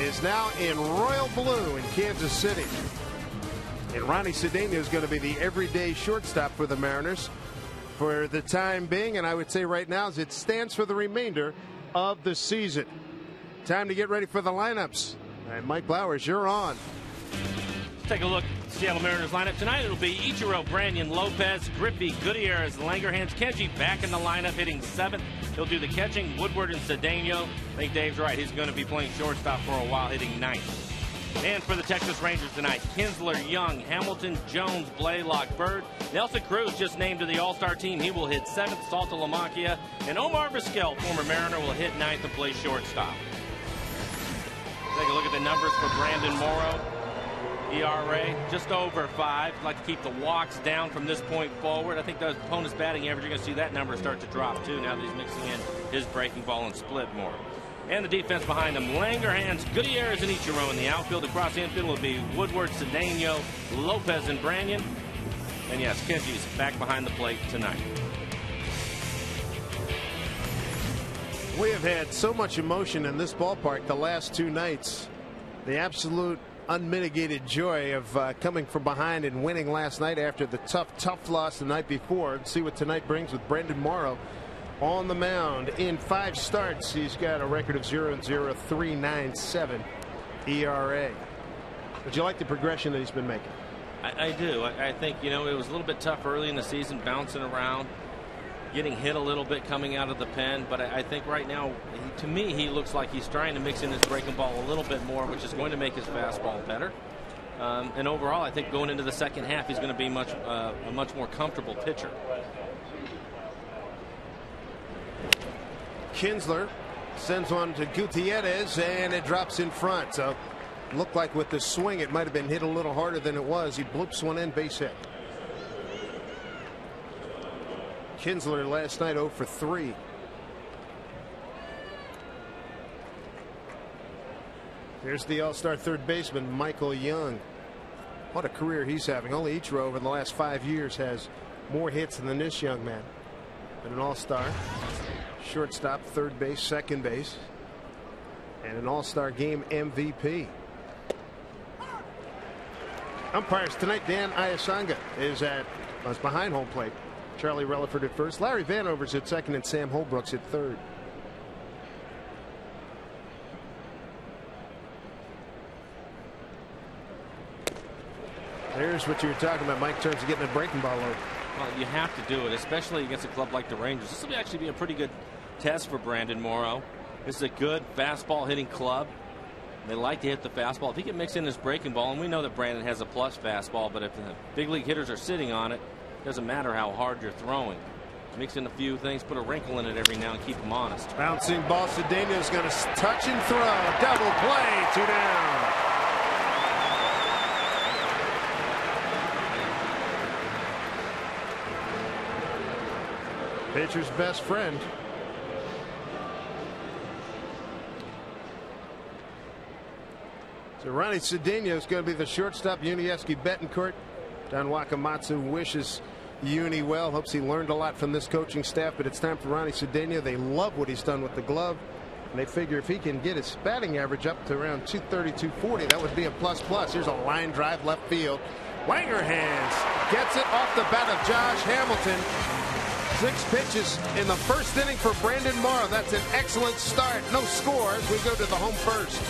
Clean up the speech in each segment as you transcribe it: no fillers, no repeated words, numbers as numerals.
is now in royal blue in Kansas City. And Ronnie Cedeno is going to be the everyday shortstop for the Mariners for the time being, and I would say right now as it stands for the remainder of the season. Time to get ready for the lineups. All right, Mike Blowers, you're on. Let's take a look at the Seattle Mariners lineup. Tonight it'll be Ichiro, Branyan, Lopez, Griffey, Gutierrez, Langerhans, Kenji back in the lineup hitting seventh. He'll do the catching, Woodward and Cedeno. I think Dave's right. He's going to be playing shortstop for a while hitting ninth. And for the Texas Rangers tonight, Kinsler, Young, Hamilton, Jones, Blaylock, Bird. Nelson Cruz just named to the All-Star team. He will hit seventh. Saltalamacchia. And Omar Vizquel, former Mariner, will hit ninth and play shortstop. Take a look at the numbers for Brandon Morrow. ERA just over 5. Like to keep the walks down from this point forward. I think the opponent's batting average, you're going to see that number start to drop too now that he's mixing in his breaking ball and split more. And the defense behind him, Langerhans, Gutierrez, and Ichiro in the outfield. Across the infield will be Woodward, Cedeno, Lopez, and Branyan. And yes, Kenji's back behind the plate tonight. We have had so much emotion in this ballpark the last two nights. The absolute unmitigated joy of coming from behind and winning last night after the tough loss the night before. And see what tonight brings with Brandon Morrow on the mound. In 5 starts, he's got a record of 0-0, 3.97 ERA. But you like the progression that he's been making? I do. I think, you know, it was a little bit tough early in the season, bouncing around, getting hit a little bit coming out of the pen. But I think right now, to me, he looks like he's trying to mix in his breaking ball a little bit more, which is going to make his fastball better. And overall, I think going into the second half, he's going to be a much more comfortable pitcher. Kinsler sends one to Gutierrez, and it drops in front. So looked like with the swing it might have been hit a little harder than it was. He bloops one in, base hit. Kinsler last night 0 for 3. Here's the all-star third baseman Michael Young. What a career he's having. Only Ichiro over the last 5 years has more hits than this young man. But an all-star. Shortstop, third base, second base, and an all-star game MVP. Umpires tonight, Dan Iasanga is behind home plate. Charlie Relaford at first, Larry Vanover's at second, and Sam Holbrook's at third. There's what you were talking about, Mike, in terms of getting a breaking ball over. Well, you have to do it, especially against a club like the Rangers. This will actually be a pretty good test for Brandon Morrow. This is a good fastball hitting club. They like to hit the fastball. If he can mix in his breaking ball, and we know that Brandon has a plus fastball, but if the big league hitters are sitting on it, it doesn't matter how hard you're throwing. Mix in a few things, put a wrinkle in it every now and keep them honest. Bouncing ball, Cedeno's going to touch and throw. Double play, 2 down. Pitcher's best friend. So Ronnie Cedeno is going to be the shortstop. Yunieski Betancourt. Don Wakamatsu wishes Uni well. Hopes he learned a lot from this coaching staff. But it's time for Ronnie Cedeno. They love what he's done with the glove. And they figure if he can get his batting average up to around 230, 240, that would be a plus. Here's a line drive left field. Langerhans gets it off the bat of Josh Hamilton. 6 pitches in the first inning for Brandon Morrow. That's an excellent start. No score as we go to the home first.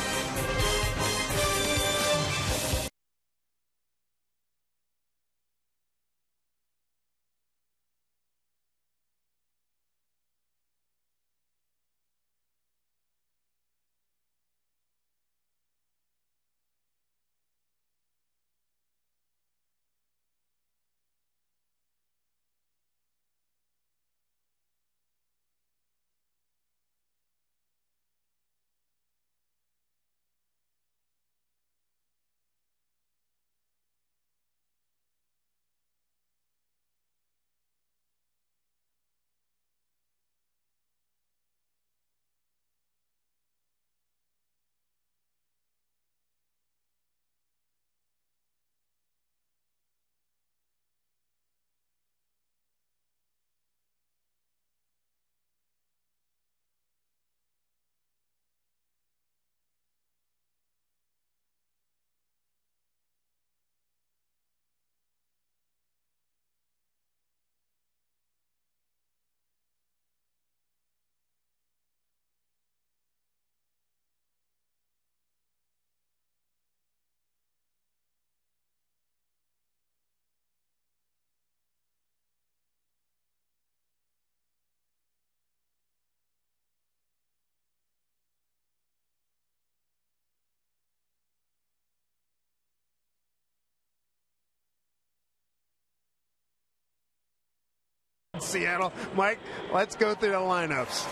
Seattle. Mike, let's go through the lineups.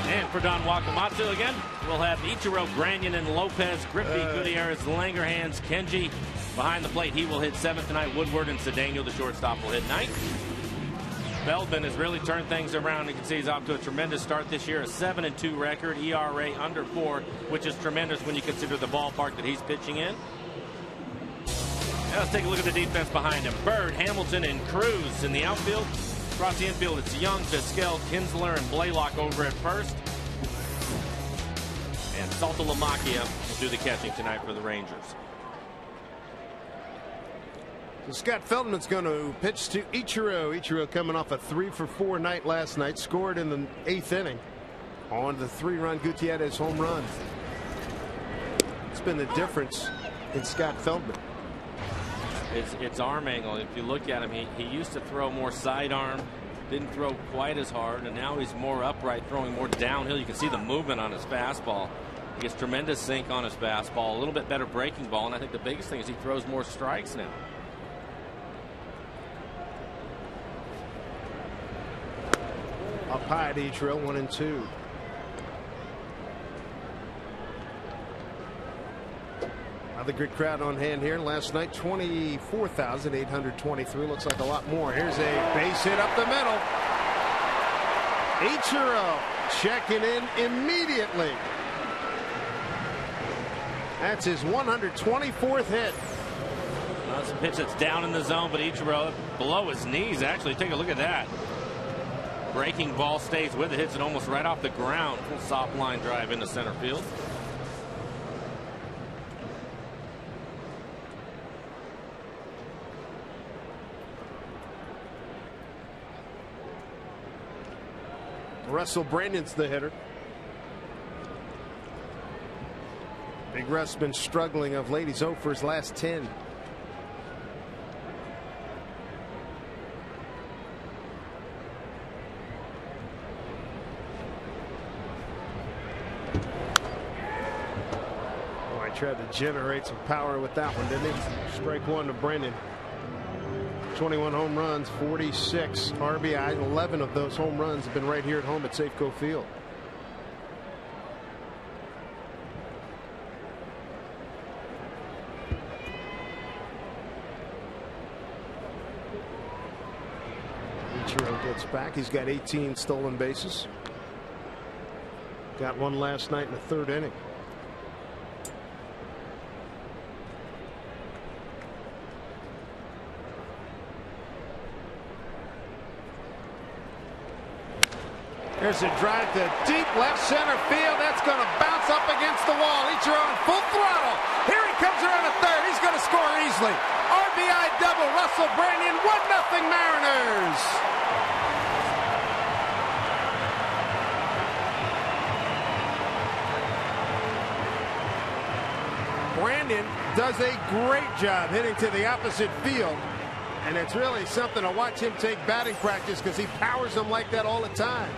And for Don Wakamatsu again, we'll have Ichiro, Branyan, and Lopez, Griffey, Gutierrez, Langerhans, Kenji behind the plate. He will hit 7th tonight. Woodward and Cedeno, the shortstop, will hit 9th. Feldman has really turned things around. You can see he's off to a tremendous start this year. A 7-2 record, ERA under 4, which is tremendous when you consider the ballpark that he's pitching in. Now let's take a look at the defense behind him. Bird, Hamilton, and Cruz in the outfield. Across the infield, it's Young, Vizquel, Kinsler, and Blaylock over at first. And Saltalamacchia will do the catching tonight for the Rangers. So Scott Feldman's going to pitch to Ichiro. Ichiro coming off a 3-for-4 night last night. Scored in the 8th inning on the 3-run Gutierrez home run. It's been the difference in Scott Feldman. It's arm angle. If you look at him, he used to throw more sidearm, didn't throw quite as hard, and now he's more upright, throwing more downhill. You can see the movement on his fastball. He gets tremendous sink on his fastball, a little bit better breaking ball, and I think the biggest thing is he throws more strikes now. Up high to Ichiro, 1-2. Another good crowd on hand here. Last night, 24,823. Looks like a lot more. Here's a base hit up the middle. Ichiro checking in immediately. That's his 124th hit. That's a pitch that's down in the zone, but Ichiro below his knees, actually. Take a look at that. Breaking ball stays with it, hits it almost right off the ground. Full soft line drive into center field. Russell Brandon's the hitter. Big Russ been struggling of late. He's 0 for his last 10. Oh, I tried to generate some power with that one, didn't he? Strike one to Brandon. 21 home runs, 46 RBI. 11 of those home runs have been right here at home at Safeco Field. Ichiro gets back. He's got 18 stolen bases. Got one last night in the 3rd inning. There's a drive to deep left center field. That's going to bounce up against the wall. Ichiro on full throttle. Here he comes around to 3rd. He's going to score easily. RBI double. Russell Branyan, 1-0 Mariners. Branyan does a great job hitting to the opposite field. And it's really something to watch him take batting practice because he powers them like that all the time.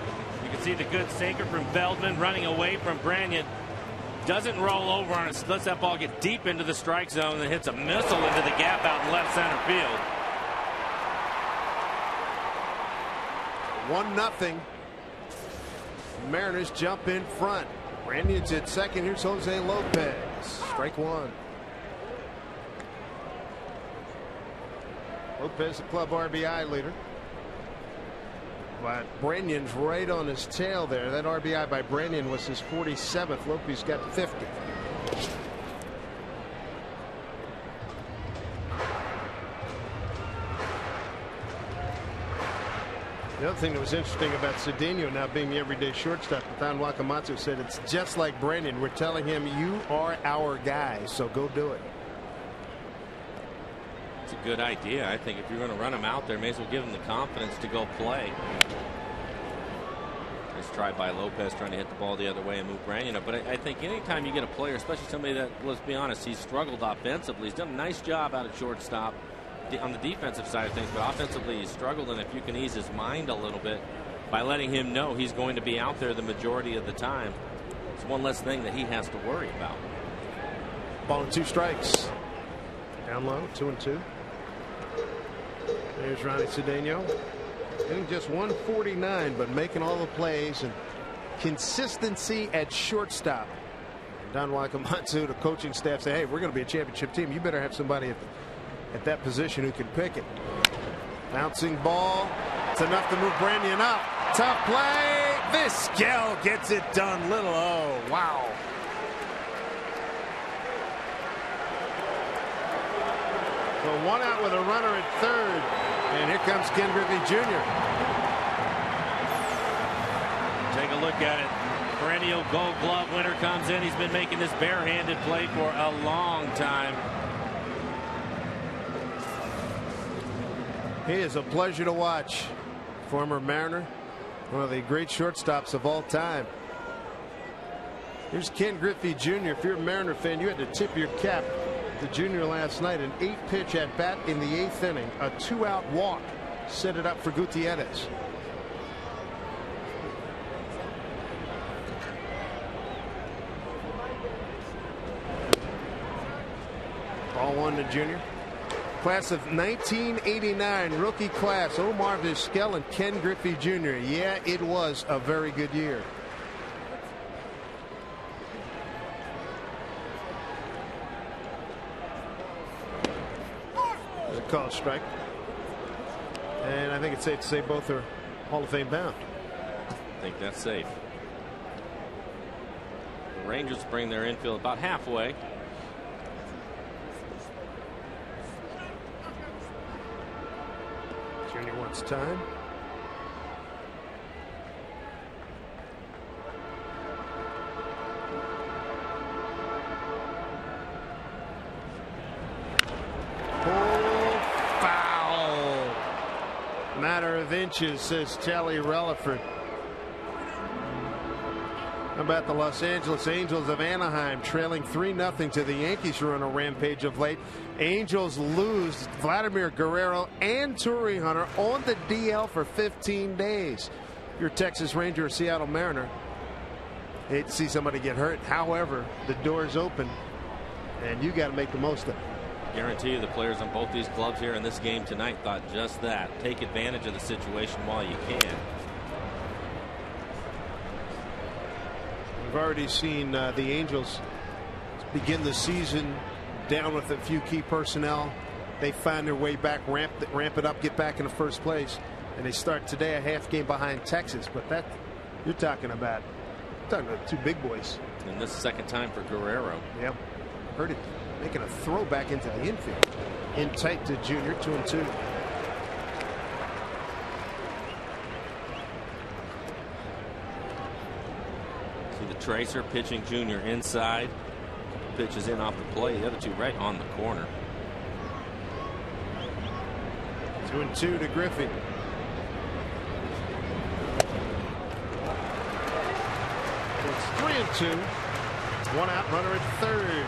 You can see the good sinker from Feldman running away from Branyan. Doesn't roll over on it. Lets that ball get deep into the strike zone and hits a missile into the gap out in left center field. 1-0. Mariners jump in front. Branyan's at second. Here's Jose Lopez. Strike one. Lopez, the club RBI leader. But Branyan's right on his tail there. That RBI by Branyan was his 47th. Lopez got 50. The other thing that was interesting about Cedeno now being the everyday shortstop, Don Wakamatsu said it's just like Branyan. We're telling him, you are our guy, so go do it. It's a good idea. I think if you're going to run him out there, may as well give him the confidence to go play. Nice try by Lopez trying to hit the ball the other way and move Branyan up. But I think anytime you get a player, especially somebody that, let's be honest, he's struggled offensively. He's done a nice job out at shortstop on the defensive side of things, but offensively he's struggled. And if you can ease his mind a little bit by letting him know he's going to be out there the majority of the time, it's one less thing that he has to worry about. Ball and 2 strikes. Down low, 2-2. There's Ronnie Cedeno. Hitting just 149, but making all the plays and consistency at shortstop. Don Wakamatsu, the coaching staff, say, hey, we're going to be a championship team. You better have somebody at that position who can pick it. Bouncing ball. It's enough to move Branyan up. Tough play. Vizquel gets it done. Little O. Wow. So one out with a runner at third. And here comes Ken Griffey Jr. Take a look at it. Perennial Gold Glove winner comes in. He's been making this barehanded play for a long time. He is a pleasure to watch. Former Mariner, one of the great shortstops of all time. Here's Ken Griffey Jr. If you're a Mariner fan, you had to tip your cap to Jr. last night. An 8-pitch at bat in the 8th inning. A 2-out walk set it up for Gutierrez. Ball one to Jr. Class of 1989, rookie class, Omar Vizquel and Ken Griffey Jr. Yeah, it was a very good year. There's a called strike. And I think it's safe to say both are Hall of Fame bound. I think that's safe. The Rangers bring their infield about halfway. Junior wants time. Foul. Matter of inches, says Charlie Relaford. How about the Los Angeles Angels of Anaheim trailing 3-0 to the Yankees, who are on a rampage of late. Angels lose Vladimir Guerrero and Torrey Hunter on the DL for 15 days. If you're a Texas Ranger or Seattle Mariner, hate to see somebody get hurt. However, the door is open and you got to make the most of it. Guarantee you the players on both these clubs here in this game tonight thought just that. Take advantage of the situation while you can. We've already seen the Angels begin the season down with a few key personnel. They find their way back, ramp it up, get back in the first place, and they start today a half game behind Texas. But that you're talking about two big boys. And this second time for Guerrero. Yep, heard it making a throw back into the infield. In tight to Junior, 2-2. Tracer pitching Junior inside. Pitches in off the plate. The other two right on the corner. 2-2 to Griffey. It's 3-2. One out, runner at third.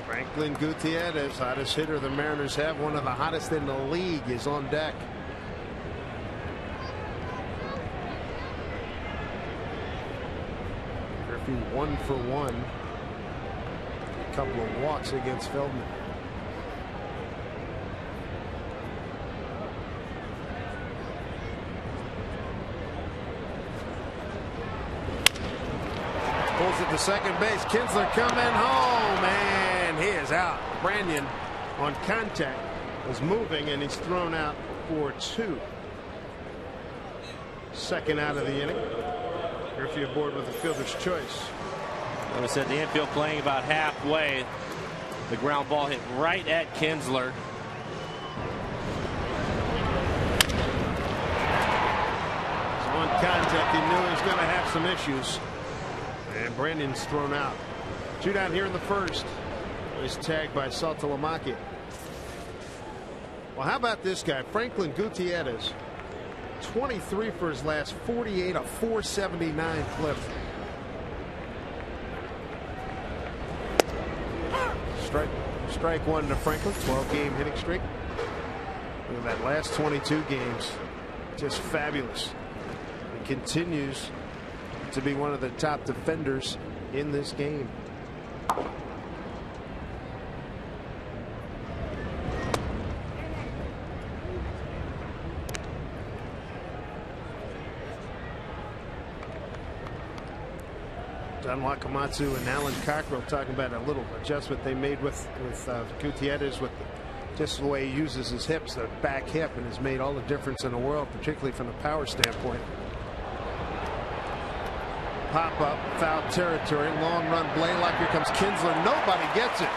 Franklin Gutierrez, hottest hitter the Mariners have, one of the hottest in the league, is on deck. Griffey 1 for 1. A couple of walks against Feldman. Pulls it to second base. Kinsler coming home, and he is out. Branyan on contact was moving, and he's thrown out for 2. Second out of the inning. Griffey aboard with a fielder's choice. Like I said, the infield playing about halfway. The ground ball hit right at Kinsler. So on contact, he knew he was going to have some issues. And Branyan's thrown out. 2 down here in the first. He's tagged by Saltalamacchia. Well, how about this guy, Franklin Gutierrez? 23 for his last 48, a 479 clip. Strike one to Franklin. 12-game hitting streak. Look at that, last 22 games, just fabulous. He continues to be one of the top defenders in this game. Don Wakamatsu and Alan Cockrell talking about a little adjustment they made with Gutierrez with just the way he uses his hips, the back hip, and has made all the difference in the world, particularly from the power standpoint. Pop up, foul territory, long run, Blaylock. Here comes Kinsler. Nobody gets it.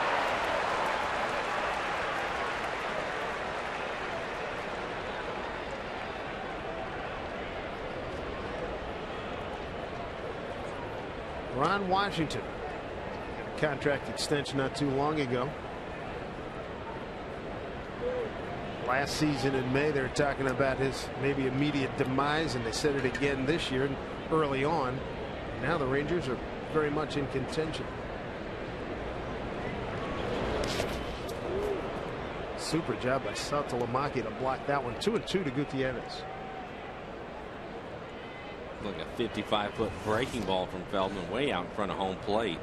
Ron Washington got a contract extension not too long ago. Last season in May, they were talking about his maybe immediate demise, and they said it again this year early on. Now the Rangers are very much in contention. Super job by Satolamaki to block that one. 2-2 to Gutierrez. Like a 55-foot breaking ball from Feldman way out in front of home plate.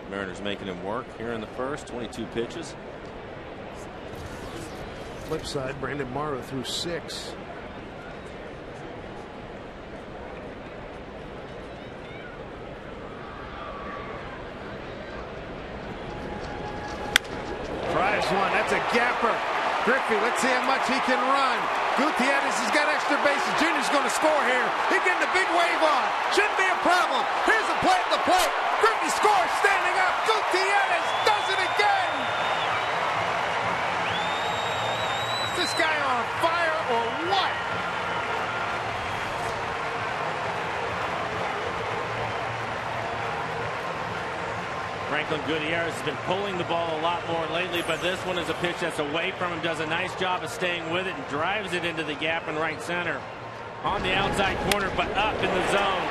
Mariners making him work here in the first. 22 pitches. Flip side, Brandon Morrow threw 6. Tries one. That's a gapper. Griffey, let's see how much he can run. Gutierrez has got extra bases. Junior's going to score here. He's getting a big wave on. Shouldn't be a problem. Here's a play at the plate. Griffey scores standing up. Gutierrez does it again. Is this guy on fire or what? Franklin Gutierrez has been pulling the ball a lot more lately, but this one is a pitch that's away from him. Does a nice job of staying with it and drives it into the gap in right center. On the outside corner, but up in the zone.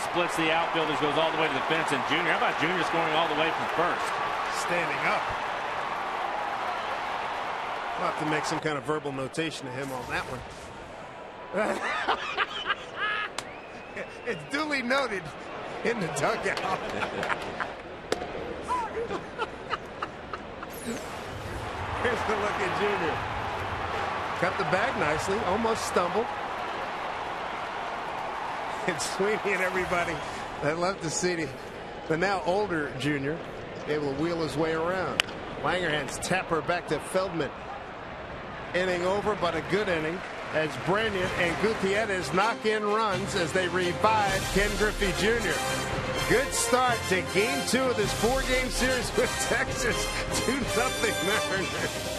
Splits the outfielders, goes all the way to the fence. And Junior, how about Junior scoring all the way from first? Standing up. We'll have to make some kind of verbal notation to him on that one. It's duly noted in the dugout. Here's the look at Junior. Cut the bag nicely, almost stumbled. And Sweeney and everybody that love to see the now older Junior able to wheel his way around. Langerhans Tapper back to Feldman. Inning over, but a good inning as Branyan and Gutierrez knock in runs as they revive Ken Griffey Jr. Good start to game 2 of this 4-game series with Texas. 2-0 Mariners.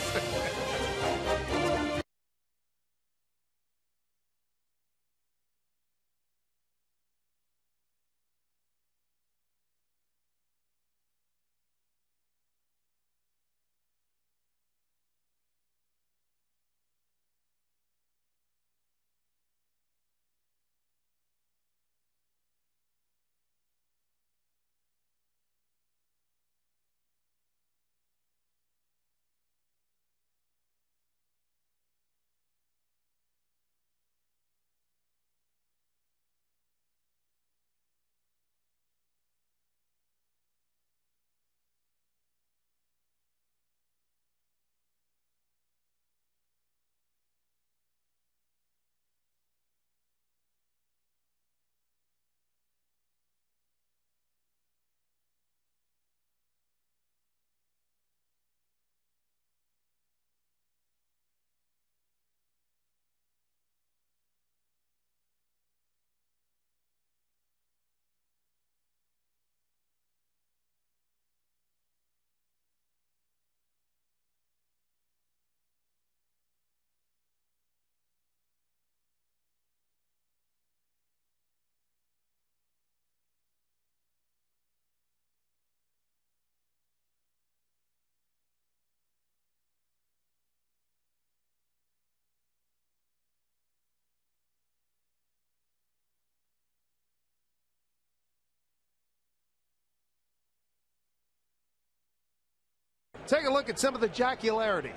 Take a look at some of the jocularity.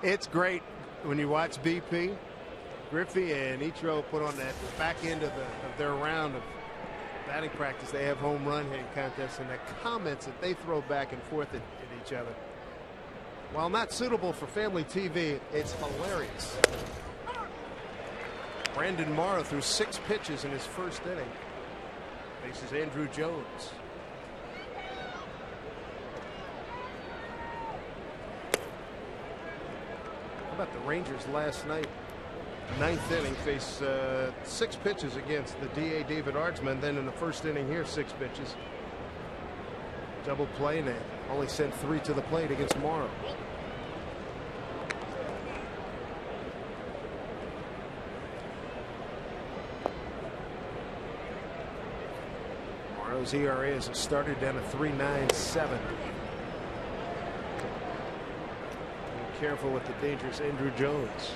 It's great when you watch BP. Griffey and Ichiro put on that back end of their round of batting practice. They have home run hitting contests, and the comments that they throw back and forth at each other. While not suitable for family TV, it's hilarious. Brandon Morrow threw 6 pitches in his first inning. Faces Andrew Jones. How about the Rangers last night? 9th inning, face 6 pitches against the DA David Ardsman. Then in the first inning here, 6 pitches. Double play, and they only sent 3 to the plate against Morrow. Morrow's ERA as it started down to 3.97. Be careful with the dangerous Andrew Jones.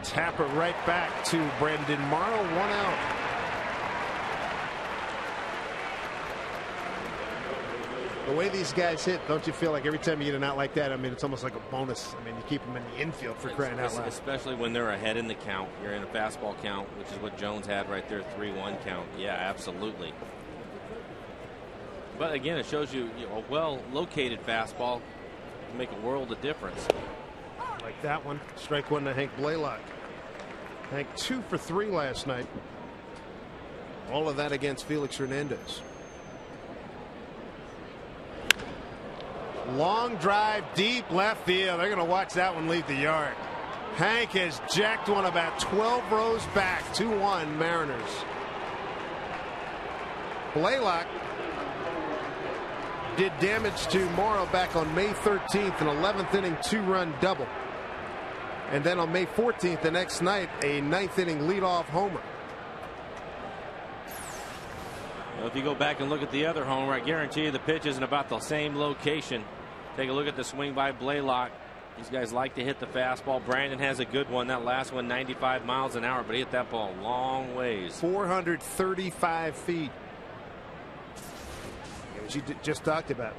Tap it right back to Brandon Morrow. 1 out. The way these guys hit, don't you feel like every time you get an out like that, I mean, it's almost like a bonus. I mean, you keep them in the infield for crying out loud. Especially when they're ahead in the count. You're in a fastball count, which is what Jones had right there, 3-1 count. Yeah, absolutely. But again, it shows you, a well-located fastball can make a world of difference. Like that one. Strike 1 to Hank Blaylock. Hank 2 for 3 last night. All of that against Felix Hernandez. Long drive, deep left field. They're going to watch that one leave the yard. Hank has jacked one about 12 rows back. 2-1 Mariners. Blaylock did damage to Morrow back on May 13th, an 11th inning 2-run double. And then on May 14th, the next night, a 9th inning leadoff homer. Well, if you go back and look at the other homer, I guarantee you the pitch is in about the same location. Take a look at the swing by Blaylock. These guys like to hit the fastball. Brandon has a good one. That last one, 95 miles an hour, but he hit that ball a long ways. 435 feet. As you just talked about,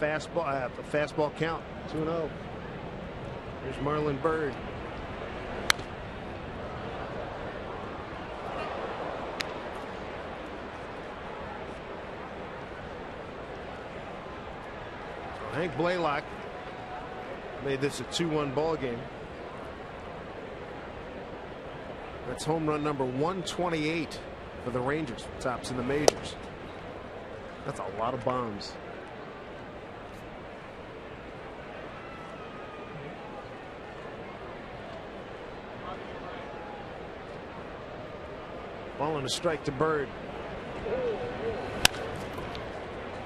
fastball count 2-0. Here's Marlon Byrd. So Hank Blaylock made this a 2-1 ball game. That's home run number 128 for the Rangers. Tops in the majors. That's a lot of bombs. Ball and a strike to Bird.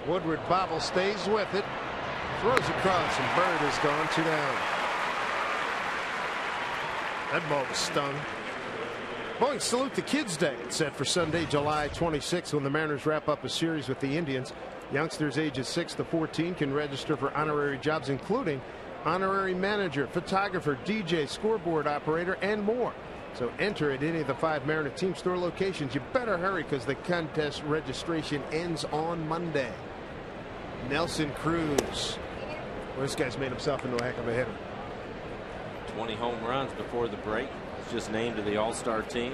Woodward bobble, stays with it. Throws across, and Bird is gone. 2 down. That ball was stung. Boeing salute to Kids Day. It's set for Sunday, July 26th, when the Mariners wrap up a series with the Indians. Youngsters ages 6 to 14 can register for honorary jobs, including honorary manager, photographer, DJ, scoreboard operator, and more. So enter at any of the 5 Mariner team store locations. You better hurry because the contest registration ends on Monday. Nelson Cruz. Well, this guy's made himself into a heck of a hitter. 20 home runs before the break. He's just named to the All-Star team.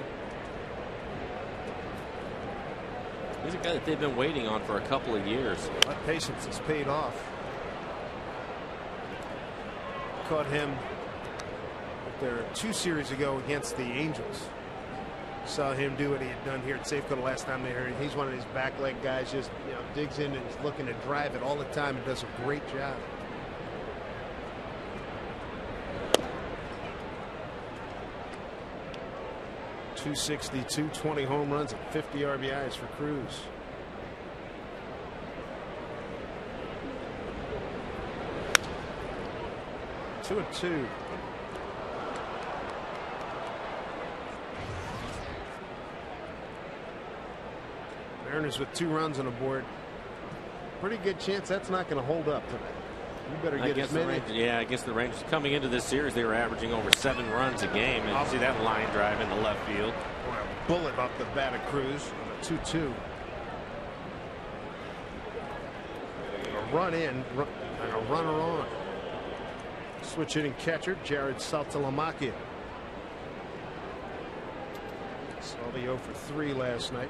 He's a guy that they've been waiting on for a couple of years. That patience has paid off. Caught him there 2 series ago against the Angels. Saw him do what he had done here at Safeco the last time they heard. He's one of these back leg guys, just digs in and is looking to drive it all the time and does a great job. .262, 20 home runs and 50 RBIs for Cruz. Two and two. Mariners with 2 runs on the board. Pretty good chance that's not going to hold up tonight. You better get as many. Yeah, against the Rangers. Coming into this series, they were averaging over 7 runs a game. And you see that line drive in the left field. A bullet off the bat of Cruz on a 2-2. A run in and a runner on. Switch hitting catcher Jared Saltalamacchia. Saw the 0 for 3 last night.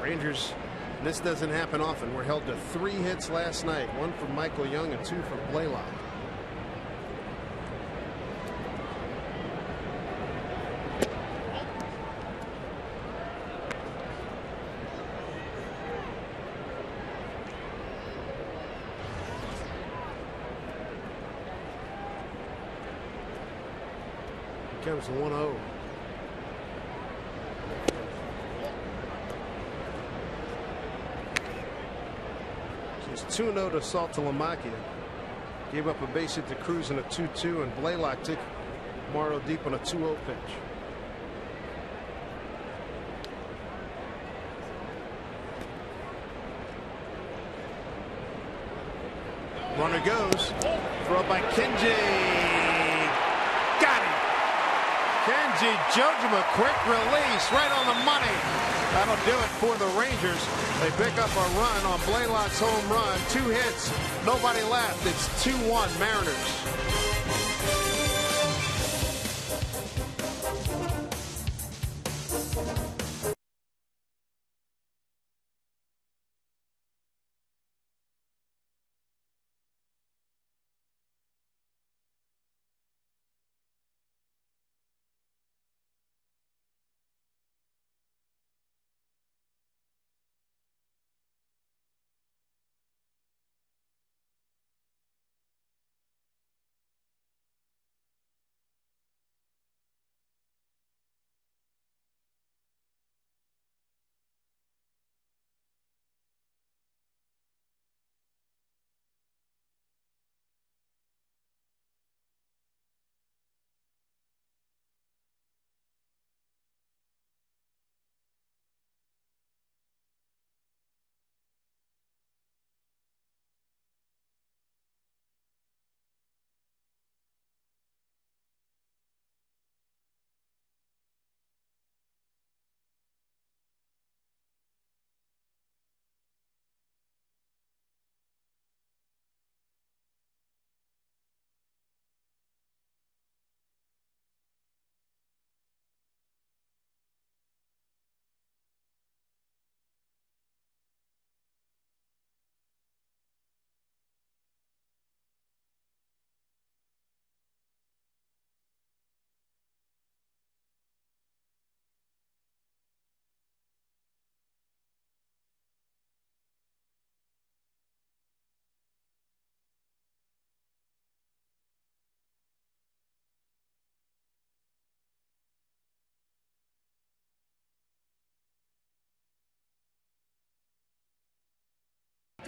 Rangers, this doesn't happen often. We're held to 3 hits last night. 1 from Michael Young and 2 from Blaylock. Here comes the 1-0. It's 2-0 to Saltalamacchia. Gave up a base hit to Cruz in a 2-2, and Blaylock took Morrow deep on a 2-0 pitch. Runner goes. Throw by Kenji. Got it. Kenji Jojima, quick release, right on the money. That'll do it for the Rangers. They pick up a run on Blaylock's home run. 2 hits, nobody left. It's 2-1 Mariners.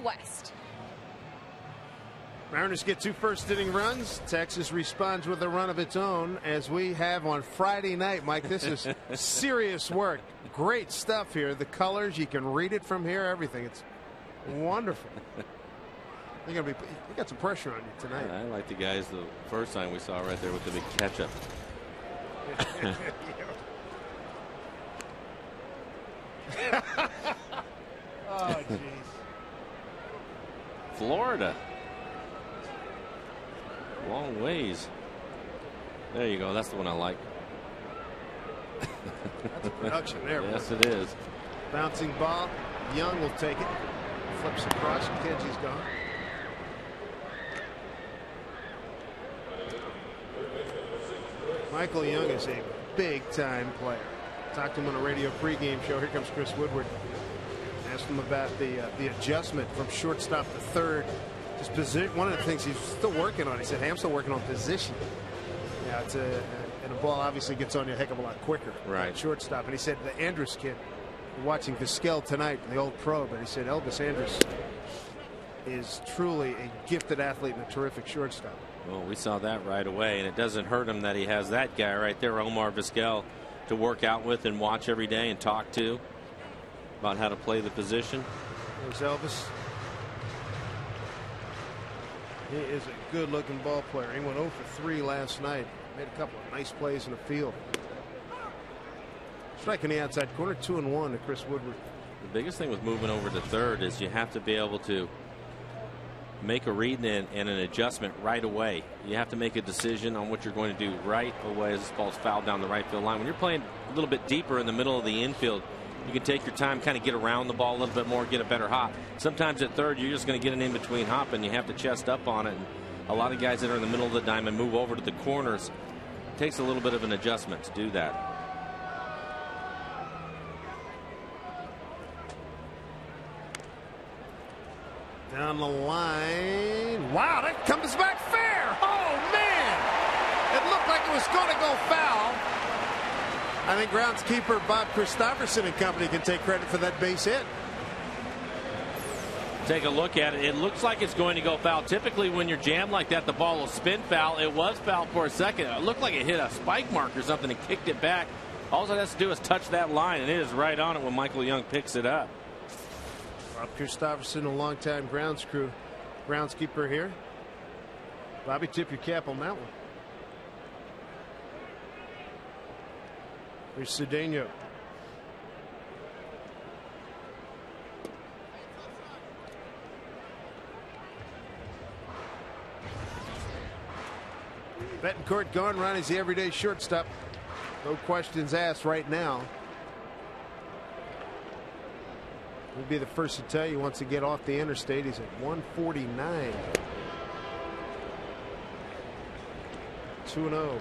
West. Mariners get 2 first-inning runs. Texas responds with a run of its own, as we have on Friday night. Mike, this is serious work. Great stuff here. The colors, you can read it from here. Everything. It's wonderful. You got some pressure on you tonight. Yeah, I like the guys the first time we saw right there with the big ketchup. Oh, jeez. Florida. Long ways. There you go. That's the one I like. That's a production there. Yes, it is. Bouncing ball. Young will take it. Flips across. Kenji's gone. Michael Young is a big-time player. Talked to him on a radio pregame show. Here comes Chris Woodward. Asked him about the adjustment from shortstop to third. His position. One of the things he's still working on. He said, "Hey, I'm still working on position." Yeah, it's and a ball obviously gets on you a heck of a lot quicker. Right. Shortstop. And he said the Andrus kid, watching Vizquel tonight, the old pro, but he said Elvis Andrus is truly a gifted athlete and a terrific shortstop. Well, we saw that right away, and it doesn't hurt him that he has that guy right there, Omar Vizquel, to work out with and watch every day and talk to about how to play the position. There's Elvis. He is a good-looking ball player. He went 0 for 3 last night. Made a couple of nice plays in the field. Strike in the outside corner, 2-1 to Chris Woodward. The biggest thing with moving over to third is you have to be able to make a read and an adjustment right away. You have to make a decision on what you're going to do right away as this ball's fouled down the right field line. When you're playing a little bit deeper in the middle of the infield, you can take your time, kind of get around the ball a little bit more, get a better hop. Sometimes at third, you're just going to get an in-between hop, and you have to chest up on it. And a lot of guys that are in the middle of the diamond move over to the corners. It takes a little bit of an adjustment to do that. Down the line. Wow, that comes back fair. Oh, man. It looked like it was going to go foul. I think groundskeeper Bob Christopherson and company can take credit for that base hit. Take a look at it. It looks like it's going to go foul. Typically, when you're jammed like that, the ball will spin foul. It was foul for a second. It looked like it hit a spike mark or something and kicked it back. All it has to do is touch that line, and it is right on it when Michael Young picks it up. Bob Christopherson, a longtime groundskeeper here. Bobby, tip your cap on that one. Here's Cedeno. Betancourt gone. Ronnie's the everyday shortstop. No questions asked right now. He'll be the first to tell you once he get off the interstate. He's at 149. 2-0.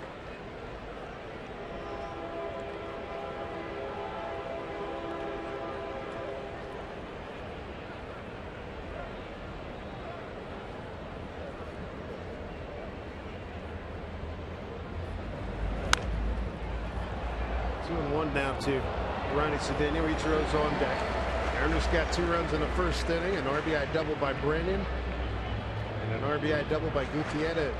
Now to Ronnie Cedeno. Ichiro's on deck. Mariners got 2 runs in the first inning, an RBI double by Brennan and an RBI double by Gutierrez.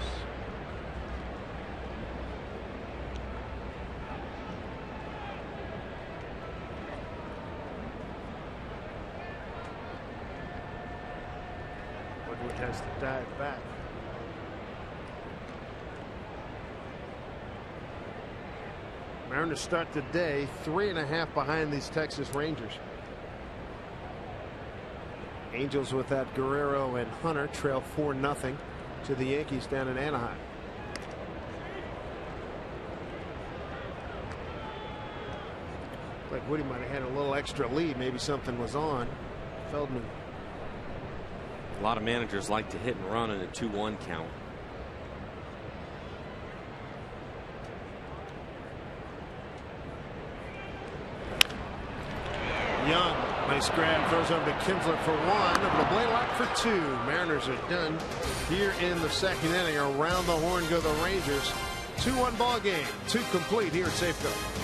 Woodward has to dive back. Mariners start the day 3.5 behind these Texas Rangers. Angels without Guerrero and Hunter trail 4-0 to the Yankees down in Anaheim. Like Woody might have had a little extra lead. Maybe something was on. Feldman. A lot of managers like to hit and run in a 2-1 count. Young, nice grab, throws over to Kinsler for 1, over to Blaylock for 2. Mariners are done here in the second inning. Around the horn go the Rangers. 2-1 ball game. 2 complete here at Safeco.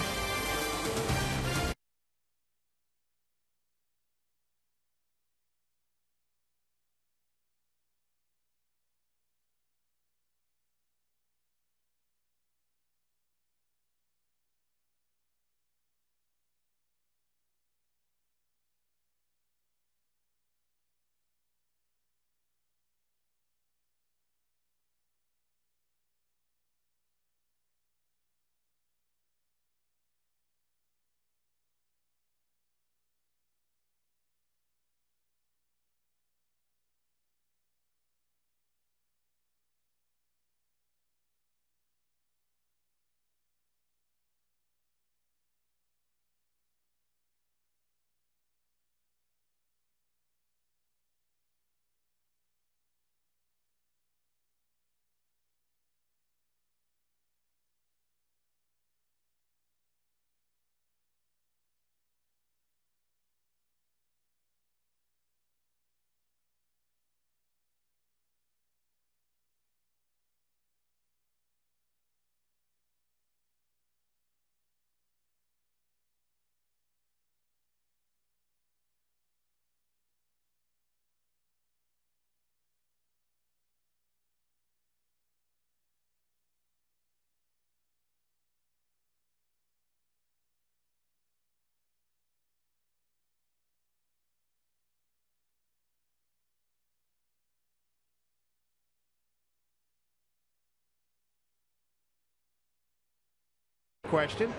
Question.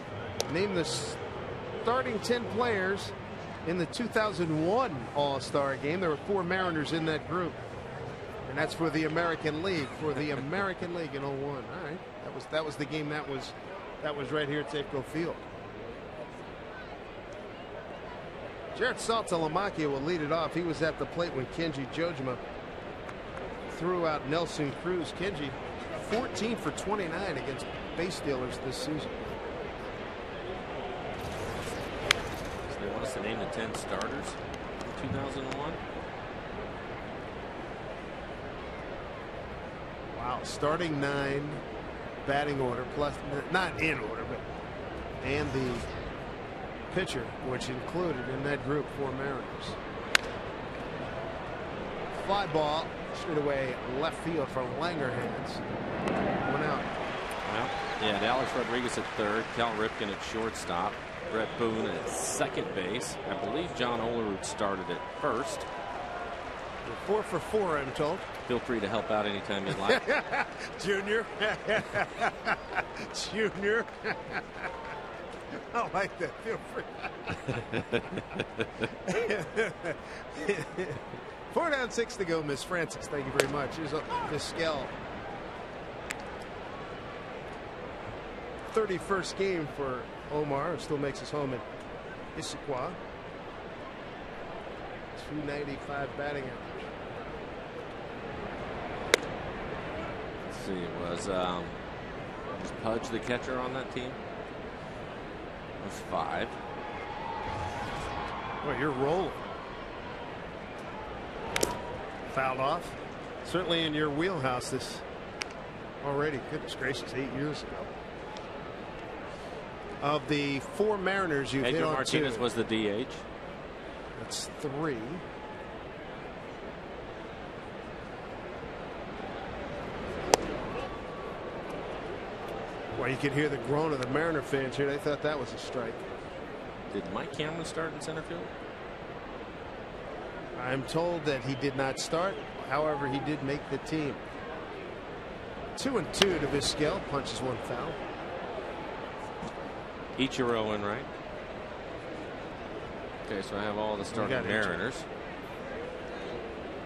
Name the starting 10 players in the 2001 All-Star game. There were 4 Mariners in that group. And that's for the American League. For the American League in 01. All right. That was the game that was right here at Safeco Field. Jared Saltalamacchia will lead it off. He was at the plate when Kenji Jojima threw out Nelson Cruz. Kenji 14 for 29 against base stealers this season. So they want us to name the 10 starters in 2001. Wow, starting 9, batting order, plus not in order, but and the pitcher, which included in that group 4 Mariners. Fly ball straight away left field from Langerhans. 1 out. Well, yeah, Alex Rodriguez at third, Cal Ripken at shortstop, Brett Boone at second base. I believe John Olerud started at first. 4 for 4, I'm told. Feel free to help out anytime you'd like. Junior. Junior. I like that. Feel free. 4 down, 6 to go, Miss Francis. Thank you very much. Here's Vizquel. 31st game for Omar. Still makes his home in Issaquah. 295 batting average. Let's see, was Pudge the catcher on that team? It was 5. Well, you're rolling. Fouled off. Certainly in your wheelhouse this already. Goodness gracious, 8 years ago. Of the 4 Mariners you've hit Pedro on Martinez 2. was the DH. That's 3. Well, you could hear the groan of the Mariner fans here. They thought that was a strike. Did Mike Cameron start in center field? I'm told that he did not start. However, he did make the team. 2-2 to Vizquel. Punches 1 foul. Ichiro in right. Okay, so I have all the starting Mariners.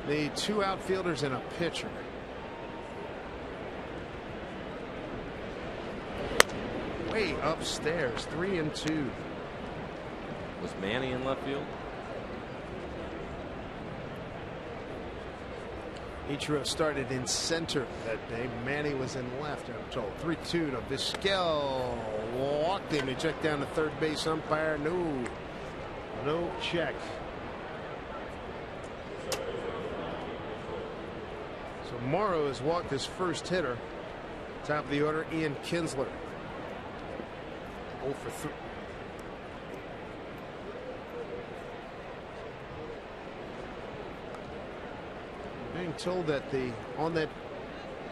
The 2 outfielders and a pitcher. Way upstairs. 3-2. Was Manny in left field? Ichiro started in center that day. Manny was in left, I'm told. 3-2 to Vizquel. Walked him. He checked down the third base umpire. No check. So Morrow has walked his first hitter. Top of the order, Ian Kinsler. 0 for 3. Being told that on that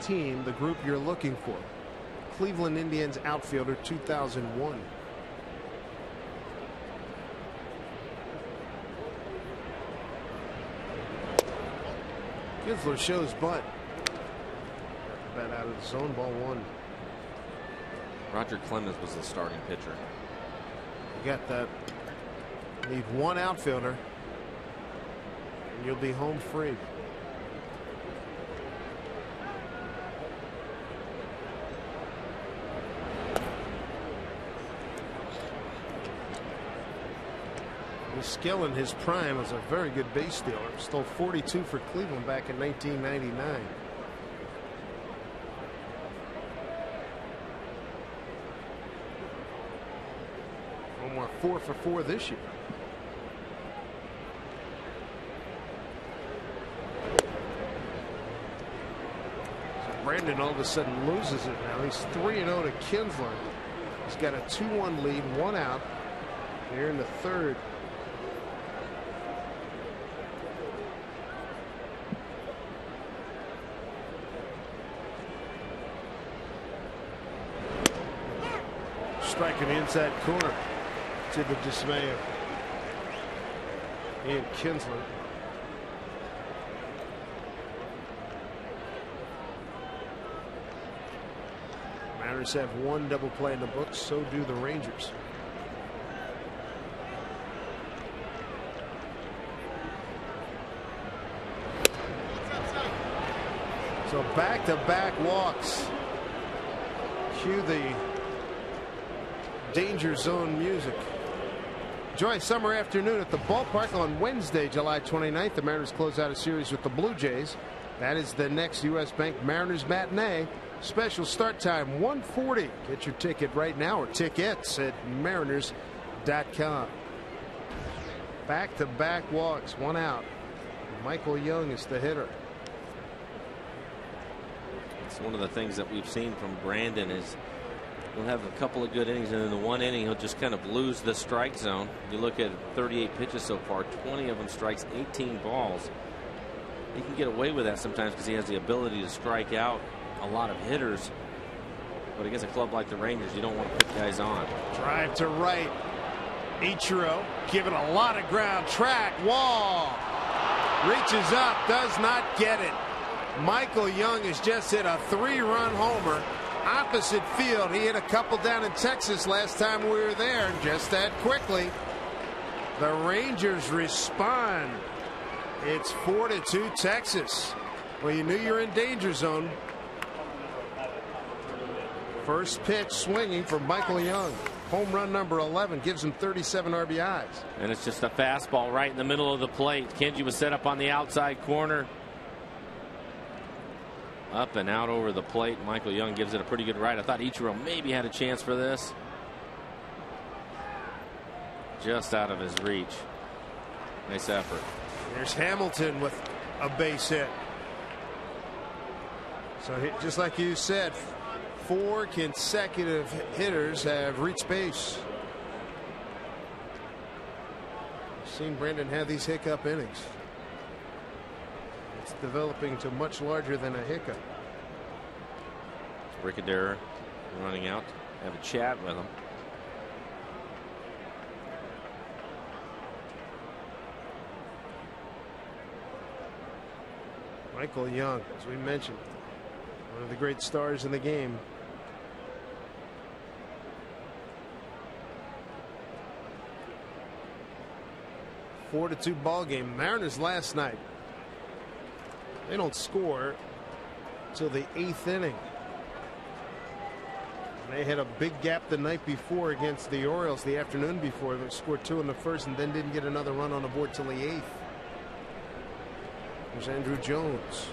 team, the group you're looking for, Cleveland Indians outfielder 2001. Kinsler shows bunt. Bat out of the zone, ball 1. Roger Clemens was the starting pitcher. You got that. Need 1 outfielder, and you'll be home free. Skill in his prime was a very good base stealer. Stole 42 for Cleveland back in 1999. Omar 4 for 4 this year. So Brandon all of a sudden loses it now. He's 3-0 to Kinsler. He's got a 2-1 lead, 1 out. Here in the 3rd. Strike in the inside corner to the dismay of Ian Kinsler. Mariners have 1 double play in the books, so do the Rangers. Back-to-back walks. Cue the danger zone music. Enjoy a summer afternoon at the ballpark on Wednesday, July 29th. The Mariners close out a series with the Blue Jays. That is the next U.S. Bank Mariners matinee. Special start time 1:40. Get your ticket right now or tickets at mariners.com. Back-to-back walks, one out. Michael Young is the hitter. It's one of the things that we've seen from Brandon is he'll have a couple of good innings, and in the one inning he'll just kind of lose the strike zone. You look at 38 pitches so far, 20 of them strikes, 18 balls. He can get away with that sometimes because he has the ability to strike out a lot of hitters. But against a club like the Rangers, you don't want to put guys on. Drive to right. Ichiro giving a lot of ground. Track. Wall. Reaches up. Does not get it. Michael Young has just hit a 3-run homer. Opposite field. He hit a couple down in Texas last time we were there. Just that quickly. The Rangers respond. It's 4-2 Texas. Well, you knew you're in danger zone. First pitch swinging from Michael Young. Home run number 11 gives him 37 RBIs. And it's just a fastball right in the middle of the plate. Kenji was set up on the outside corner. Up and out over the plate. Michael Young gives it a pretty good ride. I thought Ichiro maybe had a chance for this. Just out of his reach. Nice effort. There's Hamilton with a base hit. So just like you said, 4 consecutive hitters have reached base. I've seen Brandon have these hiccup innings. It's developing to much larger than a hiccup. Brickadera running out. Have a chat with him. Michael Young, as we mentioned, one of the great stars in the game. A 4-2 ball game. Mariners last night, they don't score until the 8th inning. They had a big gap the night before against the Orioles the afternoon before. They scored 2 in the first and then didn't get another run on the board till the 8th. There's Andrew Jones.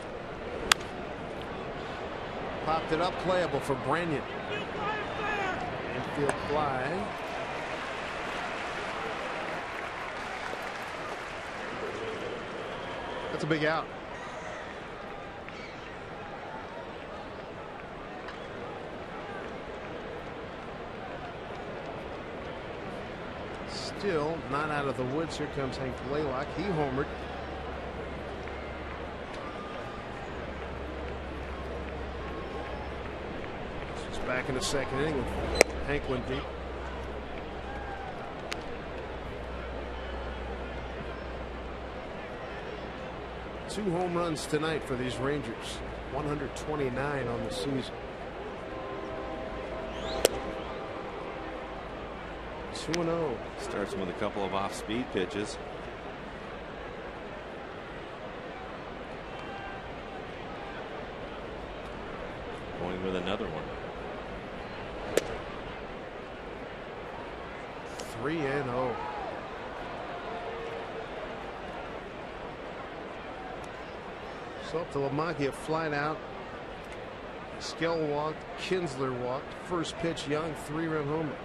Popped it up, playable for Branyan. Infield fly. That's a big out. Still not out of the woods. Here comes Hank Blaylock. He homered. She's back in the second inning. Hank went deep. Two home runs tonight for these Rangers. 129 on the season. 2-0. Starts with a couple of off-speed pitches. Going with another one. 3-0. So to Lamagia flied out. Skell walked. Kinsler walked. First pitch, Young, 3-run homer.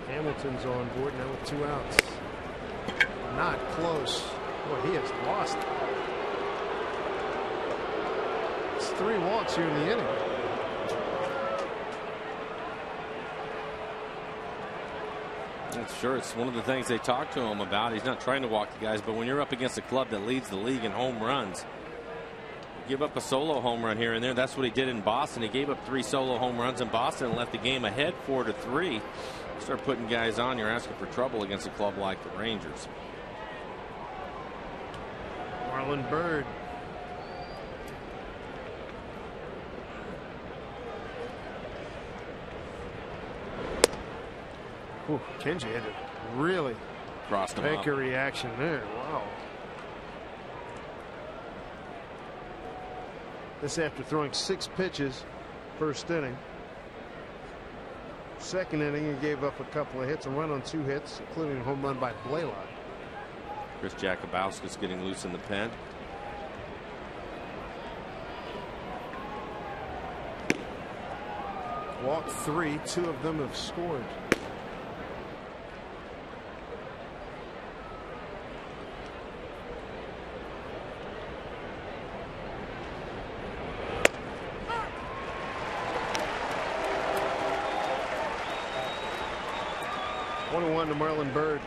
Hamilton's on board now with 2 outs. Not close. Boy, he has lost it. It's 3 walks here in the inning. That's sure. It's one of the things they talk to him about. He's not trying to walk the guys, but when you're up against a club that leads the league in home runs, give up a solo home run here and there. That's what he did in Boston. He gave up 3 solo home runs in Boston and left the game ahead 4-3. Start putting guys on, you're asking for trouble against a club like the Rangers. Marlon Byrd. Ooh, Kenji had to really crossed him make up. a reaction there. Wow. This after throwing 6 pitches first inning. Second inning, he gave up a couple of hits, a run on 2 hits, including a home run by Blaylock. Chris Jakubowski's getting loose in the pen. Walked 3, 2 of them have scored. One to Marlon Byrd.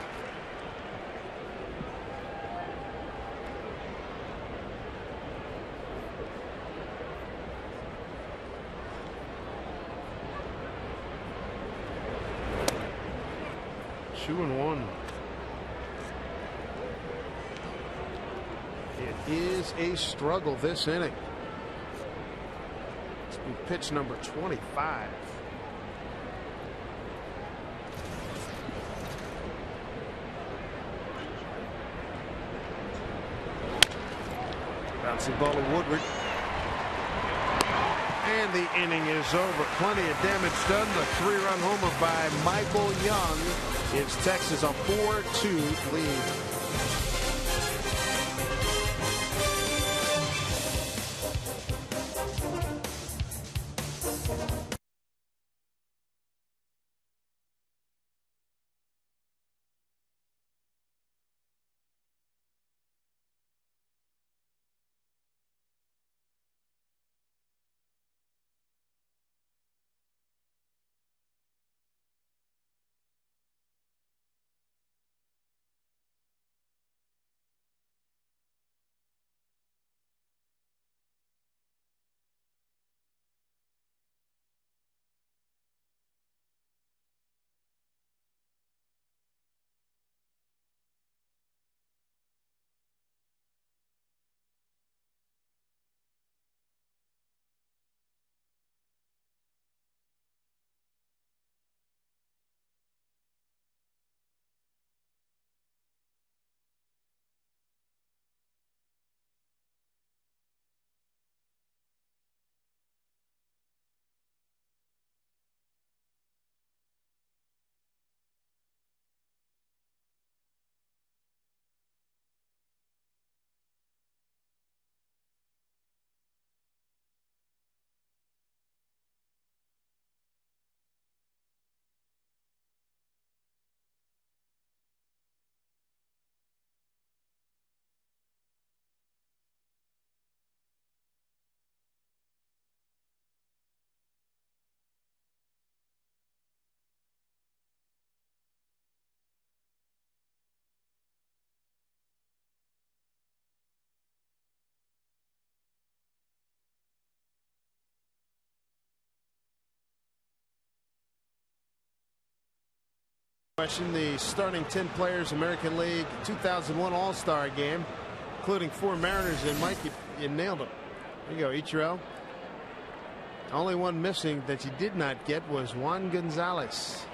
Two and one. It is a struggle this inning. It's pitch number 25. Bouncing ball to Woodward. And the inning is over. Plenty of damage done. The 3-run homer by Michael Young gives Texas a 4-2 lead. Question: the starting 10 players American League 2001 All-Star game, including 4 Mariners, and Mike, you nailed them. There you go, Ichiro. Only one missing that you did not get was Juan Gonzalez.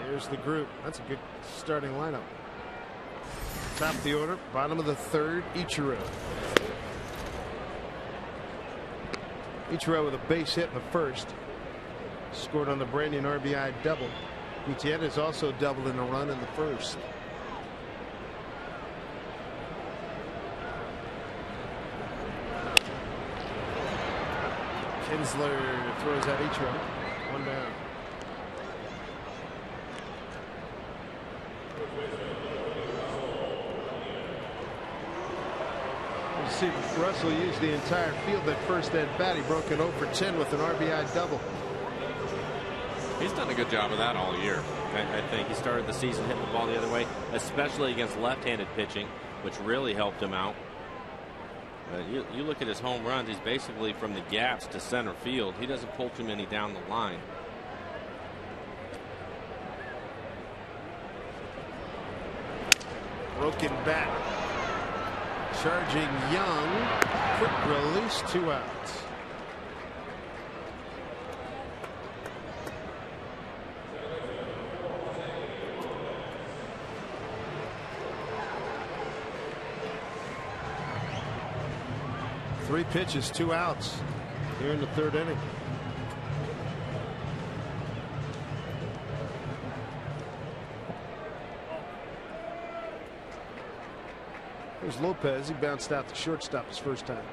There's the group. That's a good starting lineup. Top of the order, bottom of the 3rd, Ichiro. Ichiro with a base hit in the 1st. Scored on the Brandon RBI double. Gutierrez also doubled in a run in the 1st. Kinsler throws out Ichiro. 1 down. You see Russell used the entire field that first at bat. He broke it 0 for 10 with an RBI double. He's done a good job of that all year. I think he started the season hitting the ball the other way, especially against left-handed pitching, which really helped him out. You look at his home runs, he's basically from the gaps to center field. He doesn't pull too many down the line. Broken bat. Charging Young. Quick release, 2 outs. 3 pitches, 2 outs here in the 3rd inning. There's Lopez. He bounced out the shortstop his first time.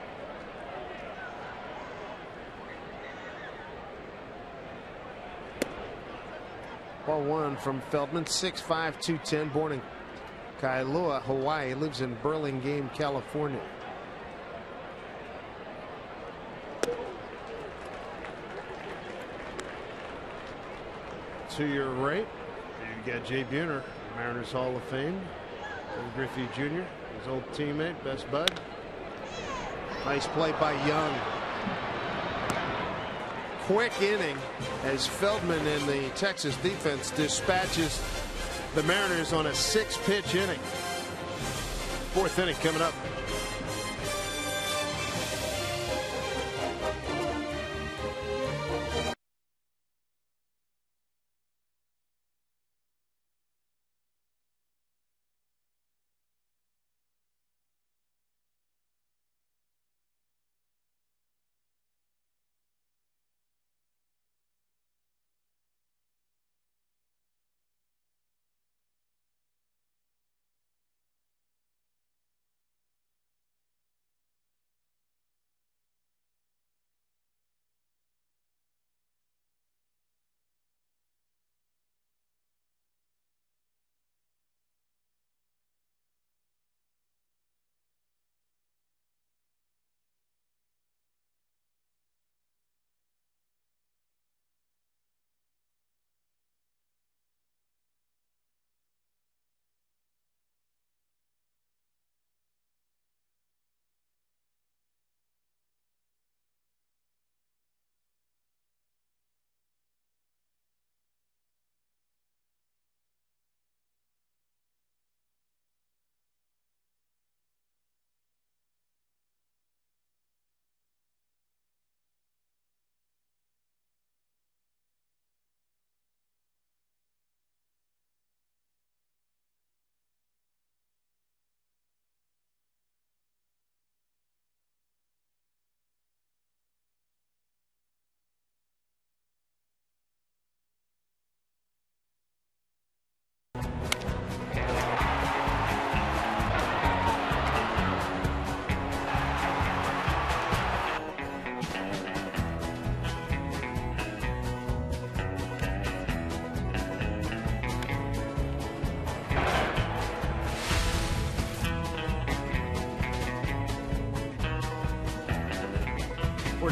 Ball 1 from Feldman, 6'5", 210, born in Kailua, Hawaii, lives in Burlingame, California. To your right, you got Jay Buhner, Mariners Hall of Fame. And Griffey Jr., his old teammate, best bud. Nice play by Young. Quick inning as Feldman and the Texas defense dispatches the Mariners on a 6-pitch inning. 4th inning coming up.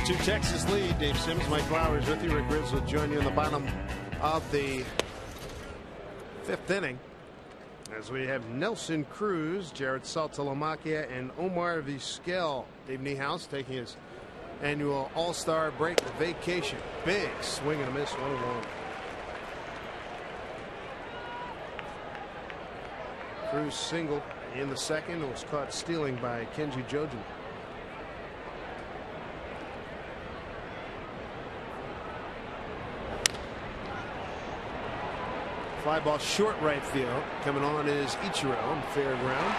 To Texas lead. Dave Sims, Mike Flowers with you. Rick Ritz will join you in the bottom of the 5th inning as we have Nelson Cruz, Jared Saltalamacchia, and Omar Vizquel. Dave Niehaus taking his annual All-Star break vacation. Big swing and a miss, 1-1. Cruz singled in the 2nd and was caught stealing by Kenji Jojen. Fly ball short right field. Coming on is Ichiro on fair ground.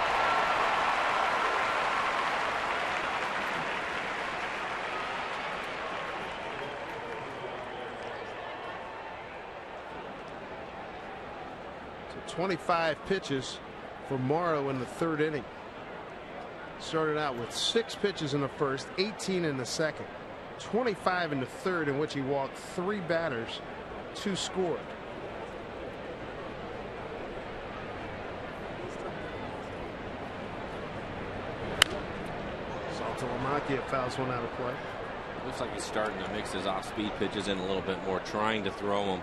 So 25 pitches for Morrow in the 3rd inning. Started out with 6 pitches in the 1st, 18 in the 2nd, 25 in the 3rd, in which he walked 3 batters, 2 scored. Saltalamacchia fouls one out of play. Looks like he's starting to mix his off-speed pitches in a little bit more, trying to throw them.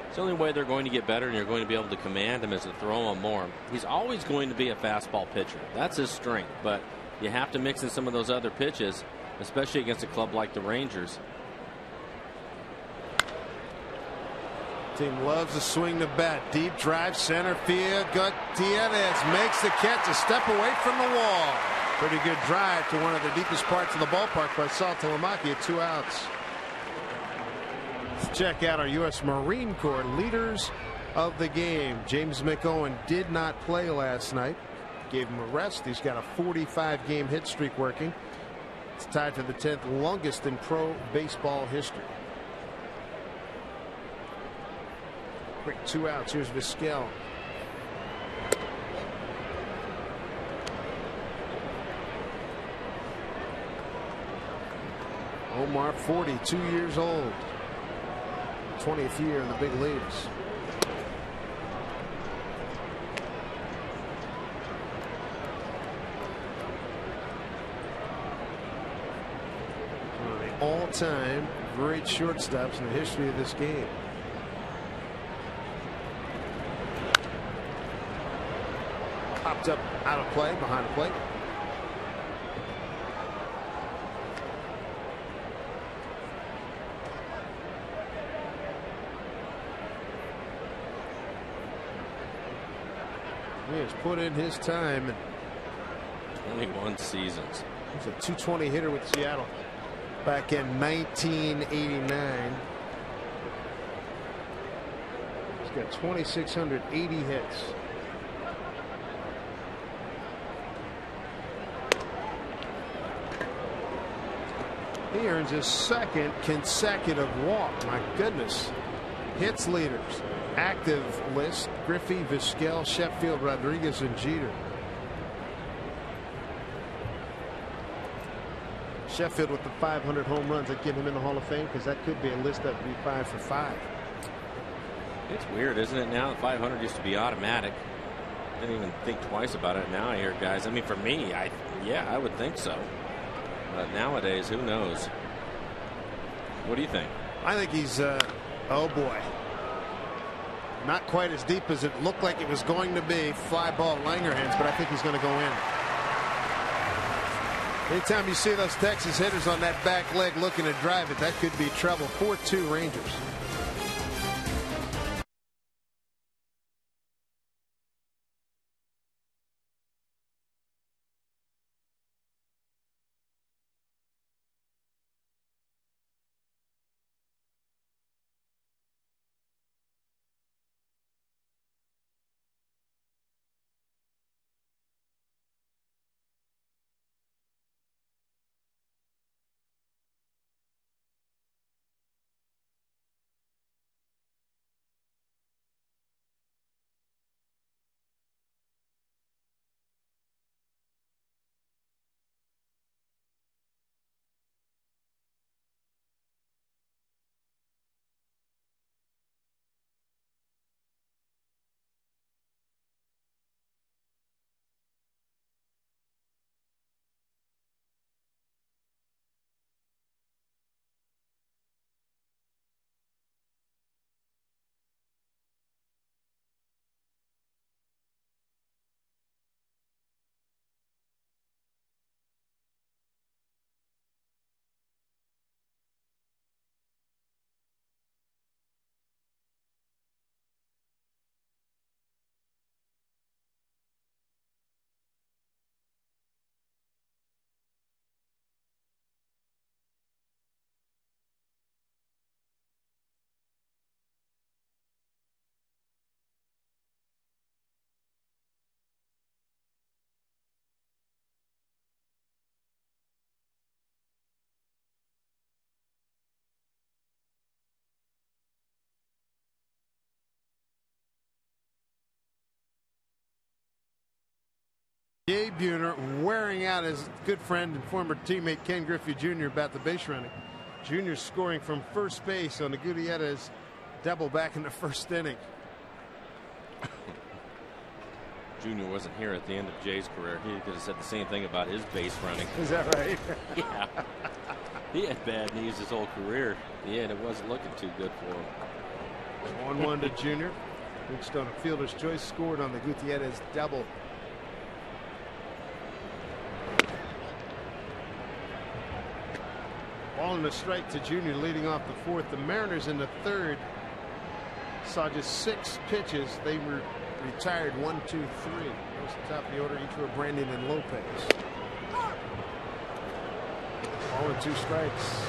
It's the only way they're going to get better and you're going to be able to command him is to throw them more. He's always going to be a fastball pitcher. That's his strength, but you have to mix in some of those other pitches, especially against a club like the Rangers. Team loves to swing the bat. Deep drive, center field. Gutierrez makes the catch, a step away from the wall. Pretty good drive to one of the deepest parts of the ballpark by Saltalamacchia. 2 outs. Let's check out our U.S. Marine Corps leaders of the game. James McOwen did not play last night. Gave him a rest. He's got a 45-game hit streak working. That's tied for the 10th longest in pro baseball history. Quick 2 outs. Here's Vizquel. Omar, 42 years old. 20th year in the big leagues. One of the all-time great shortstops in the history of this game. Popped up out of play, behind the plate. He has put in his time. 21 seasons. He's a .220 hitter with Seattle back in 1989. He's got 2,680 hits. He earns his second consecutive walk. My goodness. Hits leaders. Active list: Griffey, Vizquel, Sheffield, Rodriguez, and Jeter. Sheffield with the 500 home runs that get him in the Hall of Fame, because that could be a list that would be 5 for 5. It's weird, isn't it? Now 500 used to be automatic. Didn't even think twice about it. Now I hear guys. I mean, for me, yeah, I would think so. But nowadays, who knows? What do you think? I think he's oh boy. Not quite as deep as it looked like it was going to be. Fly ball, Langerhans, but I think he's going to go in. Anytime you see those Texas hitters on that back leg looking to drive it, that could be trouble. 4-2 Rangers. Gabe Buhner wearing out his good friend and former teammate Ken Griffey Jr. about the base running. Jr. scoring from first base on the Gutierrez double back in the first inning. Junior wasn't here at the end of Jay's career. He could have said the same thing about his base running. Is that right? Yeah. He had bad knees his whole career. Yeah, and it wasn't looking too good for him. 1-1 to Junior. Reached on a fielder's choice, scored on the Gutierrez double. Ball and a strike to Junior leading off the fourth. The Mariners in the third saw just 6 pitches. They were retired 1, 2, 3. Those the top of the order. Each were Brandon and Lopez. Ball and 2 strikes.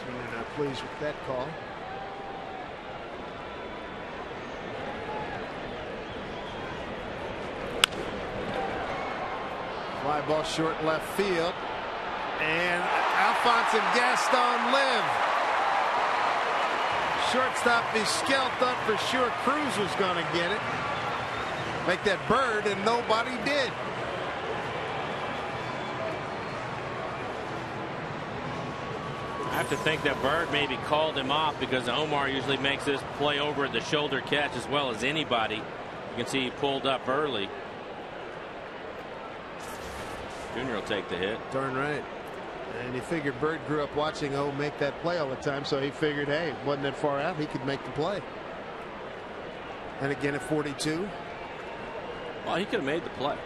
Junior not pleased with that call. Fly ball short left field. And Alphonse and Gaston live. Shortstop Vizquel thought for sure Cruz was going to get it. Make that bird, and nobody did. I have to think that Bird maybe called him off because Omar usually makes this play over the shoulder catch as well as anybody. You can see he pulled up early. Junior will take the hit. Darn right. And he figured Bird grew up watching O make that play all the time, so he figured, hey, it wasn't that far out, he could make the play. And again at 42. Well, he could have made the play.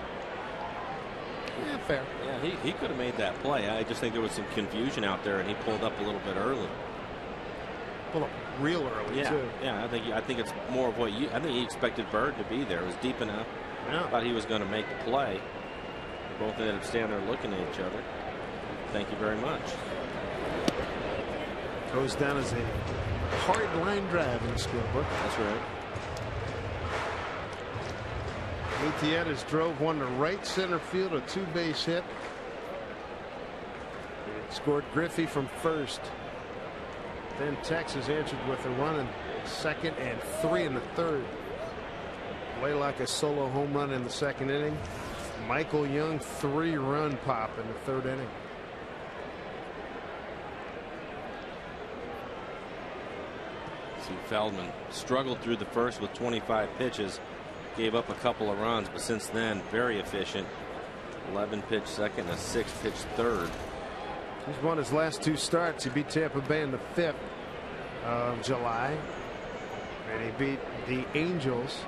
Yeah, fair. Yeah, he could have made that play. I just think there was some confusion out there, and he pulled up a little bit early. Pulled up real early, too. Yeah, I think it's more of what I think he expected Bird to be there. It was deep enough. Yeah. Thought he was going to make the play. They both ended up standing there looking at each other. Thank you very much. Goes down as a hard line drive in the scorebook. That's right. Gutierrez drove one to right center field, a 2-base hit. It scored Griffey from first. Then Texas answered with a run in second and 3 in the third. Laylock a solo home run in the second inning. Michael Young 3-run pop in the third inning. See, Feldman struggled through the first with 25 pitches. Gave up a couple of runs, but since then, very efficient. 11 pitch second, a 6 pitch third. He's won his last 2 starts. He beat Tampa Bay in the 5th of July. And he beat the Angels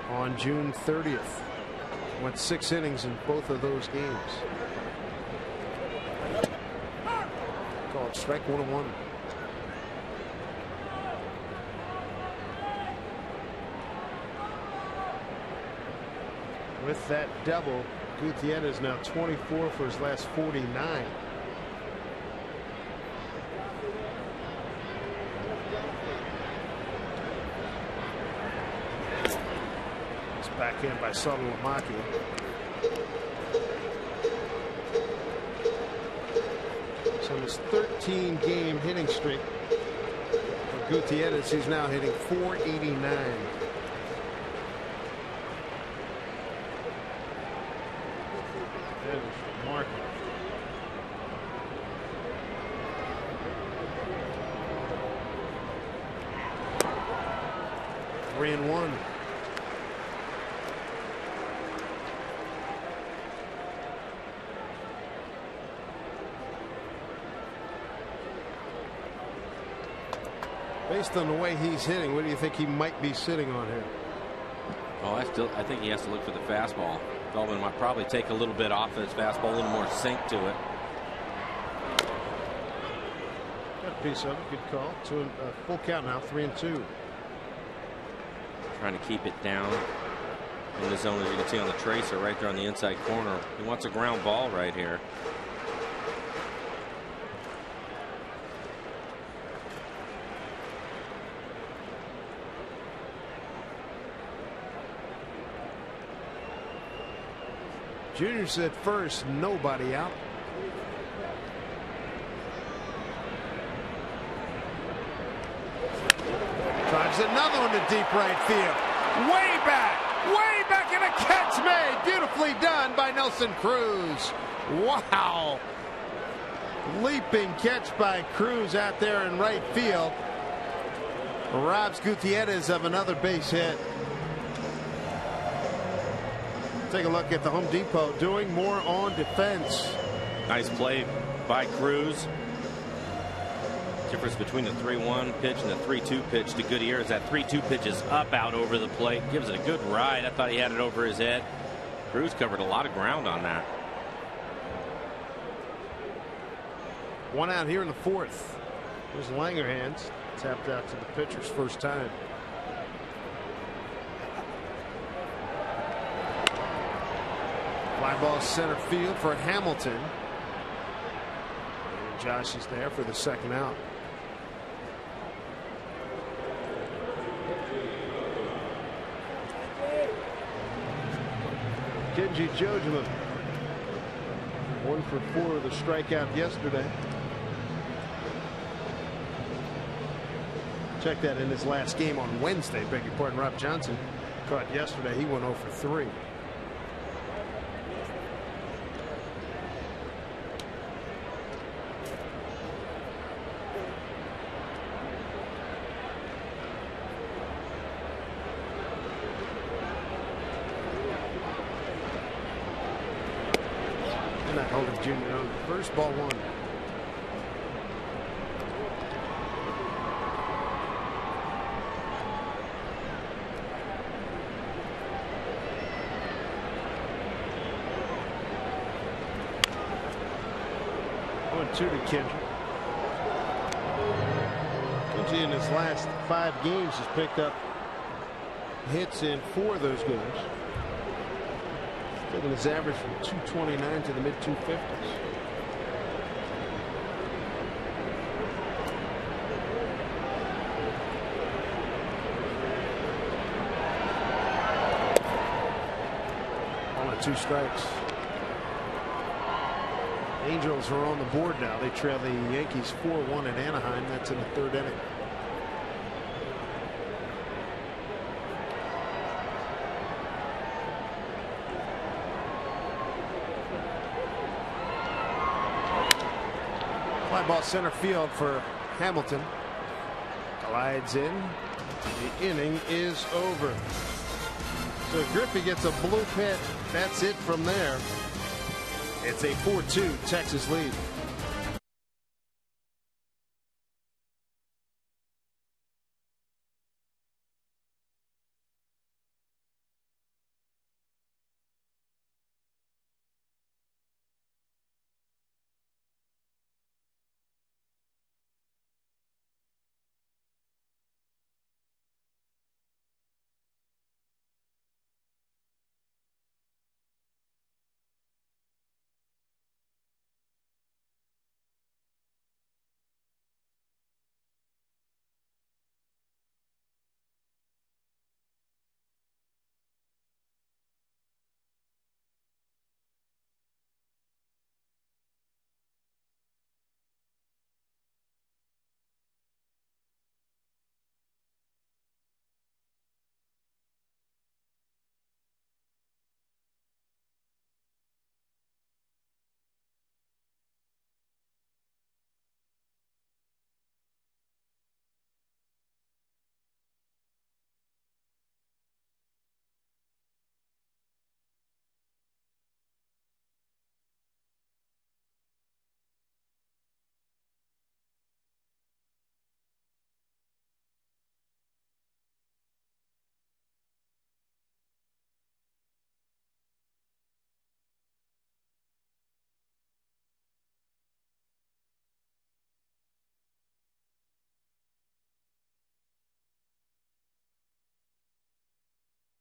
on June 30th. Went 6 innings in both of those games. Called strike 1-1. With that double, Gutierrez now 24 for his last 49. It's back in by Salolamaki. So in his 13-game hitting streak for Gutierrez, he's now hitting .489. That is remarkable. Three and one. Based on the way he's hitting, what do you think he might be sitting on here? Oh, I think he has to look for the fastball. Feldman might probably take a little bit off of his fastball, a little more sink to it. Got a piece of it. Good call. Full count now. 3-2. Trying to keep it down in the zone, as you can see on the tracer right there on the inside corner. He wants a ground ball right here. Junior said first, nobody out. Drives another one to deep right field. Way back, and a catch made. Beautifully done by Nelson Cruz. Wow. Leaping catch by Cruz out there in right field. Robs Gutierrez of another base hit. Take a look at the Home Depot doing more on defense. Nice play by Cruz. Difference between the 3-1 pitch and the 3-2 pitch to Gutierrez. That 3-2 pitch is up out over the plate. Gives it a good ride. I thought he had it over his head. Cruz covered a lot of ground on that. One out here in the 4th. There's Langerhans tapped out to the pitcher's first time. Fly ball center field for Hamilton. And Josh is there for the second out. Kenji Jojima 1 for 4 with a strikeout yesterday. Check that in his last game on Wednesday. Beg your pardon. Rob Johnson caught yesterday. He went 0 for 3. Jr. on first, ball 1. Two to Kendrick. Kenji in his last 5 games has picked up hits in 4 of those games. Taking his average from 229 to the mid 250s. Only 2 strikes. Angels are on the board now. They trail the Yankees 4-1 at Anaheim. That's in the 3rd inning. Fly ball center field for Hamilton. Glides in. The inning is over. So Griffey gets a blue pit. That's it from there. It's a 4-2 Texas lead.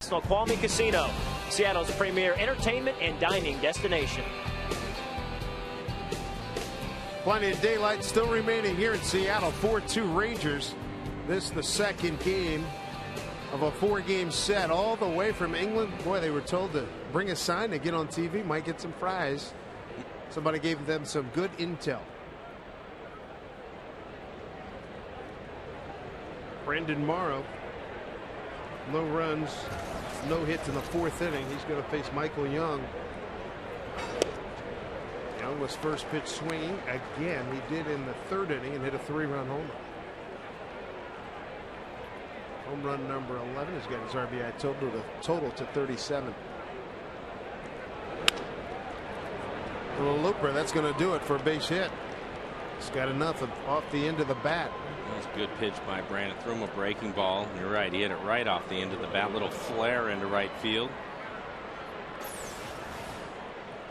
Snoqualmie Casino, Seattle's premier entertainment and dining destination. Plenty of daylight still remaining here in Seattle. 4-2 Rangers. This is the 2nd game of a 4-game set all the way from England. Boy, they were told to bring a sign to get on TV. Might get some fries. Somebody gave them some good intel. Brendan Morrow. No runs, no hits in the 4th inning. He's going to face Michael Young. Young was first pitch swinging again. He did in the 3rd inning and hit a 3-run home run. Home run number 11 has got his RBI total to 37. A little looper. That's going to do it for a base hit. He's got enough off the end of the bat. That was a good pitch by Brandon. Threw him a breaking ball. You're right. He hit it right off the end of the bat. Little flare into right field.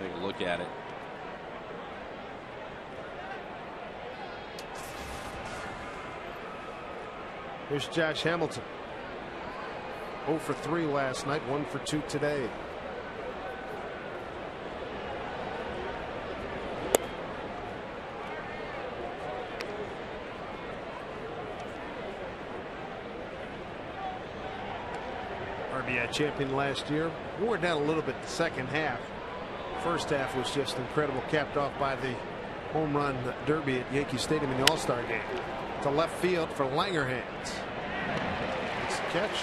Take a look at it. Here's Josh Hamilton. 0 for 3 last night. 1 for 2 today. RBI champion last year. Wore down a little bit the 2nd half. first half was just incredible, capped off by the home run derby at Yankee Stadium in the All-Star game. To left field for Langerhans. It's a catch.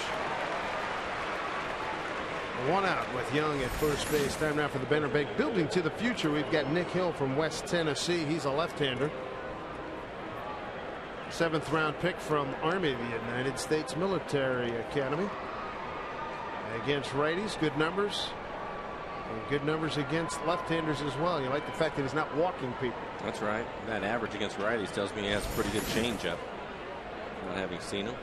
One out with Young at first base. Time now for the Banner Bank building to the future. We've got Nick Hill from West Tennessee. He's a left-hander. 7th round pick from Army, the United States Military Academy. Against righties, good numbers. And good numbers against left-handers as well. You like the fact that he's not walking people. That's right. That average against righties tells me he has a pretty good changeup. Not having seen him.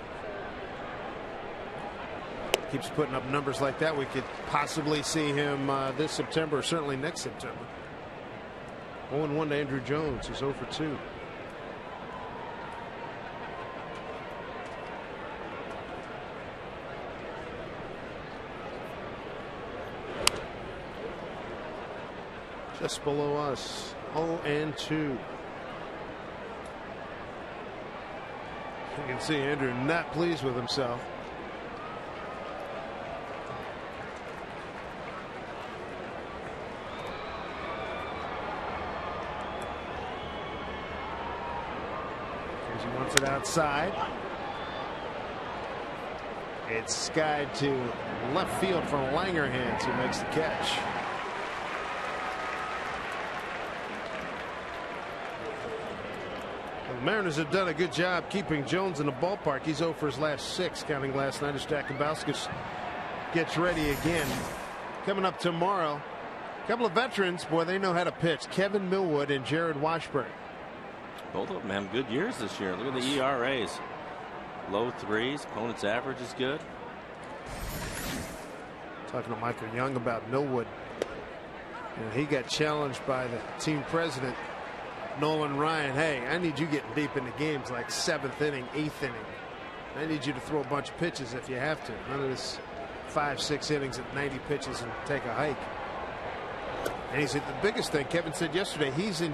Keeps putting up numbers like that. We could possibly see him this September, or certainly next September. 0-1 to Andrew Jones. He's 0 for 2. Just below us, 0-2. You can see Andrew not pleased with himself. He wants it outside. It's skied to left field from Langerhans, who makes the catch. The Mariners have done a good job keeping Jones in the ballpark. He's 0 for his last 6, counting last night as Jack Kabauskas gets ready again. Coming up tomorrow, a couple of veterans, boy, they know how to pitch. Kevin Millwood and Jared Washburn. Both of them have good years this year. Look at the ERAs. Low 3s. Opponent's average is good. Talking to Michael Young about Millwood. And he got challenged by the team president, Nolan Ryan. Hey, I need you getting deep into games like 7th inning, 8th inning. I need you to throw a bunch of pitches if you have to. None of this 5-6 innings at 90 pitches and take a hike. And he said the biggest thing, Kevin said yesterday, he's in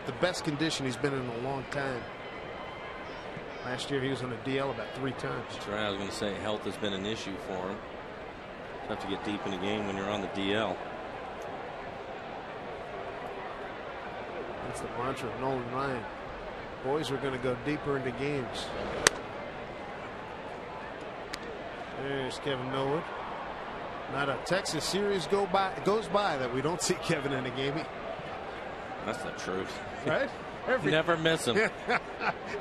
the best condition he's been in a long time. Last year he was on a DL about 3 times. That's right. I was going to say health has been an issue for him. You have to get deep in the game when you're on the DL. That's the mantra of Nolan Ryan. Boys are going to go deeper into games. There's Kevin Millwood. Not a Texas series goes by that we don't see Kevin in a game. That's the truth. Right? Never miss him.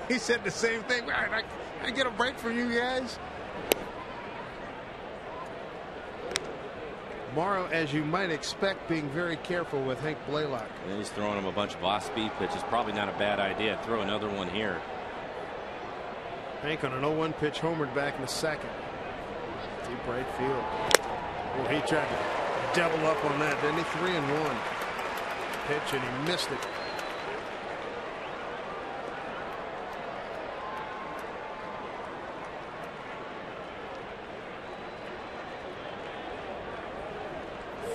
He said the same thing. I get a break from you guys. Morrow, as you might expect, being very careful with Hank Blaylock. And he's throwing him a bunch of off-speed pitches. Probably not a bad idea. Throw another one here. Hank on an 0-1 pitch, homered back in the 2nd. Deep right field. Oh, he tried to double up on that, didn't he? 3-1 pitch, and he missed it.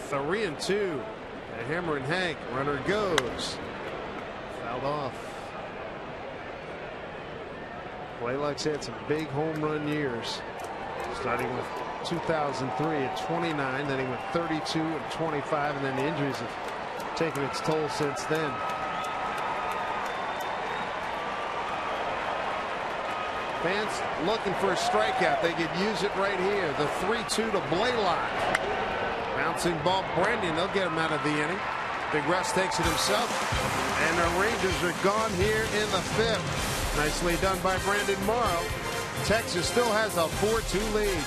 Three and 2. A hammer and Hank. Runner goes. Fouled off. Blaylock's had some big home run years. Starting with 2003 at 29. Then he went 32 and 25. And then the injuries have taken its toll since then. Fans looking for a strikeout. They could use it right here. The 3-2 to Blaylock. Bouncing ball, Brandon. They'll get him out of the inning. Big Russ takes it himself. And the Rangers are gone here in the 5th. Nicely done by Brandon Morrow. Texas still has a 4-2 lead.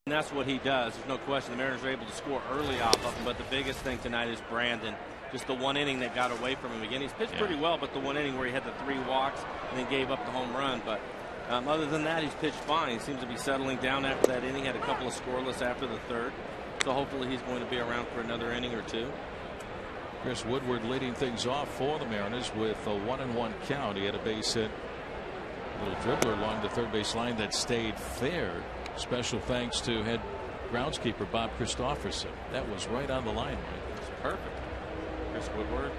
And that's what he does. There's no question the Mariners are able to score early off of him. But the biggest thing tonight is Brandon. Just the one inning that got away from him again. He's pitched pretty well, but the one inning where he had the 3 walks and then gave up the home run. But other than that, he's pitched fine. He seems to be settling down after that inning. Had a couple of scoreless after the 3rd. So hopefully he's going to be around for another inning or 2. Chris Woodward leading things off for the Mariners with a 1-1 count. He had a base hit. A little dribbler along the third base line that stayed fair. Special thanks to head groundskeeper Bob Christofferson. That was right on the line. It's perfect. Chris Woodward.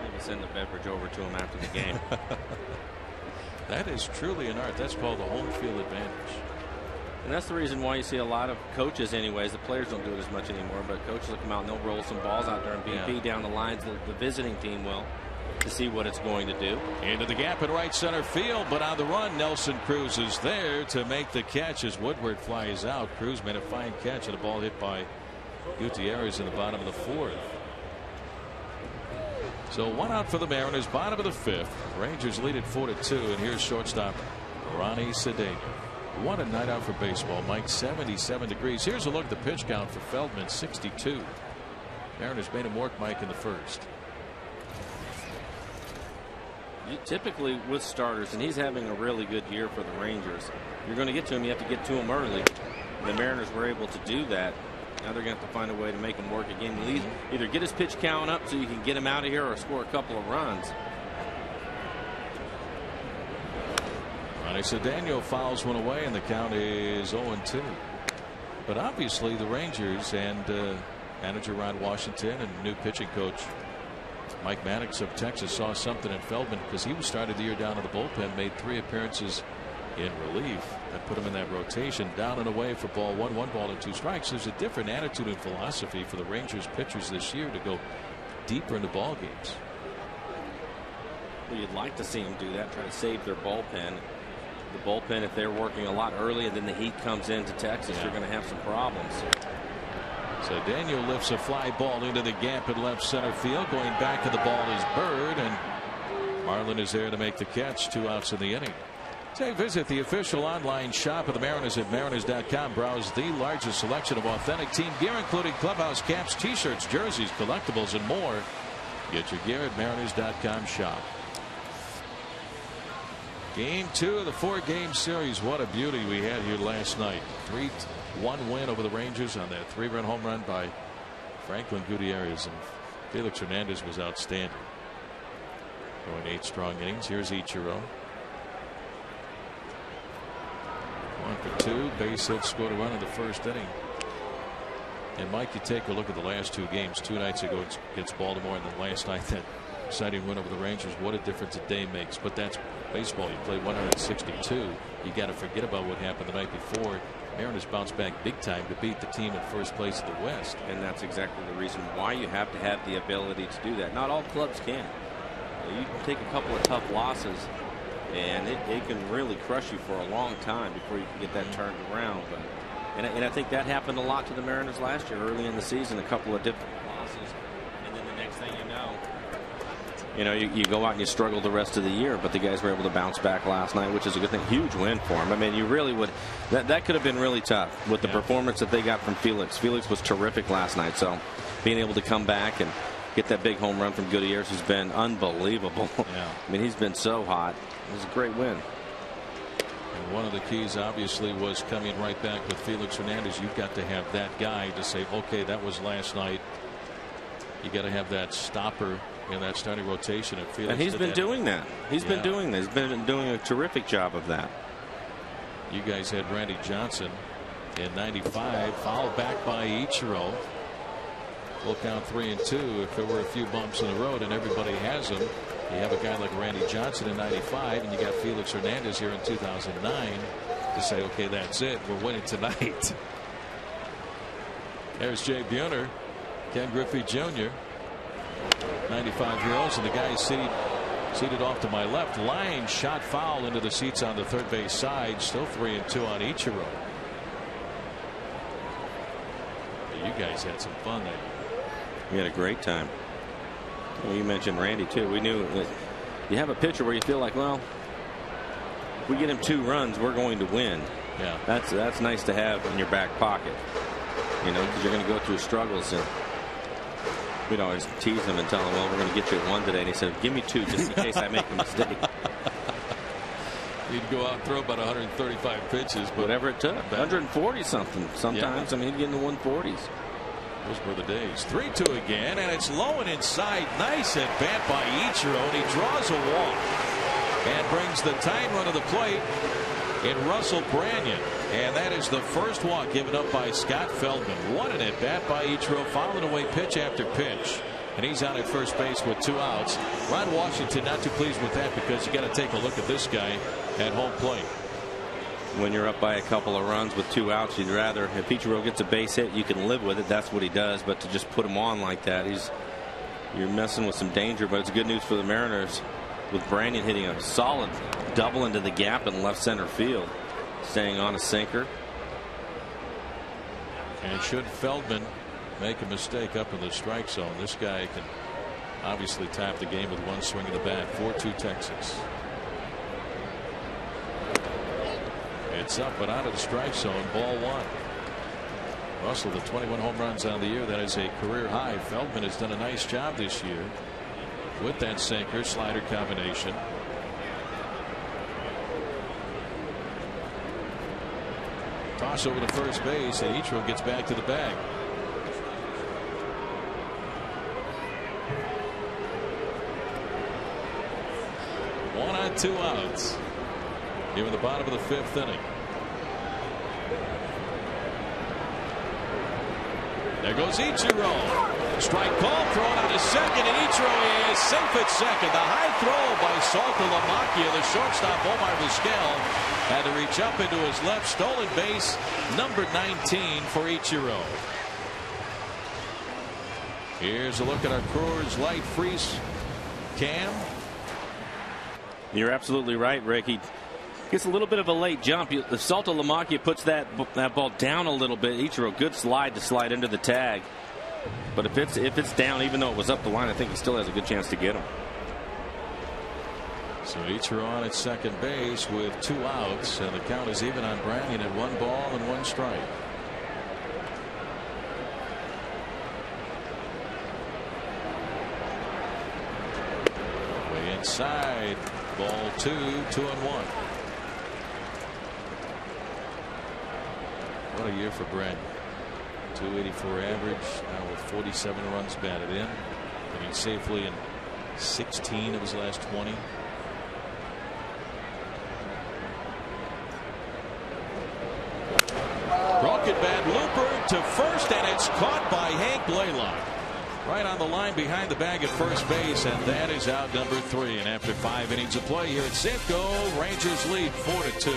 Maybe send the beverage over to him after the game. That is truly an art. That's called the home field advantage. And that's the reason why you see a lot of coaches anyways. The players don't do it as much anymore, but coaches will come out and they'll roll some balls out there and BP down the lines. The visiting team will, to see what it's going to do. Into the gap in right center field, but on the run, Nelson Cruz is there to make the catch as Woodward flies out. Cruz made a fine catch and a ball hit by Gutierrez in the bottom of the 4th. So 1 out for the Mariners, bottom of the 5th. Rangers lead it 4-2, and here's shortstop Ronnie Cedeno. What a night out for baseball, Mike. 77 degrees. Here's a look at the pitch count for Feldman, 62. Mariners made him work, Mike, in the 1st. Typically with starters, and he's having a really good year for the Rangers, you're going to get to him, you have to get to him early. The Mariners were able to do that. Now they're going to have to find a way to make him work again. Either get his pitch count up so you can get him out of here or score a couple of runs. Ronnie Cedeno fouls one away, and the count is 0-2. But obviously the Rangers and manager Ron Washington and new pitching coach Mike Maddox of Texas saw something in Feldman, because he was started the year down in the bullpen, made 3 appearances in relief. That put him in that rotation. Down and away for ball 1, 1 ball and 2 strikes. There's a different attitude and philosophy for the Rangers pitchers this year to go deeper into ball games. Well, you'd like to see them do that, try to save their bullpen. The bullpen, if they're working a lot early and then the heat comes into Texas, you're going to have some problems. So Daniel lifts a fly ball into the gap in left center field. Going back to the ball is Bird, and Marlin is there to make the catch. 2 outs in the inning. Say, visit the official online shop of the Mariners at mariners.com. Browse the largest selection of authentic team gear, including clubhouse caps, t-shirts, jerseys, collectibles, and more. Get your gear at mariners.com shop. Game 2 of the 4-game series. What a beauty we had here last night. 3-1 win over the Rangers on that 3-run home run by Franklin Gutierrez, and Felix Hernandez was outstanding. Going 8 strong innings. Here's Ichiro. 1 for 2. Base hit, scored a run in the 1st inning. And Mike, you take a look at the last 2 games. 2 nights ago against Baltimore, and then last night that exciting win over the Rangers. What a difference a day makes. But that's baseball. You play 162. You got to forget about what happened the night before. Mariners bounced back big time to beat the team in 1st place in the West. And that's exactly the reason why you have to have the ability to do that. Not all clubs can. You can take a couple of tough losses, and it can really crush you for a long time before you can get that turned around. But and I think that happened a lot to the Mariners last year early in the season. A couple of different losses, and then the next thing you know, you go out and you struggle the rest of the year. But the guys were able to bounce back last night, which is a good thing. Huge win for them. I mean, you really would. That could have been really tough with the performance that they got from Felix. Felix was terrific last night. So being able to come back and get that big home run from Gutierrez has been unbelievable. Yeah. I mean, he's been so hot. It was a great win. And one of the keys obviously was coming right back with Felix Hernandez. You've got to have that guy to say, okay, that was last night. You got to have that stopper in that starting rotation. And he's been doing that. He's been doing this. He's been doing a terrific job of that. You guys had Randy Johnson in 95, fouled back by Ichiro. We'll count 3-2. If there were a few bumps in the road, and everybody has them, you have a guy like Randy Johnson in 95, and you got Felix Hernandez here in 2009 to say, okay, that's it. We're winning tonight. There's Jay Buhner, Ken Griffey Jr., 95-year-olds, and the guy seated off to my left. Line shot foul into the seats on the third base side. Still 3-2 on Ichiro. You guys had some fun there. We had a great time. Well, you mentioned Randy too. We knew that you have a pitcher where you feel like, well, if we get him 2 runs, we're going to win. Yeah, that's nice to have in your back pocket. You know, because you're going to go through struggles, and we'd always tease him and tell him, well, we're going to get you at 1 today. And he said, give me 2 just in case I make a mistake. he'd go out and throw about 135 pitches, but whatever it took, 140 something. Sometimes, I mean, he'd get in the 140s. Those were the days. 3-2 again, and it's low and inside. Nice at bat by Ichiro, and he draws a walk and brings the tying run to the plate in Russell Branyan. And that is the first walk given up by Scott Feldman. What an at bat by Ichiro, fouling away pitch after pitch. And he's out at first base with 2 outs. Ron Washington not too pleased with that, because you got to take a look at this guy at home plate. When you're up by a couple of runs with 2 outs, you'd rather, if Ichiro gets a base hit, you can live with it. That's what he does. But to just put him on like that, you're messing with some danger. But it's good news for the Mariners, with Branyan hitting a solid double into the gap in left center field, staying on a sinker. And should Feldman make a mistake up in the strike zone, this guy can obviously tap the game with 1 swing of the bat. 4-2 Texas. It's up and out of the strike zone. Ball 1. Russell, the 21 home runs on the year. That is a career high. Feldman has done a nice job this year with that sinker slider combination. Toss over to first base, and Ichiro gets back to the bag. One on, 2 outs. Here in the bottom of the 5th inning. There goes Ichiro. Strike call, thrown out to second, and Ichiro is safe at second. The high throw by Salta Lamacchia, the shortstop Omar Vizquel, had to reach up into his left. Stolen base number 19 for Ichiro. Here's a look at our Cruz light freeze cam. You're absolutely right, Rick. He gets a little bit of a late jump. If Salta Lamacchia puts that ball down a little bit, Ichiro, good slide to slide into the tag. But if it's down, even though it was up the line, I think he still has a good chance to get him. So Ichiro on at second base with 2 outs, and the count is even on Branyan at 1 ball and 1 strike. Way inside, ball 2, 2-1. What a year for Branyan. 284 average, now with 47 runs batted in. Hitting safely in 16 of his last 20. Broken bat looper to first, and it's caught by Hank Blaylock. Right on the line behind the bag at first base, and that is out number 3. And after 5 innings of play here at Safeco, Rangers lead 4-2.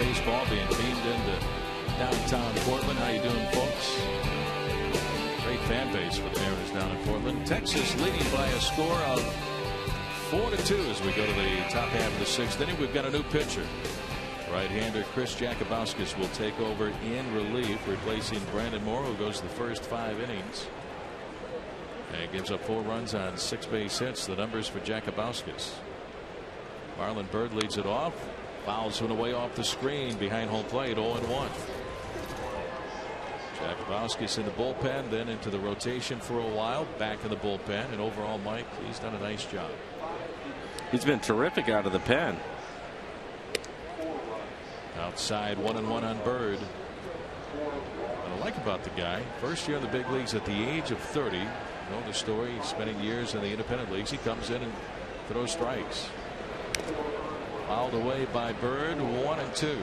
baseball being beamed into downtown Portland. How you doing, folks? Great fan base for the Mariners down in Portland. Texas leading by a score of 4-2 as we go to the top half of the 6th inning. We've got a new pitcher. Right-hander Chris Jakubowskis will take over in relief, replacing Brandon Moore, who goes the first 5 innings. And gives up 4 runs on 6 base hits. The numbers for Jakubowskis. Marlon Byrd leads it off. Fouls one away off the screen behind home plate. 0-1. Jakubowskis in the bullpen, then into the rotation for a while. Back in the bullpen, and overall, Mike, he's done a nice job. He's been terrific out of the pen. Outside 1-1 on Byrd. What I like about the guy, first year in the big leagues at the age of 30. You know the story, spending years in the independent leagues. He comes in and throws strikes. Fouled away by Byrd. 1-2.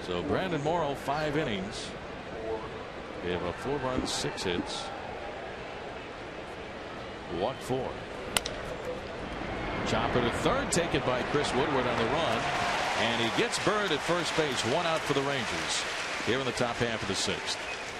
So Brandon Morrow, 5 innings. Gave up 4 runs, 6 hits. Walked 4. Chopper to third, taken by Chris Woodward on the run. And he gets Byrd at first base. 1 out for the Rangers here in the top half of the 6th.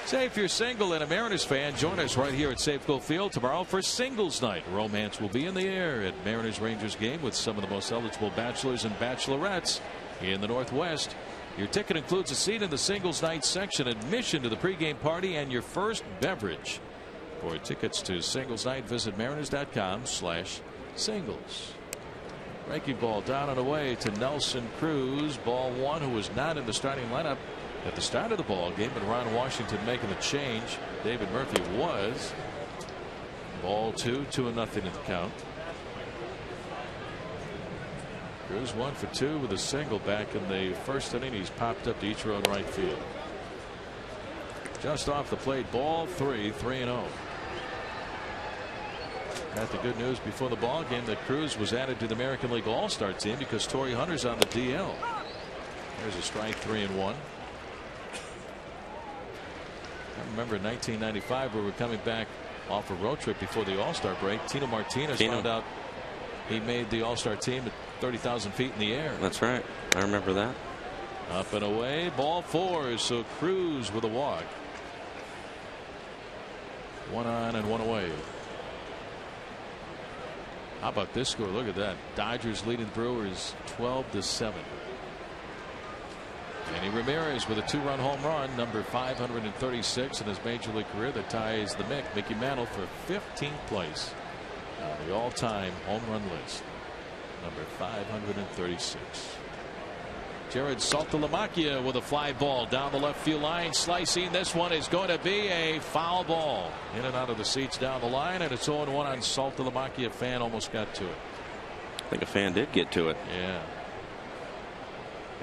Say if you're single and a Mariners fan, join us right here at Safeco Field tomorrow for Singles Night. Romance will be in the air at Mariners Rangers game with some of the most eligible bachelors and bachelorettes in the Northwest. Your ticket includes a seat in the Singles Night section, admission to the pregame party, and your first beverage. For tickets to Singles Night, visit mariners.com/singles. Breaking ball down and away to Nelson Cruz. Ball 1, who was not in the starting lineup at the start of the ball game, but Ron Washington making the change. David Murphy was. Ball 2, 2-0 in the count. Cruz 1 for 2 with a single back in the first inning. He's popped up to Ichiro in right field. Just off the plate, ball 3, 3-0. Got the good news before the ball game that Cruz was added to the American League All-Star team because Torrey Hunter's on the DL. There's a strike, 3-1. I remember in 1995 we were coming back off a road trip before the All-Star break. Tino Martinez found out he made the All-Star team at 30,000 feet in the air. That's right. I remember that. Up and away, ball 4. So Cruz with a walk. 1 on and 1 away. How about this score? Look at that. Dodgers leading the Brewers 12-7. Manny Ramirez with a 2-run home run, number 536 in his major league career, that ties the Mickey Mantle for 15th place on the all-time home run list. Number 536. Jared Saltalamacchia with a fly ball down the left field line, slicing. This one is going to be a foul ball. In and out of the seats down the line, and it's 0-1 on Saltalamacchia. A fan almost got to it. I think a fan did get to it. Yeah.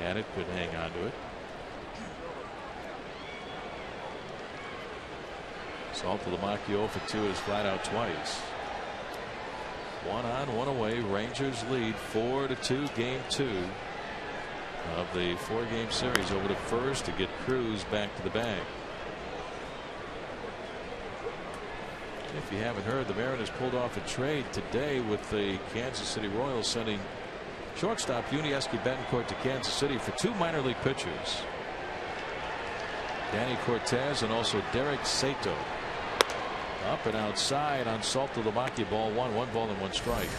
Had it, couldn't hang on to it. Saltalamacchia 0 for 2 is flat out twice. 1 on, 1 away. Rangers lead 4-2, game 2 of the 4-game series. Over to first to get Cruz back to the bag. If you haven't heard, the Mariners pulled off a trade today with the Kansas City Royals, sending shortstop Yuniesky Betancourt to Kansas City for 2 minor league pitchers, Danny Cortez and also Derek Sato. Up and outside on Saltalamacchia, ball 1, 1 ball and 1 strike.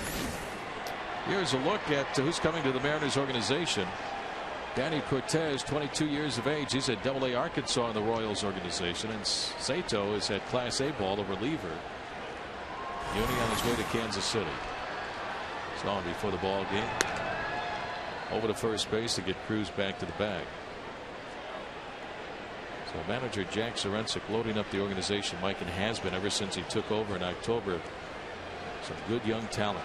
Here's a look at who's coming to the Mariners organization. Danny Cortez, 22 years of age. He's at AA Arkansas in the Royals organization, and Sato is at Class A ball, a reliever. Uni on his way to Kansas City. Saw him before the ball game. Over to first base to get Cruz back to the bag. So manager Jack Sorensic loading up the organization, Mike, and has been ever since he took over in October. Some good young talent.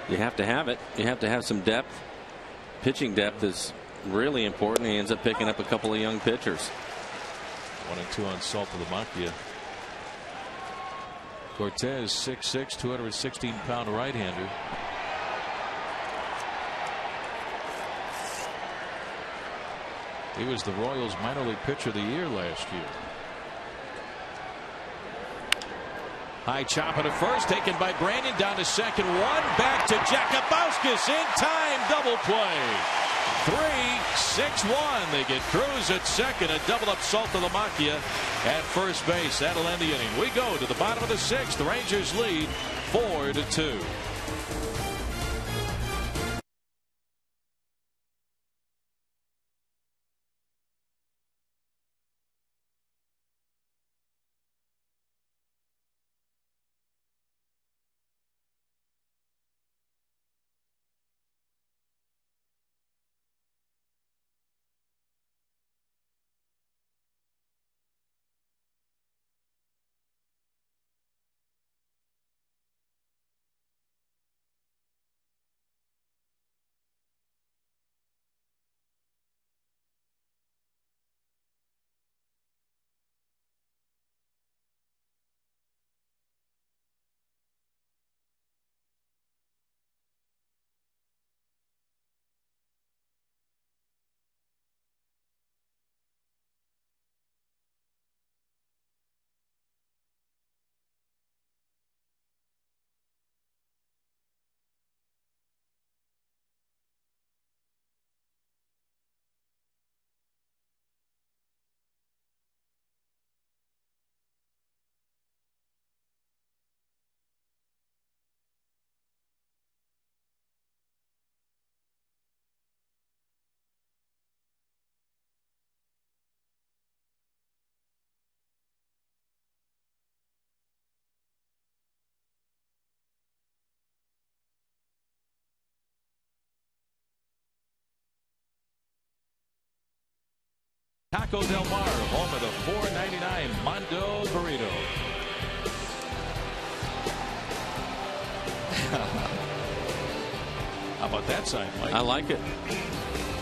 You have to have it. You have to have some depth. Pitching depth is really important. He ends up picking up a couple of young pitchers. 1-2 on Saltalamacchia. Cortez 6'6", 216-pound right-hander. He was the Royals minor league pitcher of the year last year. High chop at first, taken by Brandon, down to second, one, back to Jakubauskas, in time, double play. 3-6-1. They get Cruz at second, a double up Saltalamacchia at first base. That'll end the inning. We go to the bottom of the sixth. The Rangers lead 4-2. Taco Del Mar, home of the $4.99 Mondo Burrito. How about that sign, Mike? I like it.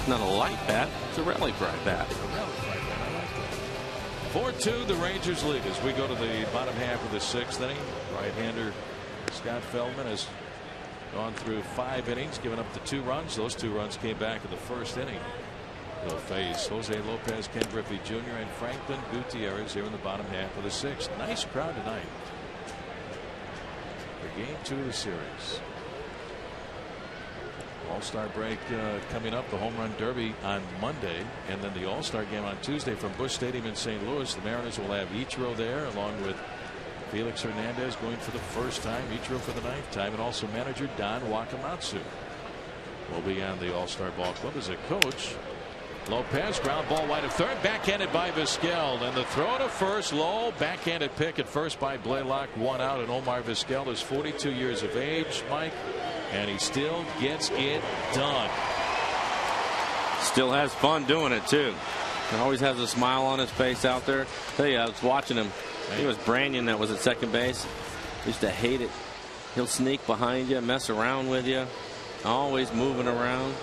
Not a light bat, it's a rally fry bat. 4-2, the Rangers lead as we go to the bottom half of the sixth inning. Right-hander Scott Feldman has gone through 5 innings, given up the 2 runs. Those 2 runs came back in the first inning. He'll face Jose Lopez, Ken Griffey Jr. and Franklin Gutierrez here in the bottom half of the sixth. Nice crowd tonight for game 2 of the series. All-Star break coming up, the Home Run Derby on Monday, and then the All-Star game on Tuesday from Busch Stadium in St. Louis. The Mariners will have Ichiro there along with Felix Hernandez going for the first time, Ichiro for the 9th time, and also manager Don Wakamatsu will be on the All-Star Ball Club as a coach. Lopez, ground ball wide of third, backhanded by Vizquel, and the throw to first, low, backhanded pick at first by Blaylock, 1 out, and Omar Vizquel is 42 years of age, Mike, and he still gets it done. Still has fun doing it too. He always has a smile on his face out there. I tell you, I was watching him. I think it was Branyan that was at second base. Used to hate it. He'll sneak behind you, mess around with you, always moving around.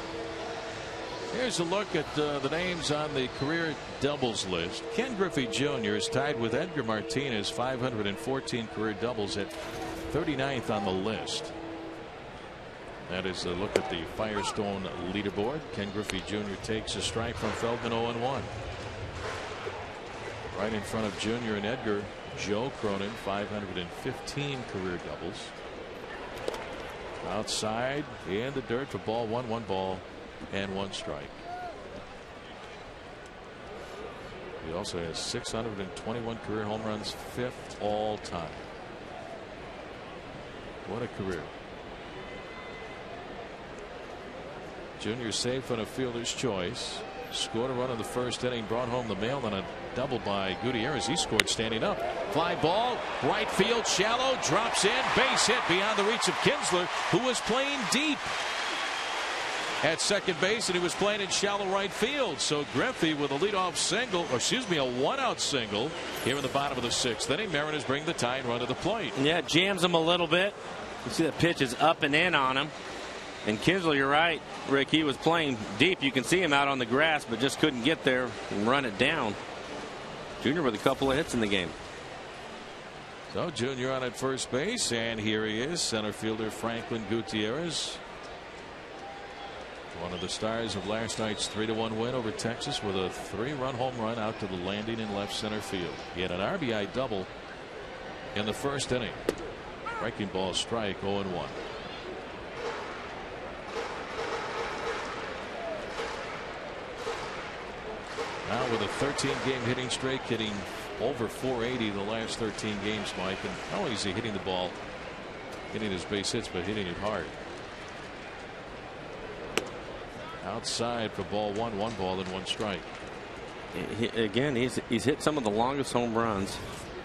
Here's a look at the names on the career doubles list. Ken Griffey Jr. is tied with Edgar Martinez, 514 career doubles, at 39th on the list. That is a look at the Firestone leaderboard. Ken Griffey Jr. takes a strike from Feldman, 0-1. Right in front of Jr. and Edgar, Joe Cronin, 515 career doubles. Outside in the dirt for ball 1, 1 ball and 1 strike. He also has 621 career home runs, 5th all time. What a career. Junior safe on a fielder's choice. Scored a run in the first inning, brought home the mail on a double by Gutierrez. He scored standing up. Fly ball, right field, shallow, drops in, base hit beyond the reach of Kinsler, who was playing deep at second base, and he was playing in shallow right field. So Griffey with a leadoff single, or excuse me, a 1-out single here in the bottom of the sixth inning. Mariners bring the tying run to the plate. Yeah, jams him a little bit. You see that pitch is up and in on him. And Kinsler, you're right, Rick, he was playing deep. You can see him out on the grass, but just couldn't get there and run it down. Junior with a couple of hits in the game. So Junior on at first base, and here he is, center fielder Franklin Gutierrez. One of the stars of last night's 3-1 win over Texas with a 3-run home run out to the landing in left center field. He had an RBI double in the first inning. Breaking ball strike, 0-1. Now with a 13-game hitting streak, hitting over 480 the last 13 games, Mike. And not only is he hitting the ball, hitting his base hits, but hitting it hard. Outside for ball one, 1 ball and 1 strike. Again, he's hit some of the longest home runs.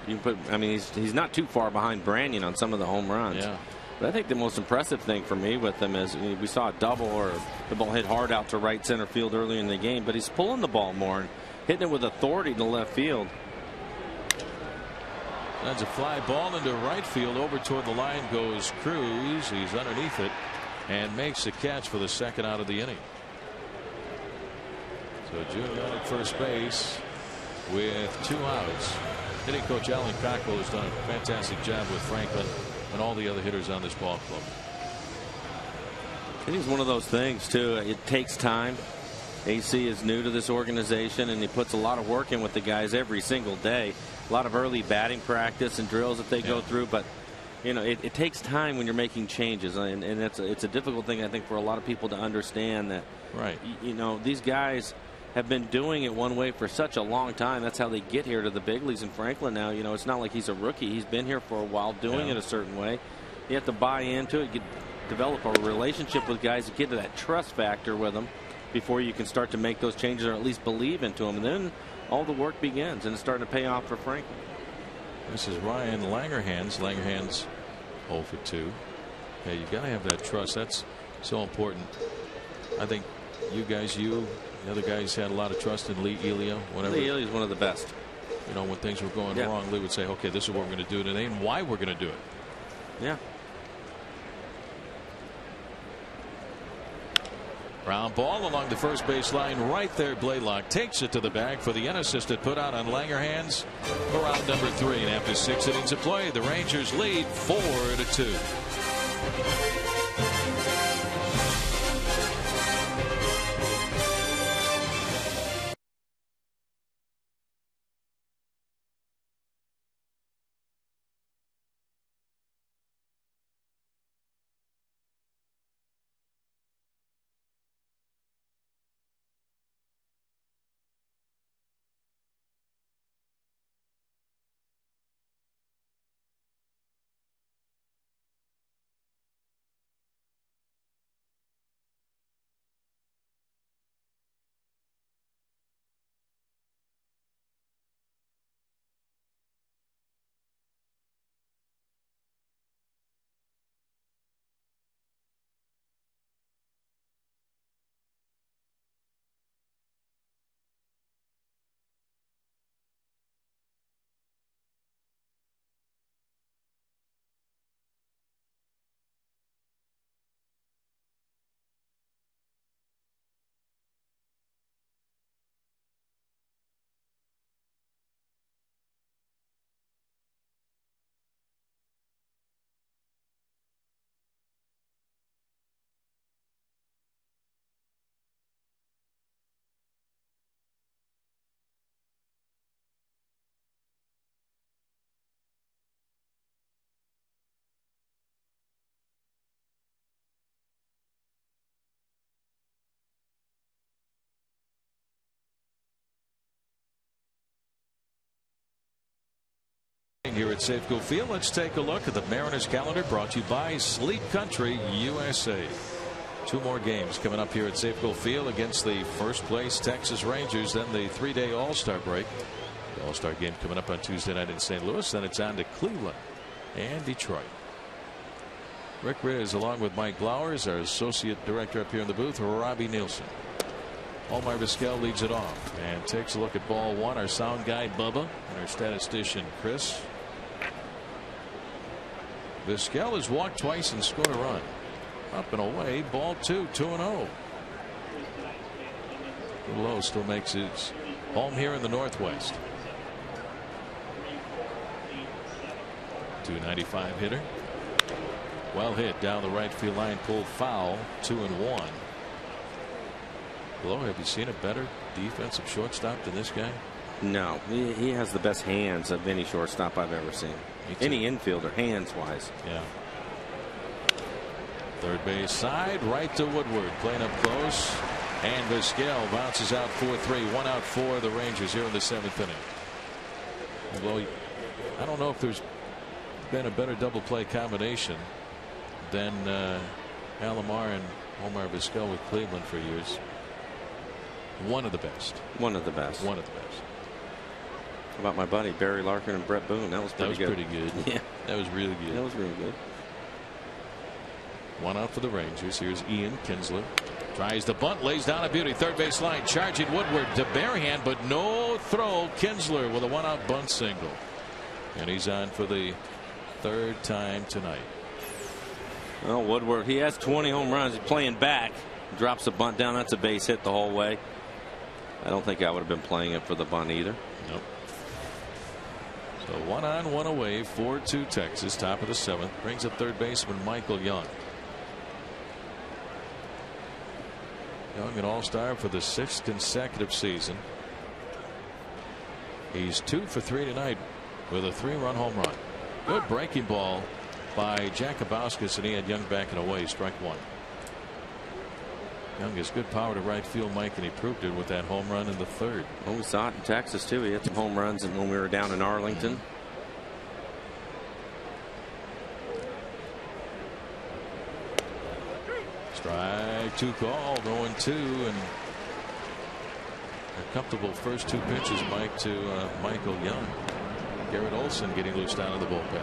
You put, I mean, he's not too far behind Branyan on some of the home runs. Yeah. But I think the most impressive thing for me with him is we saw a double, or the ball hit hard out to right center field early in the game, but he's pulling the ball more and hitting it with authority to left field. That's a fly ball into right field. Over toward the line goes Cruz. He's underneath it and makes the catch for the second out of the inning. So June at first base with 2 outs. Hitting coach Alan Cockrell has done a fantastic job with Franklin and all the other hitters on this ball club. I think it's one of those things too. It takes time. AC is new to this organization, and he puts a lot of work in with the guys every single day. A lot of early batting practice and drills that they go through, but you know it takes time when you're making changes, and it's a difficult thing, I think, for a lot of people to understand that. Right. You know, these guys have been doing it one way for such a long time. That's how they get here to the big leagues. In Franklin now, you know, it's not like he's a rookie. He's been here for a while doing it a certain way. You have to buy into it, develop a relationship with guys, get to that trust factor with them before you can start to make those changes, or at least believe into them. And then all the work begins, and it's starting to pay off for Franklin. This is Ryan Langerhans. Langerhans 0 for 2. Yeah, you got to have that trust. That's so important. I think you guys, the other guys, had a lot of trust in Lee Elio. Lee Elio is one of the best. You know, when things were going wrong, Lee would say, okay, this is what we're going to do today and why we're going to do it. Yeah. Ground ball along the first base line right there. Blaylock takes it to the bag for the unassisted put out on Langerhans for round number 3. And after 6 innings of play, the Rangers lead 4-2. Here at Safeco Field, let's take a look at the Mariners calendar, brought to you by Sleep Country USA. 2 more games coming up here at Safeco Field against the first place Texas Rangers, then the 3-day All-Star break. The All-Star game coming up on Tuesday night in St. Louis, then it's on to Cleveland and Detroit. Rick Riz along with Mike Blowers, our associate director up here in the booth, Robbie Nielsen. Omar Vizquel leads it off and takes a look at ball 1. Our sound guy Bubba and our statistician Chris. Vizquel has walked twice and scored a run. Up and away, ball 2, 2-0. Lowe still makes his home here in the Northwest. .295 hitter. Well hit down the right field line, pulled foul, 2-1. Lowe, have you seen a better defensive shortstop than this guy? No, he has the best hands of any shortstop I've ever seen. Any infielder, hands-wise. Yeah. Third base side, right to Woodward, playing up close, and Vizquel bounces out 4-3. 1 out for the Rangers here in the 7th inning. Well, I don't know if there's been a better double play combination than Alomar and Omar Vizquel with Cleveland for years. One of the best. One of the best. One of the best. How about my buddy Barry Larkin and Brett Boone? That was pretty good. Pretty good. Yeah. That was really good. That was really good. 1 out for the Rangers. Here's Ian Kinsler. Tries the bunt, lays down a beauty. Third base line, charging Woodward to barehand, but no throw. Kinsler with a 1-out bunt single. And he's on for the 3rd time tonight. Well, Woodward, he has 20 home runs. He's playing back. Drops the bunt down. That's a base hit the whole way. I don't think I would have been playing it for the bunt either. Nope. So 1 on, 1 away, 4-2 Texas, top of the 7th. Brings up third baseman Michael Young. Young, an all-star for the 6th consecutive season. He's 2 for 3 tonight with a 3-run home run. Good breaking ball by Jakubowskis, and he had Young backing away. Strike 1. Young has good power to right field, Mike, and he proved it with that home run in the 3rd. Well, we saw it in Texas too. He had some home runs when we were down in Arlington. Strike 2 call, going 2, and a comfortable first 2 pitches, Mike, to Michael Young. Garrett Olson getting loose down in the bullpen.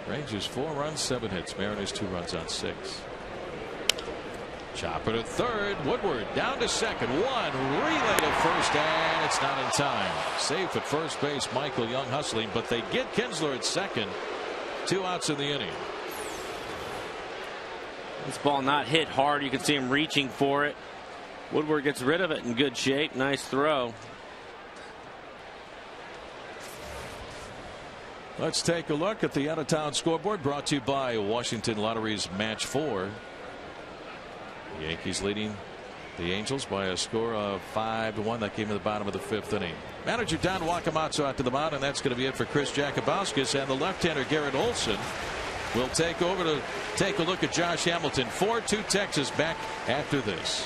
Rangers 4 runs, 7 hits. Mariners 2 runs on 6. Chopper to third. Woodward down to second. 1 relay to first, and it's not in time. Safe at first base. Michael Young hustling, but they get Kinsler at second. 2 outs in the inning. This ball not hit hard. You can see him reaching for it. Woodward gets rid of it in good shape. Nice throw. Let's take a look at the out-of-town scoreboard, brought to you by Washington Lottery's Match 4. The Yankees leading the Angels by a score of 5-1. That came in the bottom of the 5th inning. Manager Don Wakamatsu out to the mound, and that's going to be it for Chris Jakubowskis. And the left-hander Garrett Olson will take over to take a look at Josh Hamilton. 4-2 Texas. Back after this.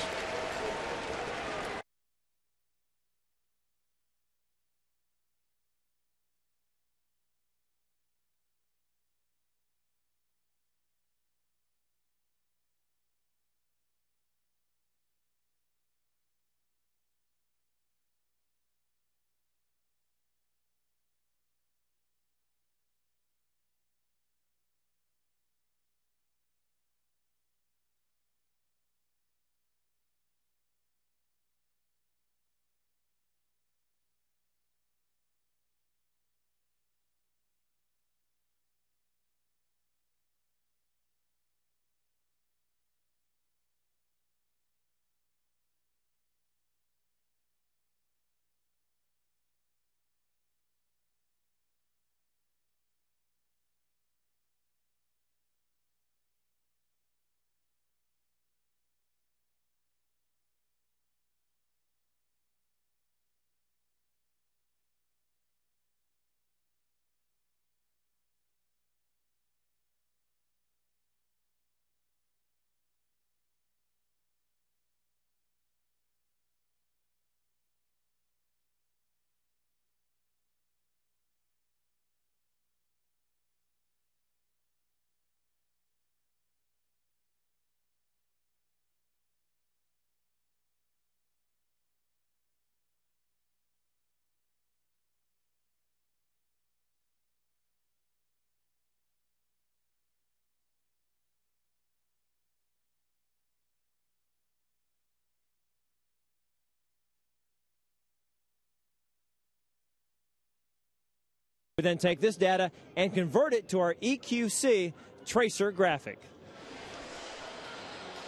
We then take this data and convert it to our EQC tracer graphic.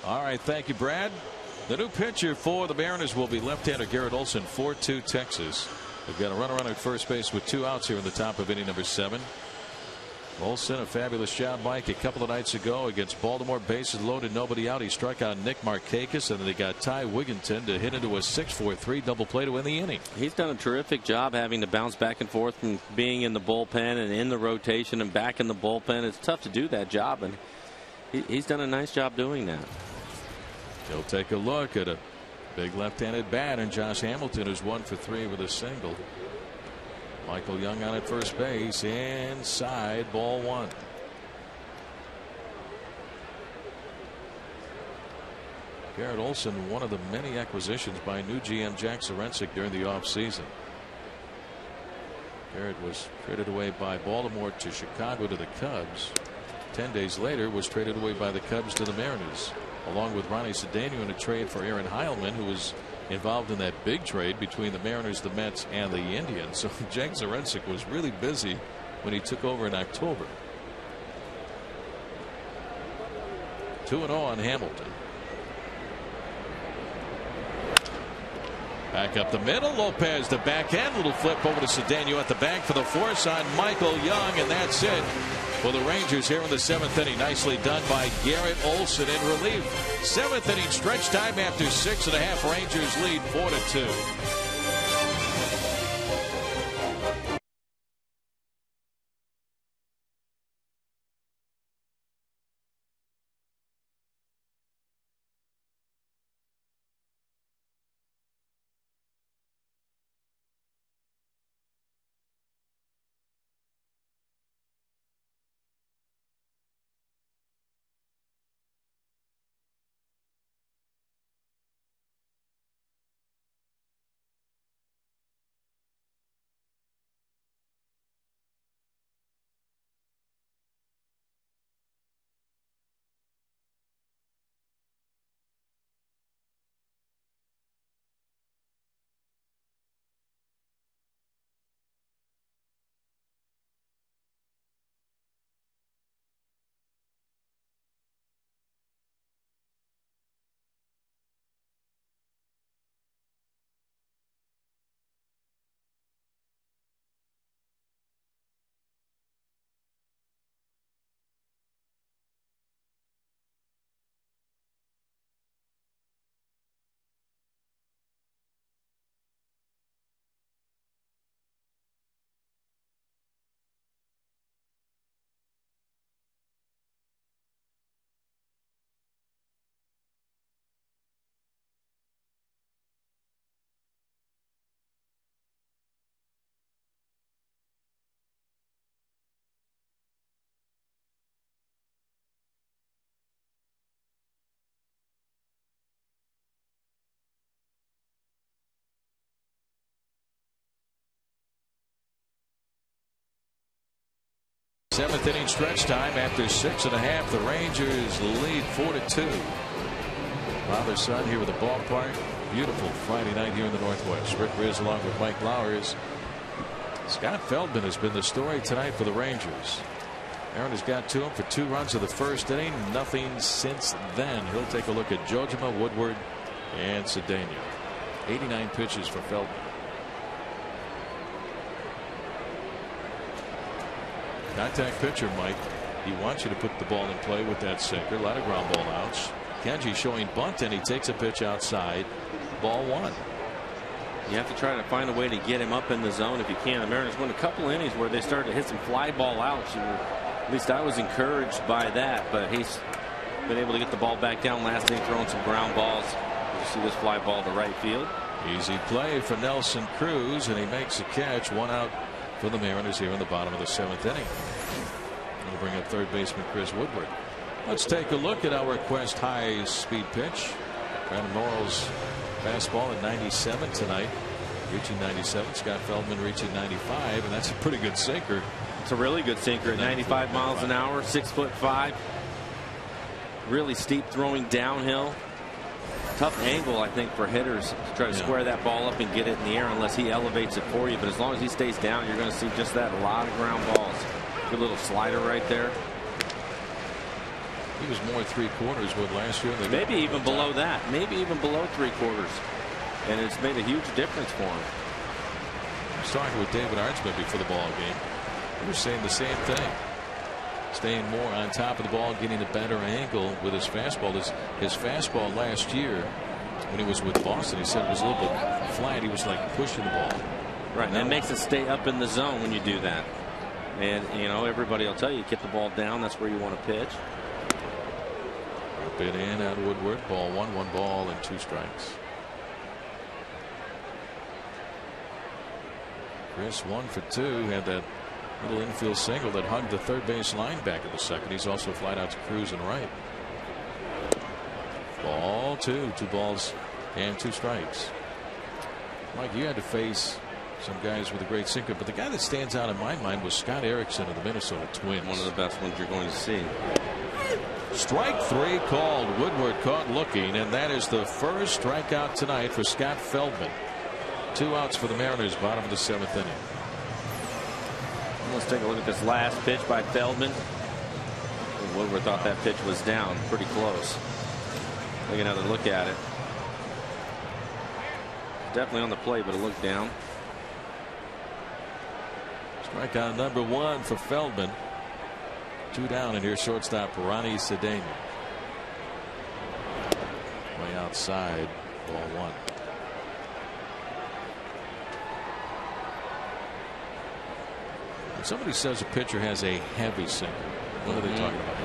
All right, thank you, Brad. The new pitcher for the Mariners will be left-hander Garrett Olson. 4-2 Texas. They've got a runner on at first base with 2 outs here in the top of inning number 7. Olson, a fabulous job, Mike, a couple of nights ago against Baltimore. Bases loaded, nobody out. He struck out Nick Markakis, and then they got Ty Wigginton to hit into a 6-4-3 double play to win the inning. He's done a terrific job having to bounce back and forth from being in the bullpen and in the rotation and back in the bullpen. It's tough to do that job, and he's done a nice job doing that. He'll take a look at a big left-handed bat, and Josh Hamilton is 1 for 3 with a single. Michael Young on at first base, inside, ball 1. Garrett Olson, one of the many acquisitions by new GM Jack Zarinsek during the offseason. Garrett was traded away by Baltimore to Chicago to the Cubs. 10 days later was traded away by the Cubs to the Mariners, along with Ronnie Cedeno in a trade for Aaron Heilman, who was involved in that big trade between the Mariners, the Mets, and the Indians. So Jack Zarinsek was really busy when he took over in October. 2-0 on Hamilton. Back up the middle. Lopez the backhand. Little flip over to Cedeno at the back for the force on Michael Young, and that's it for the Rangers here in the 7th inning. Nicely done by Garrett Olson in relief. 7th inning stretch time after 6.5. Rangers lead 4-2. Seventh inning stretch time after 6.5. The Rangers lead 4-2. Father-son here with the ballpark. Beautiful Friday night here in the Northwest. Rick Riz along with Mike Lowers. Scott Feldman has been the story tonight for the Rangers. Aaron has got to him for 2 runs of the first inning. Nothing since then. He'll take a look at Jojima, Woodward, and Cedeno. 89 pitches for Feldman. Contact pitcher, Mike. He wants you to put the ball in play with that sinker. A lot of ground ball outs. Kenji showing bunt, and he takes a pitch outside. Ball 1. You have to try to find a way to get him up in the zone if you can. The Mariners won a couple innings where they started to hit some fly ball outs. At least I was encouraged by that, but he's been able to get the ball back down last inning, throwing some ground balls. You see this fly ball to right field. Easy play for Nelson Cruz, and he makes a catch. 1 out for the Mariners here in the bottom of the 7th inning. We'll bring up third baseman Chris Woodward. Let's take a look at our Quest high speed pitch. Brandon Morrow's fastball at 97 tonight, reaching 97. Scott Feldman reaching 95, and that's a pretty good sinker. It's a really good sinker at 95 miles an hour, 6'5". Really steep throwing downhill. Tough angle, I think, for hitters to try to square that ball up and get it in the air unless he elevates it for you. But as long as he stays down, you're going to see just that. A lot of ground balls. Good little slider right there. He was more 3/4 with last year. Maybe even below that. Maybe even below 3/4. And it's made a huge difference for him. I was talking with David Arnsman before the ball game. He was saying the same thing. staying more on top of the ball, getting a better angle with his fastball. His fastball last year when he was with Boston, he said it was a little bit flat. He was like pushing the ball. Right, and it makes it stay up in the zone when you do that. And you know, everybody will tell you, get the ball down. That's where you want to pitch. Bit in out of Woodward. Ball 1 ball and 2 strikes. Chris 1 for 2. Had that little infield single that hugged the third base line back in the second. He's also flied out to Cruz and right. Ball 2. 2 balls and 2 strikes. Mike, you had to face some guys with a great sinker, but the guy that stands out in my mind was Scott Erickson of the Minnesota Twins. One of the best ones you're going to see. Strike 3 called. Woodward caught looking, and that is the first strikeout tonight for Scott Feldman. 2 outs for the Mariners, bottom of the 7th inning. Let's take a look at this last pitch by Feldman. Woodward thought that pitch was down pretty close. Take another look at it. Definitely on the plate, but it looked down. Strikeout number 1 for Feldman. 2 down, and here's shortstop Ronnie Cedeno. Way outside, ball 1. When somebody says a pitcher has a heavy sinker, what are they talking about?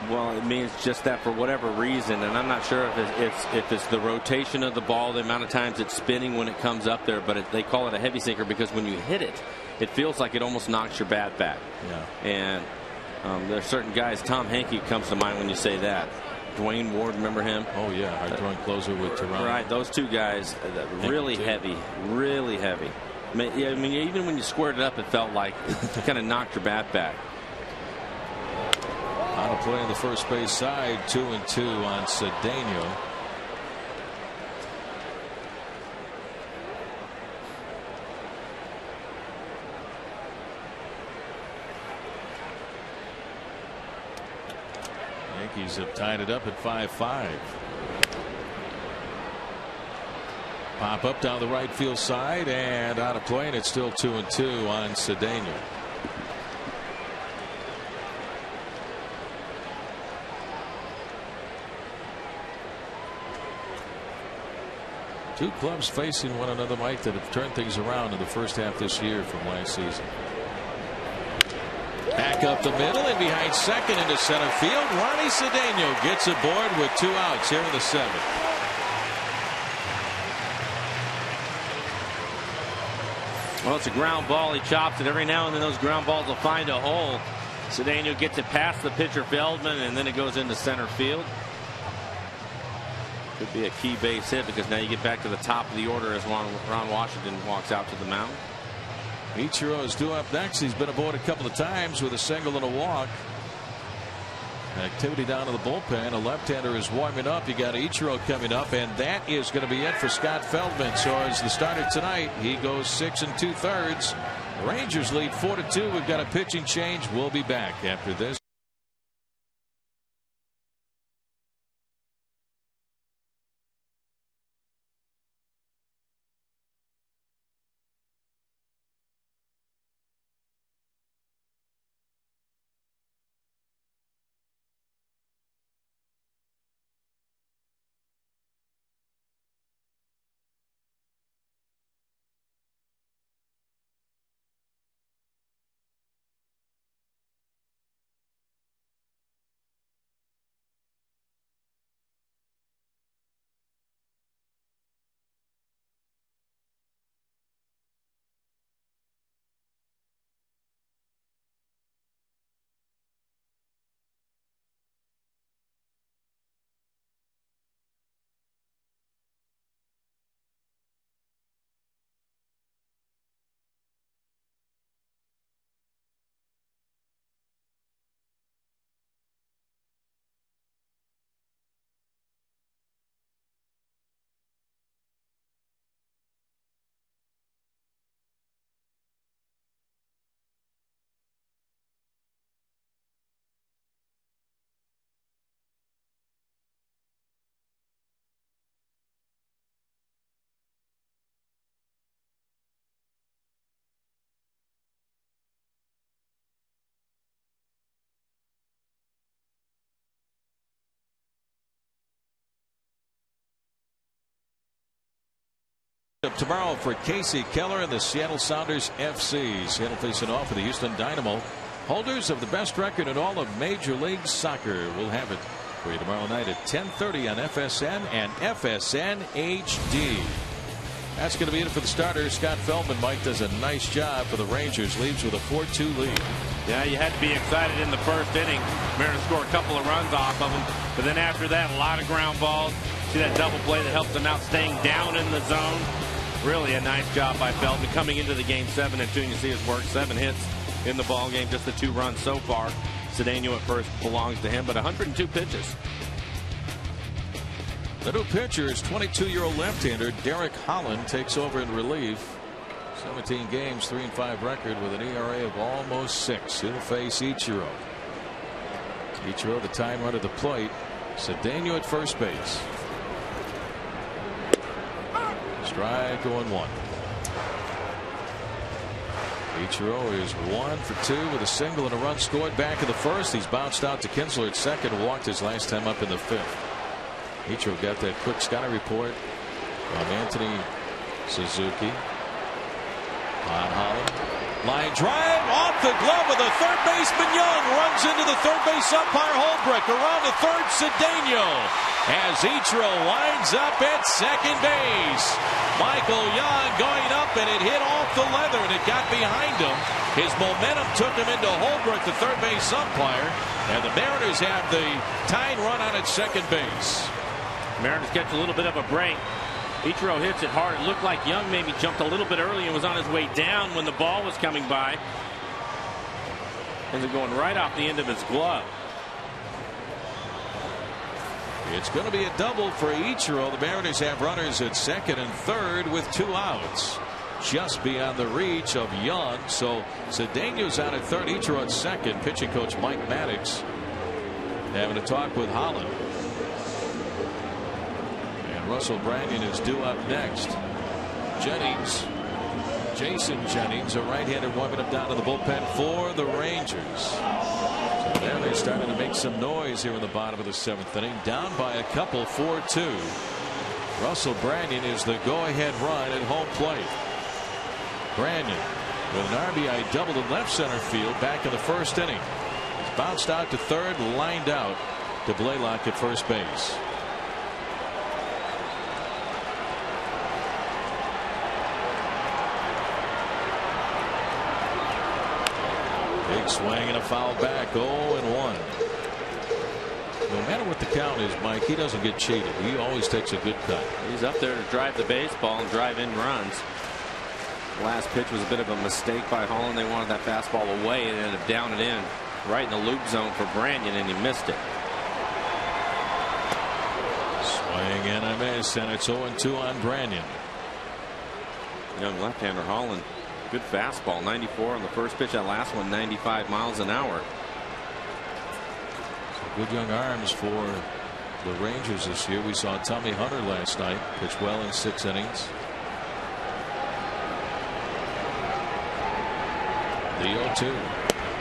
Well, it means just that for whatever reason, and I'm not sure if it's the rotation of the ball, the amount of times it's spinning when it comes up there, but they call it a heavy sinker because when you hit it, it feels like it almost knocks your bat back. Yeah. And there are certain guys. Tom Henke comes to mind when you say that. Dwayne Ward, remember him? Oh yeah, our throwing closer with Toronto. Right, those 2 guys, really heavy, really heavy. I mean, even when you squared it up, it felt like it kind of knocked your bat back. On a play on the first base side, 2-2 on Cedeno. Yankees have tied it up at 5-5. Pop up down the right field side and out of play, and it's still 2-2 on Cedeno. Two clubs facing one another, Mike, that have turned things around in the first half this year from last season. Back up the middle and behind second into center field. Ronnie Cedeno gets aboard with 2 outs here in the 7th. Well, it's a ground ball. He chops it. Every now and then those ground balls will find a hole. Cedeno gets it past the pitcher Feldman, and then it goes into center field. Could be a key base hit because now you get back to the top of the order as Ron Washington walks out to the mound. Ichiro is due up next. He's been aboard a couple of times with a single and a walk. Activity down in the bullpen. A left-hander is warming up. You got Ichiro coming up, and that is going to be it for Scott Feldman. So as the starter tonight, he goes 6 2/3. Rangers lead 4-2. We've got a pitching change. We'll be back after this. Tomorrow for Casey Keller and the Seattle Sounders FC. Seattle facing off with the Houston Dynamo. Holders of the best record in all of Major League Soccer will have it for you tomorrow night at 10:30 on FSN and FSN HD. That's going to be it for the starters. Scott Feldman, Mike, does a nice job for the Rangers. Leaves with a 4-2 lead. Yeah, you had to be excited in the first inning. Mariners score a couple of runs off of them. But then after that, a lot of ground balls. See that double play that helped them out staying down in the zone. Really a nice job by Feldman coming into the game 7 and 2. You see his work. 7 hits in the ball game. Just the 2 runs so far. Cedeno at first belongs to him, but 102 pitches. The new pitcher is 22-year-old left-hander Derek Holland. Takes over in relief. 17 games, 3-5 record with an ERA of almost 6. He'll face Ichiro. Ichiro, the time run at the plate. Cedeno at first base. Strike going 1. Ichiro is 1 for 2 with a single and a run scored back in the first. He's bounced out to Kinsler at second. Walked his last time up in the 5th. Ichiro got that quick sky report from Anthony Suzuki. On Holland. Line drive off the glove of the third baseman Young. Runs into the third base umpire Holbrook. Around to third, Cedeno. As Ichiro winds up at second base. Michael Young going up, and it hit off the leather, and it got behind him. His momentum took him into Holbrook, the third base umpire, and the Mariners have the tying run on at second base. Mariners catch a little bit of a break. Ichiro hits it hard. It looked like Young maybe jumped a little bit early and was on his way down when the ball was coming by. Ends up going right off the end of his glove. It's going to be a double for Ichiro. The Mariners have runners at second and third with 2 outs. Just beyond the reach of Young. So Cedeno's out at third, Ichiro at second. Pitching coach Mike Maddox having a talk with Holland. Russell Brandon is due up next. Jason Jennings, a right-handed, warming up down to the bullpen for the Rangers. So there they're starting to make some noise here in the bottom of the 7th inning. Down by a couple, 4-2. Russell Brandon is the go-ahead run at home plate. Brandon with an RBI double in left center field back in the first inning. He's bounced out to third, lined out to Blaylock at first base. Big swing and a foul back. 0-1. No matter what the count is, Mike, he doesn't get cheated. He always takes a good cut. He's up there to drive the baseball and drive in runs. Last pitch was a bit of a mistake by Holland. They wanted that fastball away and ended up down and in right in the loop zone for Brandon, and he missed it. Swing and a miss, and it's 0-2 on Brandon. Young left-hander Holland. Good fastball, 94 on the first pitch. That last one, 95 miles an hour. So good young arms for the Rangers this year. We saw Tommy Hunter last night pitch well in 6 innings. The 0-2.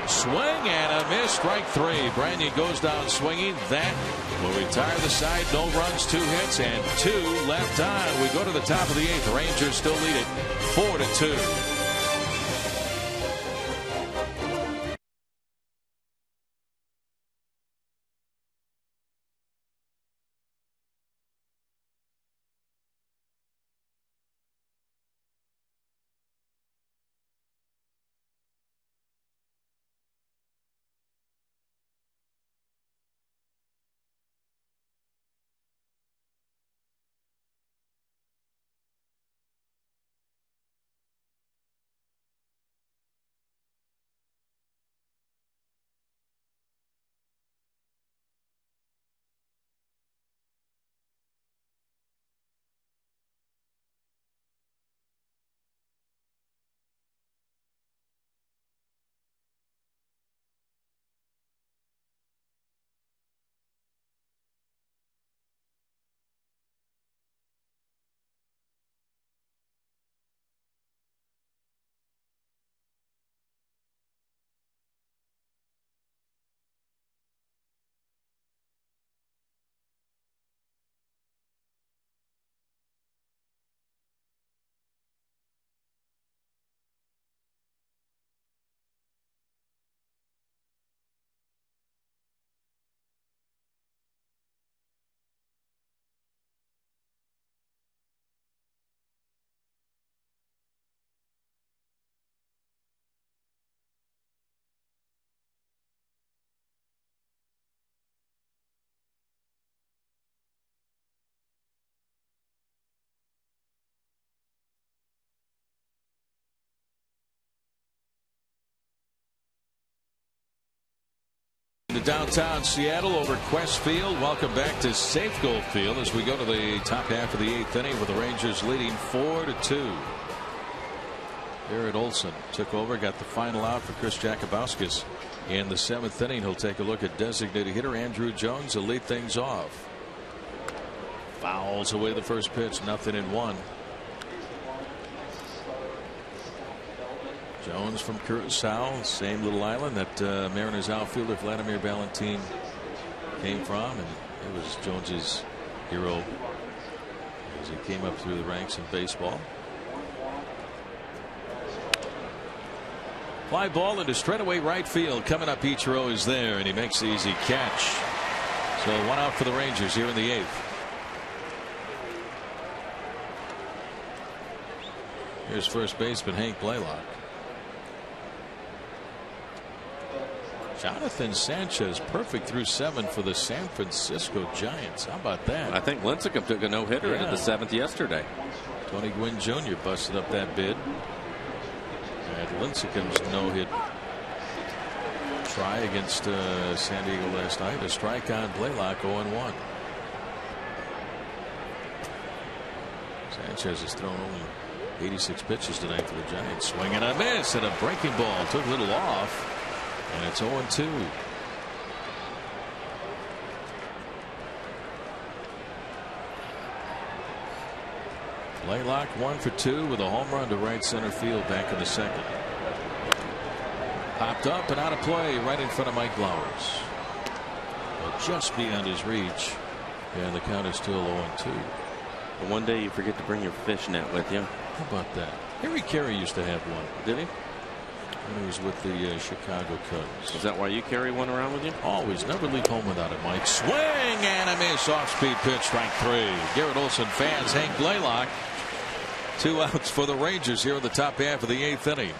Swing and a miss, strike 3. Brandon goes down swinging. That will retire the side. No runs, 2 hits, and 2 left on. We go to the top of the 8th. Rangers still lead it 4-2. To downtown Seattle over Quest Field. Welcome back to Safeco Field as we go to the top half of the 8th inning with the Rangers leading 4-2. Garrett Olson took over, got the final out for Chris Jakubowskis in the 7th inning. He'll take a look at designated hitter Andrew Jones to lead things off. Fouls away the first pitch, 0-1. Jones from Curacao, same little island that Mariners outfielder Vladimir Valentin came from, and it was Jones's hero as he came up through the ranks in baseball. Fly ball into straightaway right field. Coming up, Ichiro is there, and he makes the easy catch. So 1 out for the Rangers here in the 8th. Here's first baseman Hank Blaylock. Jonathan Sanchez perfect through 7 for the San Francisco Giants. How about that? I think Lincecum took a no-hitter into the 7th yesterday. Tony Gwynn Jr. busted up that bid. And Lincecum's no-hit try against San Diego last night. A strike on Blaylock, 0-1. Sanchez has thrown only 86 pitches tonight for the Giants. Swing and a miss, and a breaking ball took a little off. And it's 0-2. Blaylock 1 for 2 with a home run to right center field back in the 2nd. Popped up and out of play right in front of Mike Flowers. Well, just beyond his reach. And the count is still 0-2. But one day you forget to bring your fish net with you. How about that? Harry Carey used to have one. Did he? When he was with the Chicago Cubs. Is that why you carry one around with you? Always. Never leave home without it, Mike. Swing and a miss. Off-speed pitch. Strike 3. Garrett Olson fans. Hank Blaylock. 2 outs for the Rangers here in the top half of the 8th inning.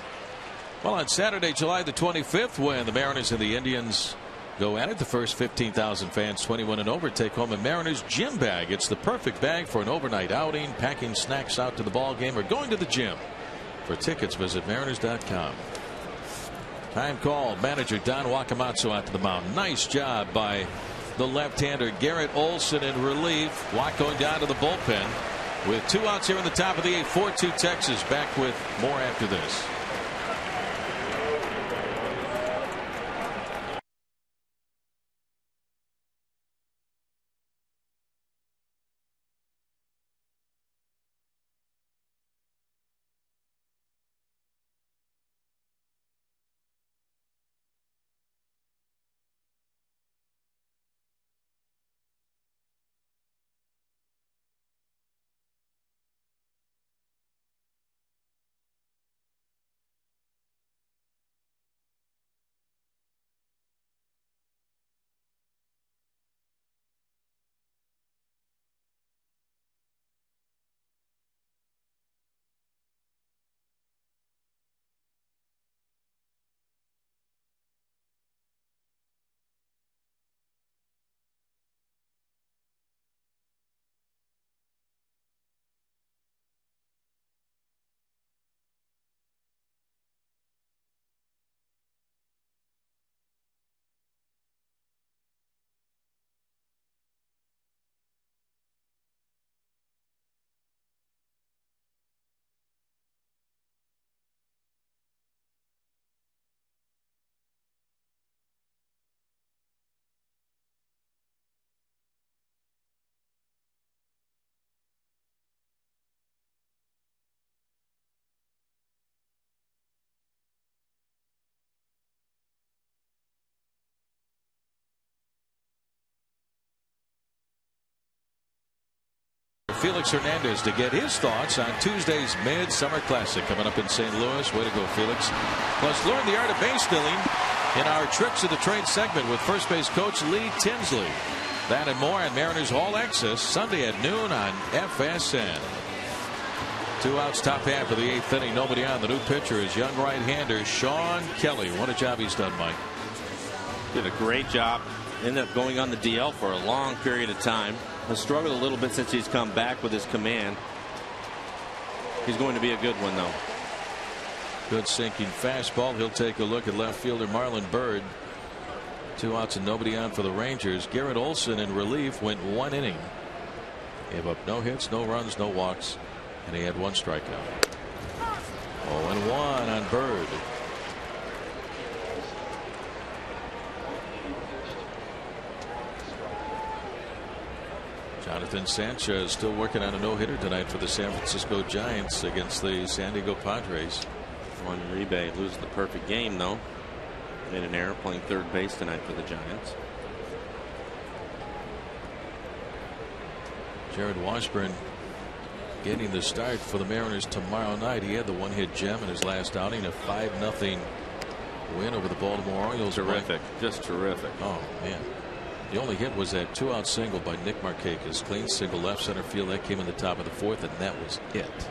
Well, on Saturday, July the 25th, when the Mariners and the Indians go at it, the first 15,000 fans 21 and over take home a Mariners gym bag. It's the perfect bag for an overnight outing, packing snacks out to the ball game, or going to the gym. For tickets, visit mariners.com. Time called. Manager Don Wakamatsu out to the mound. Nice job by the left-hander Garrett Olson in relief. Watt going down to the bullpen with 2 outs here in the top of the 8th. 4-2 Texas. Back with more after this. Felix Hernandez to get his thoughts on Tuesday's Midsummer Classic coming up in St. Louis. Way to go, Felix. Plus, learn the art of base stealing in our Tricks of the Trade segment with first base coach Lee Tinsley. That and more on Mariners All Access Sunday at noon on FSN. 2 outs, top half of the 8th inning. Nobody on. The new pitcher is young right-hander Sean Kelly. What a job he's done, Mike. Did a great job. Ended up going on the DL for a long period of time. Has struggled a little bit since he's come back with his command. He's going to be a good one, though. Good sinking fastball. He'll take a look at left fielder Marlon Byrd 2 outs and nobody on for the Rangers. Garrett Olson in relief went 1 inning. Gave up no hits, no runs, no walks, and he had 1 strikeout. 0-1 on Bird. Jonathan Sanchez still working on a no-hitter tonight for the San Francisco Giants against the San Diego Padres. Juan Uribe loses the perfect game, though. Made an error playing third base tonight for the Giants. Jared Washburn getting the start for the Mariners tomorrow night. He had the 1-hit gem in his last outing, a 5-0 win over the Baltimore Orioles. Terrific, just terrific. Oh man, the only hit was that 2-out single by Nick Markakis, clean single left center field. That came in the top of the 4th, and that was it.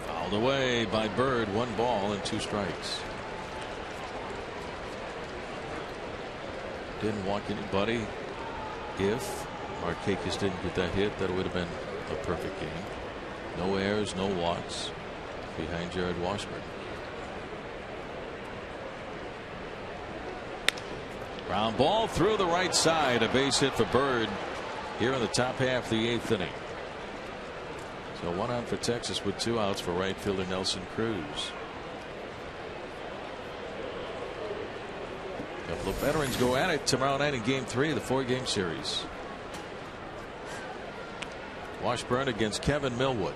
Fouled away by Bird. 1 ball and 2 strikes. Didn't walk anybody. If Markakis didn't get that hit, that would have been a perfect game. No errors, no walks behind Jared Washburn. Ground ball through the right side. A base hit for Bird here in the top half of the 8th inning. So 1 out for Texas with 2 outs for right fielder Nelson Cruz. A couple of veterans go at it tomorrow night in Game 3 of the 4-game series. Washburn against Kevin Millwood.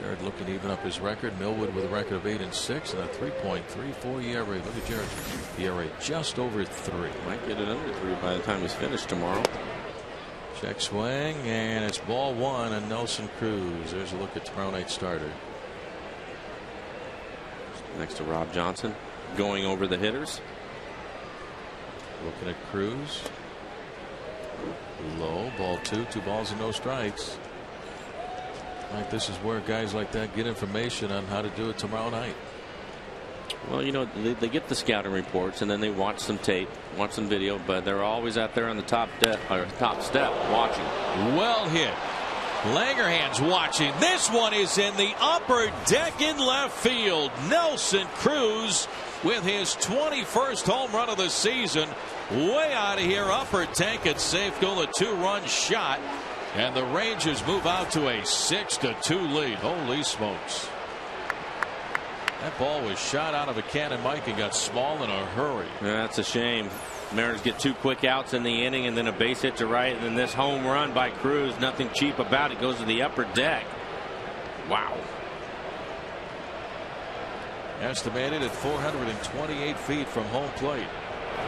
Jared looking to even up his record. Millwood with a record of 8-6 and a 3.34 ERA. Look at Jared. ERA just over 3. Might get it under 3 by the time he's finished tomorrow. Check swing, and it's ball 1 on Nelson Cruz. There's a look at tomorrow night's starter. Next to Rob Johnson, going over the hitters. Looking at Cruz. Low, ball 2, 2 balls and no strikes. Like, this is where guys like that get information on how to do it tomorrow night. Well, you know, they get the scouting reports and then they watch some tape, watch some video, but they're always out there on the top step watching. Well hit. Langerhans watching. This one is in the upper deck in left field. Nelson Cruz with his 21st home run of the season. Way out of here, upper tank at safe goal, a 2-run shot. And the Rangers move out to a 6-2 lead. Holy smokes. That ball was shot out of a cannon, Mike, and got small in a hurry. Yeah, that's a shame. Mariners get 2 quick outs in the inning and then a base hit to right, and then this home run by Cruz, nothing cheap about it, goes to the upper deck. Wow. Estimated at 428 feet from home plate.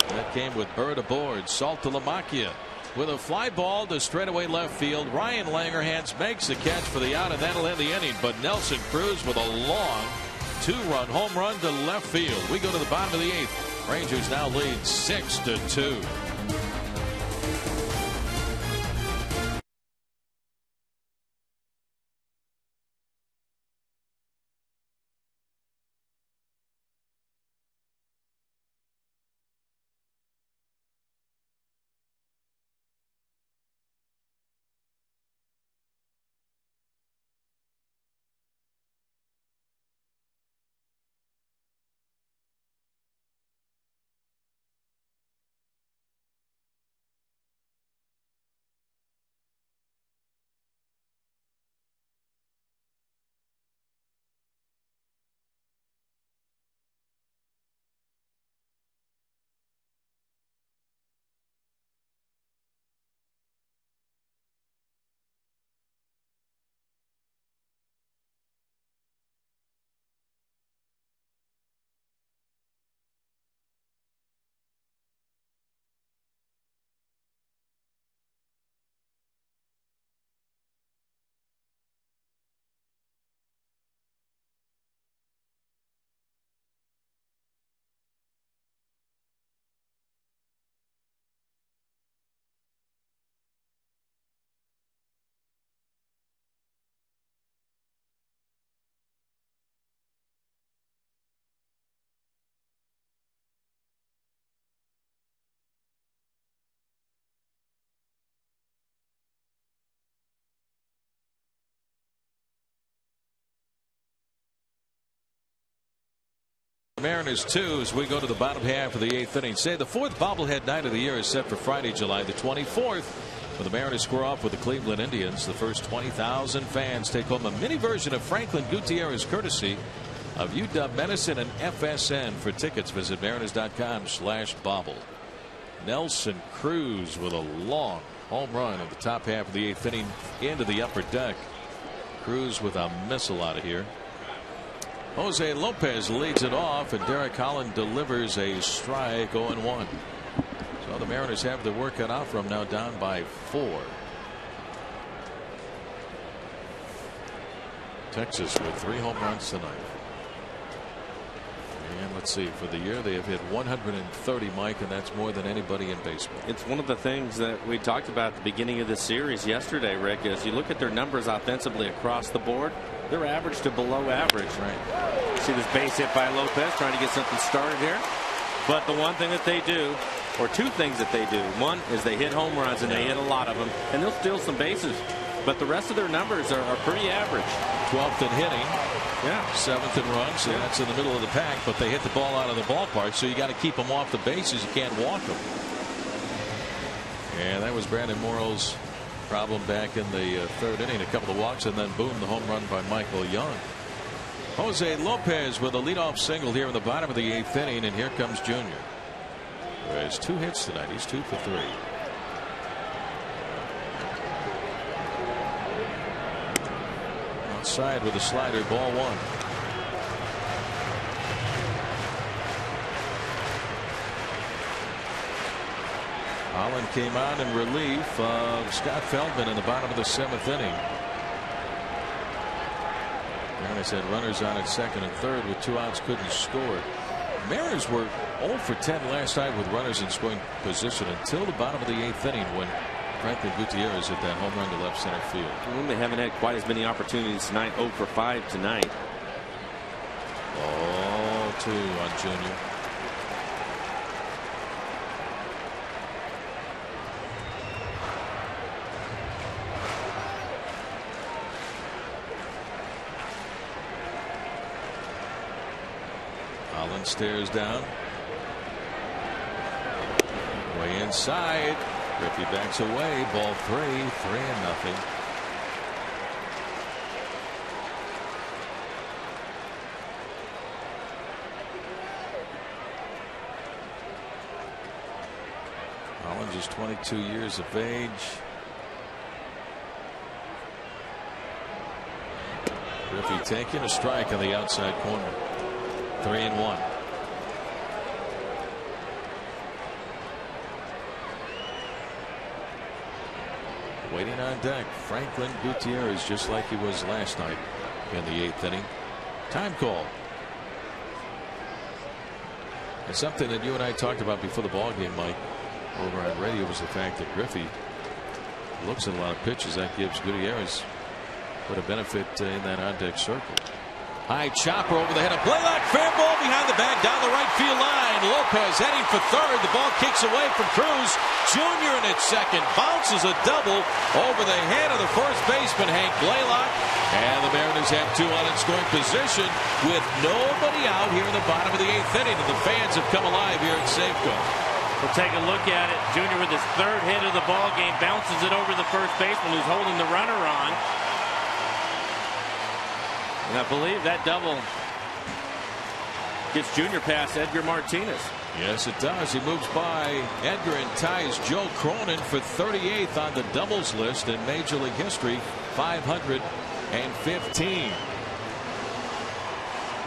That came with Bird aboard. Salt to Lamacchia with a fly ball to straightaway left field. Ryan Langerhans makes the catch for the out, and that'll end the inning. But Nelson Cruz with a long 2-run home run to left field. We go to the bottom of the 8th. Rangers now lead 6-2. Mariners 2 as we go to the bottom half of the 8th inning. Say the 4th bobblehead night of the year is set for Friday, July the 24th. When the Mariners square off with the Cleveland Indians, the first 20,000 fans take home a mini version of Franklin Gutierrez courtesy of UW Medicine and FSN. For tickets, visit mariners.com/bobble. Nelson Cruz with a long home run at the top half of the 8th inning into the upper deck. Cruz with a missile out of here. Jose Lopez leads it off, and Derek Holland delivers a strike, 0-1. So the Mariners have their work cut out for them, now down by 4. Texas with 3 home runs tonight. And let's see, for the year they have hit 130, Mike, and that's more than anybody in baseball. It's one of the things that we talked about at the beginning of this series yesterday, Rick. As you look at their numbers offensively across the board, they're average to below average. Right. See this base hit by Lopez, trying to get something started here. But the one thing that they do, or 2 things that they do, one is they hit home runs, and they hit a lot of them, and they'll steal some bases. But the rest of their numbers are pretty average. 12th in hitting. Yeah. 7th in runs, so that's in the middle of the pack, but they hit the ball out of the ballpark, so you got to keep them off the bases. You can't walk them. And that was Brandon Morrow's problem back in the 3rd inning. A couple of walks, and then boom, the home run by Michael Young. Jose Lopez with a leadoff single here in the bottom of the 8th inning, and here comes Junior, who has 2 hits tonight. He's 2 for 3. Outside with a slider, ball 1. Holland came out in relief of Scott Feldman in the bottom of the 7th inning. Mariners had runners on at 2nd and 3rd with 2 outs, couldn't score. Mariners were 0 for 10 last night with runners in scoring position until the bottom of the 8th inning, when Franklin Gutierrez hit that home run to left center field. Well, they haven't had quite as many opportunities tonight. 0 for 5 tonight. Ball 2 on Junior. Holland stares down. Way inside. Griffey backs away. Ball 3. 3-0. Holland is 22 years of age. Griffey taking a strike on the outside corner. 3-1. Waiting on deck, Franklin Gutierrez, just like he was last night in the 8th inning. Time call. And something that you and I talked about before the ball game, Mike, over on radio, was the fact that Griffey looks at a lot of pitches. That gives Gutierrez quite a benefit in that on-deck circle. High chopper over the head of Blaylock. Fair ball behind the bag down the right field line. Lopez heading for 3rd. The ball kicks away from Cruz. Junior in at 2nd. Bounces a double over the head of the first baseman, Hank Blaylock. And the Mariners have 2 on in scoring position with nobody out here in the bottom of the 8th inning. And the fans have come alive here at Safeco. We'll take a look at it. Junior with his 3rd hit of the ball game bounces it over the first baseman who's holding the runner on. And I believe that double gets Junior past Edgar Martinez. Yes, it does. He moves by Edgar and ties Joe Cronin for 38th on the doubles list in Major League history. 515.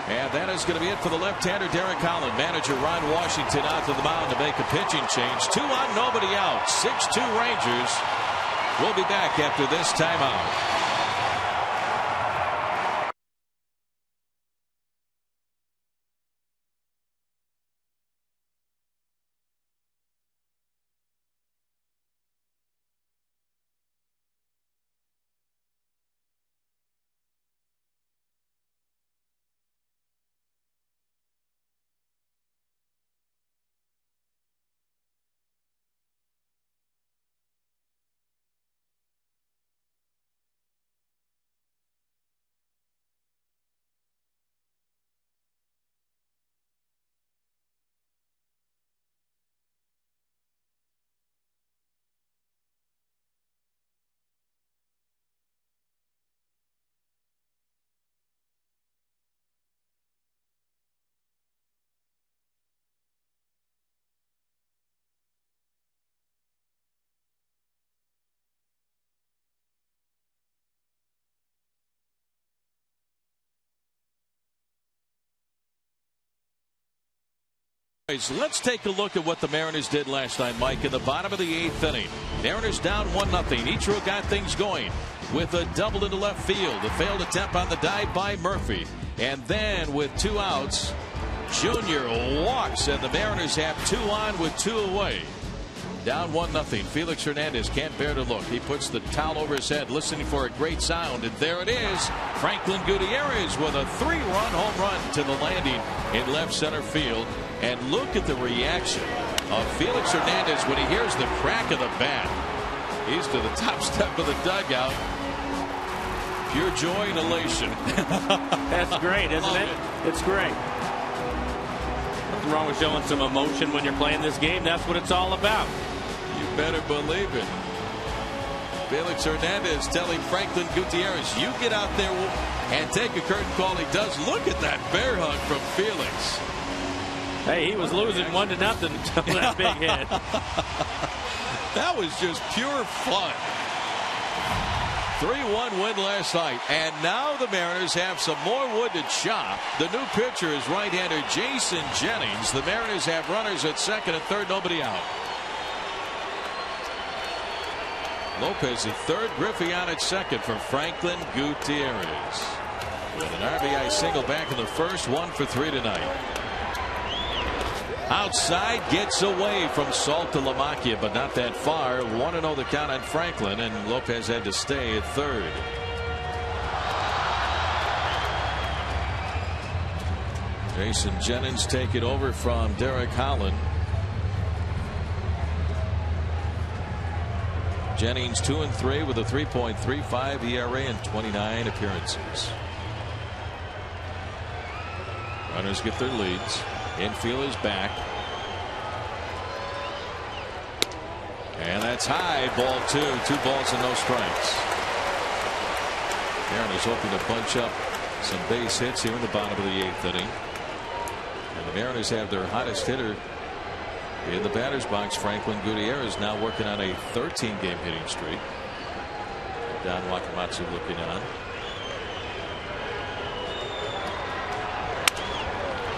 And that is going to be it for the left-hander Derek Holland. Manager Ron Washington out to the mound to make a pitching change. 2 on, nobody out. 6-2 Rangers. We'll be back after this timeout. Let's take a look at what the Mariners did last night, Mike, in the bottom of the 8th inning. Mariners down 1-0. Ichiro got things going with a double into left field. A failed attempt on the dive by Murphy. And then with 2 outs, Junior walks, and the Mariners have 2 on with 2 away. Down 1-0. Felix Hernandez can't bear to look. He puts the towel over his head, listening for a great sound. And there it is. Franklin Gutierrez with a 3-run home run to the landing in left center field. And look at the reaction of Felix Hernandez when he hears the crack of the bat. He's to the top step of the dugout. Pure joy and elation. That's great, isn't it? It's great. Nothing wrong with showing some emotion when you're playing this game. That's what it's all about. You better believe it. Felix Hernandez telling Franklin Gutierrez, you get out there and take a curtain call. He does. Look at that bear hug from Felix. Hey, he was losing 1-0 until that big hit. That was just pure fun. 3-1 win last night. And now the Mariners have some more wood to chop. The new pitcher is right-hander Jason Jennings. The Mariners have runners at second and third, nobody out. Lopez at third, Griffey on at second for Franklin Gutierrez. With an RBI single back in the first, 1 for 3 tonight. Outside, gets away from Salt to LaMacchia, but not that far. 1-0 the count on Franklin, and Lopez had to stay at third. Jason Jennings take it over from Derek Holland. Jennings 2-3 with a 3.35 ERA and 29 appearances. Runners get their leads. Infield is back. And that's high. Ball 2. 2 balls and no strikes. Mariners hoping to bunch up some base hits here in the bottom of the 8th inning. And the Mariners have their hottest hitter in the batter's box. Franklin Gutierrez now working on a 13-game hitting streak. Don Wakamatsu looking on.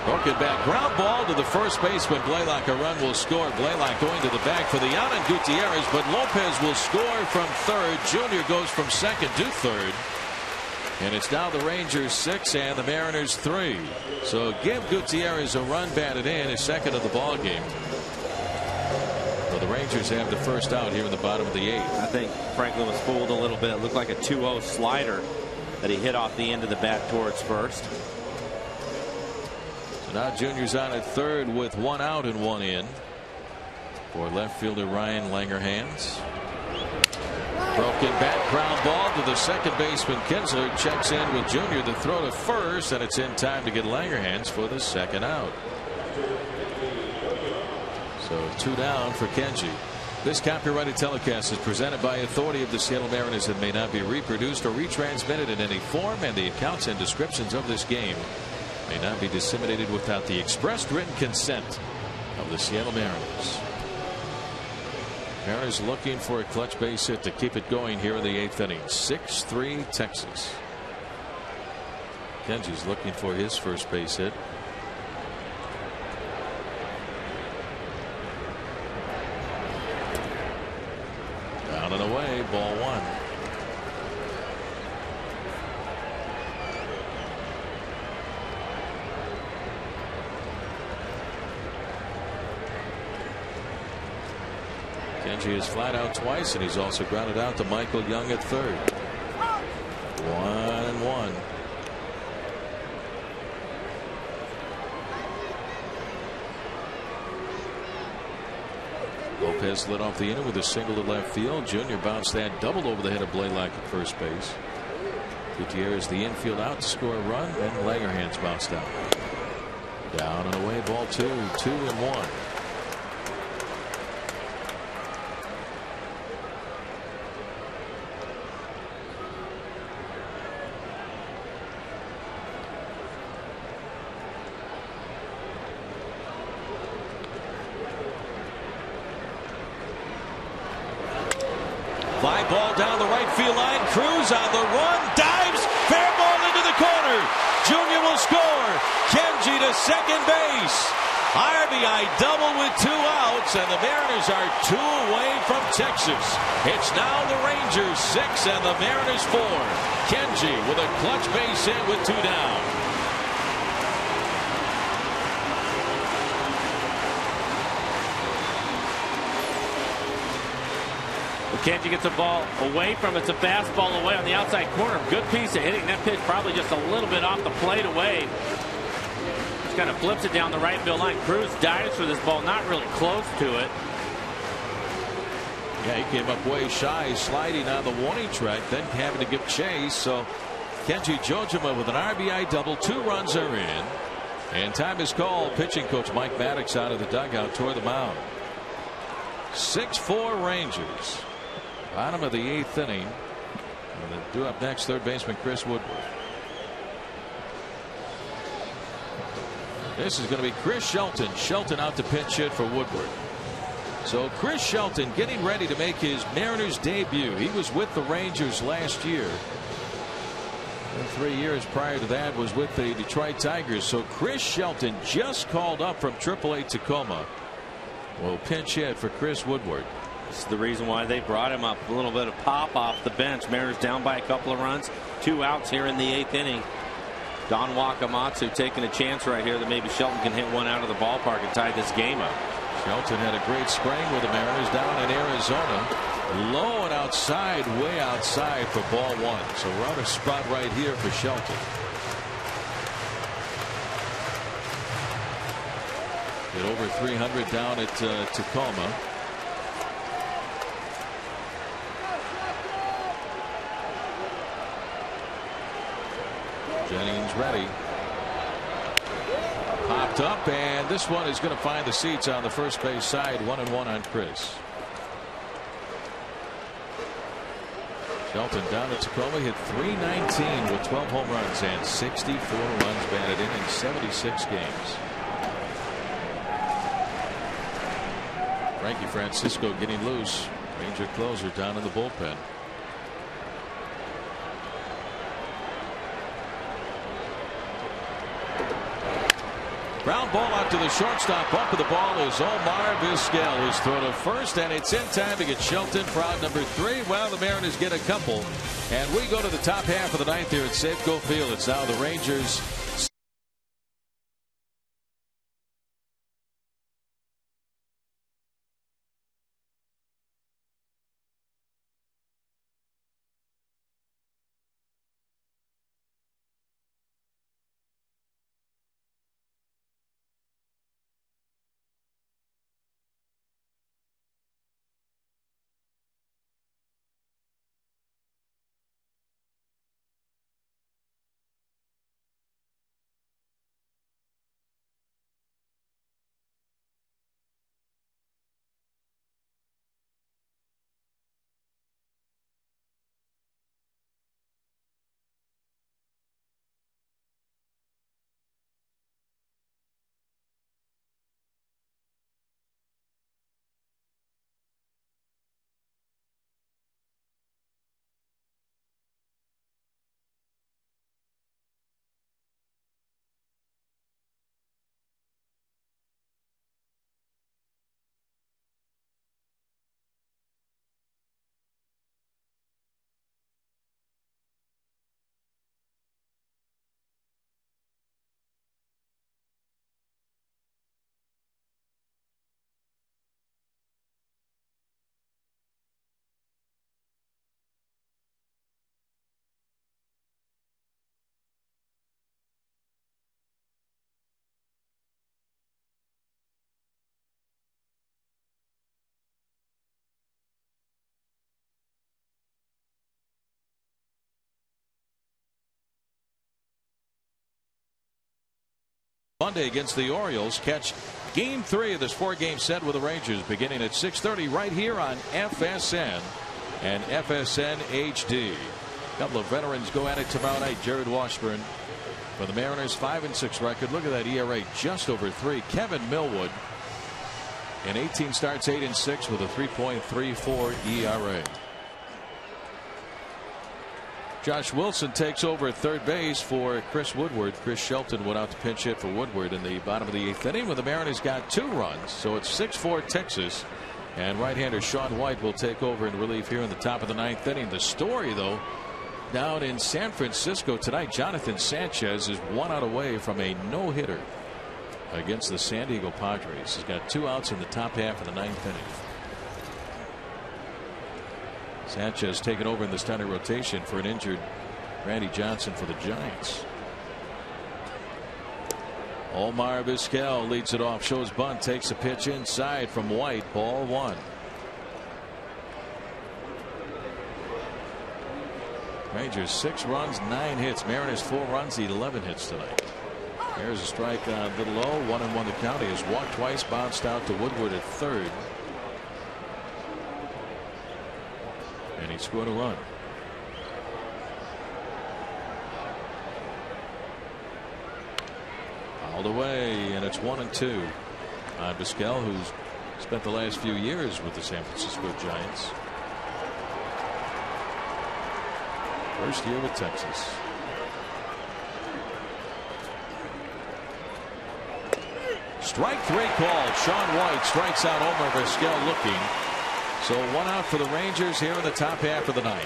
Broken back ground ball to the first baseman Blaylock. A run will score. Blaylock going to the back for the out on Gutierrez, but Lopez will score from third. Junior goes from second to third. And it's now the Rangers 6 and the Mariners 3. So give Gutierrez a run batted in, his second of the ball game. Well, the Rangers have the first out here in the bottom of the 8th. I think Franklin was fooled a little bit. It looked like a 2-0 slider that he hit off the end of the bat towards first. Now Junior's on at third with 1 out and 1 in for left fielder Ryan Langerhans. Broken bat ground ball to the second baseman. Kinsler checks in with Junior. The throw to first, and it's in time to get Langerhans for the second out. So 2 down for Kenji. This copyrighted telecast is presented by authority of the Seattle Mariners and may not be reproduced or retransmitted in any form, and the accounts and descriptions of this game may not be disseminated without the expressed written consent of the Seattle Mariners. Mariners looking for a clutch base hit to keep it going here in the 8th inning. 6-3 Texas. Kenji's looking for his first base hit. Down and away, ball 1. Kenji is flat out twice, and he's also grounded out to Michael Young at third. 1-1. Lopez lit off the inning with a single to left field. Junior bounced that double over the head of Blaylock at first base. Gutierrez the infield out to score a run, then Langerhans bounced out. Down and away, ball 2. 2-1. Fly ball down the right field line. Cruz on the run. Dives. Fair ball into the corner. Junior will score. Kenji to second base. RBI double with 2 outs, and the Mariners are 2 away from Texas. It's now the Rangers 6 and the Mariners 4. Kenji with a clutch base hit with 2 down. Kenji gets a ball away from it. It's a fastball away on the outside corner. Good piece of hitting. That pitch probably just a little bit off the plate away. Just kind of flips it down the right field line. Cruz dives for this ball, not really close to it. Yeah, he came up way shy, sliding on the warning track, then having to give chase. So Kenji Jojima with an RBI double. 2 runs are in. And time is called. Pitching coach Mike Maddox out of the dugout toward the mound. 6-4 Rangers. Bottom of the 8th inning. And due up next, third baseman Chris Woodward. This is going to be Chris Shelton. Shelton out to pinch hit for Woodward. So Chris Shelton getting ready to make his Mariners debut. He was with the Rangers last year. And 3 years prior to that was with the Detroit Tigers. So Chris Shelton just called up from AAA Tacoma. Will pinch hit for Chris Woodward. This is the reason why they brought him up. A little bit of pop off the bench. Mariners down by a couple of runs. 2 outs here in the 8th inning. Don Wakamatsu taking a chance right here that maybe Shelton can hit one out of the ballpark and tie this game up. Shelton had a great spring with the Mariners down in Arizona. Low and outside, way outside for ball 1. So we're on a spot right here for Shelton. Hit over 300 down at Tacoma. Jennings ready. Popped up, and this one is going to find the seats on the first base side. 1-1 on Chris. Shelton down at Tacoma hit .319 with 12 home runs and 64 runs batted in 76 games. Frankie Francisco getting loose. Ranger closer down in the bullpen. Ground ball out to the shortstop. Up with the ball is Omar Vizquel, who's thrown to first, and it's in time to get Shelton for out number 3. Well, the Mariners get a couple, and we go to the top half of the 9th here at Safeco Field. It's now the Rangers. Monday against the Orioles. Catch game 3 of this 4-game set with the Rangers beginning at 6:30 right here on FSN and FSN HD. A couple of veterans go at it tomorrow night. Jared Washburn for the Mariners, 5-6 record. Look at that ERA, just over 3. Kevin Millwood in 18 starts, 8-6 with a 3.34 ERA. Josh Wilson takes over at third base for Chris Woodward. Chris Shelton went out to pinch hit for Woodward in the bottom of the 8th inning when the Mariners got 2 runs. So it's 6-4 Texas. And right-hander Sean White will take over in relief here in the top of the 9th inning. The story, though, down in San Francisco tonight, Jonathan Sanchez is 1 out away from a no-hitter against the San Diego Padres. He's got 2 outs in the top half of the 9th inning. Sanchez taking over in the starting rotation for an injured Randy Johnson for the Giants. Omar Vizquel leads it off, shows bunt, takes a pitch inside from White, ball 1. Rangers 6 runs, 9 hits. Mariners 4 runs, 11 hits tonight. There's a strike on a little low. 1-1 the count. He has walked twice, bounced out to Woodward at third. And he scored a run. Fouled away, and it's 1-2 on Vizquel, who's spent the last few years with the San Francisco Giants. First year with Texas. Strike 3 called. Sean White strikes out Omar Vizquel looking. So 1 out for the Rangers here in the top half of the 9th.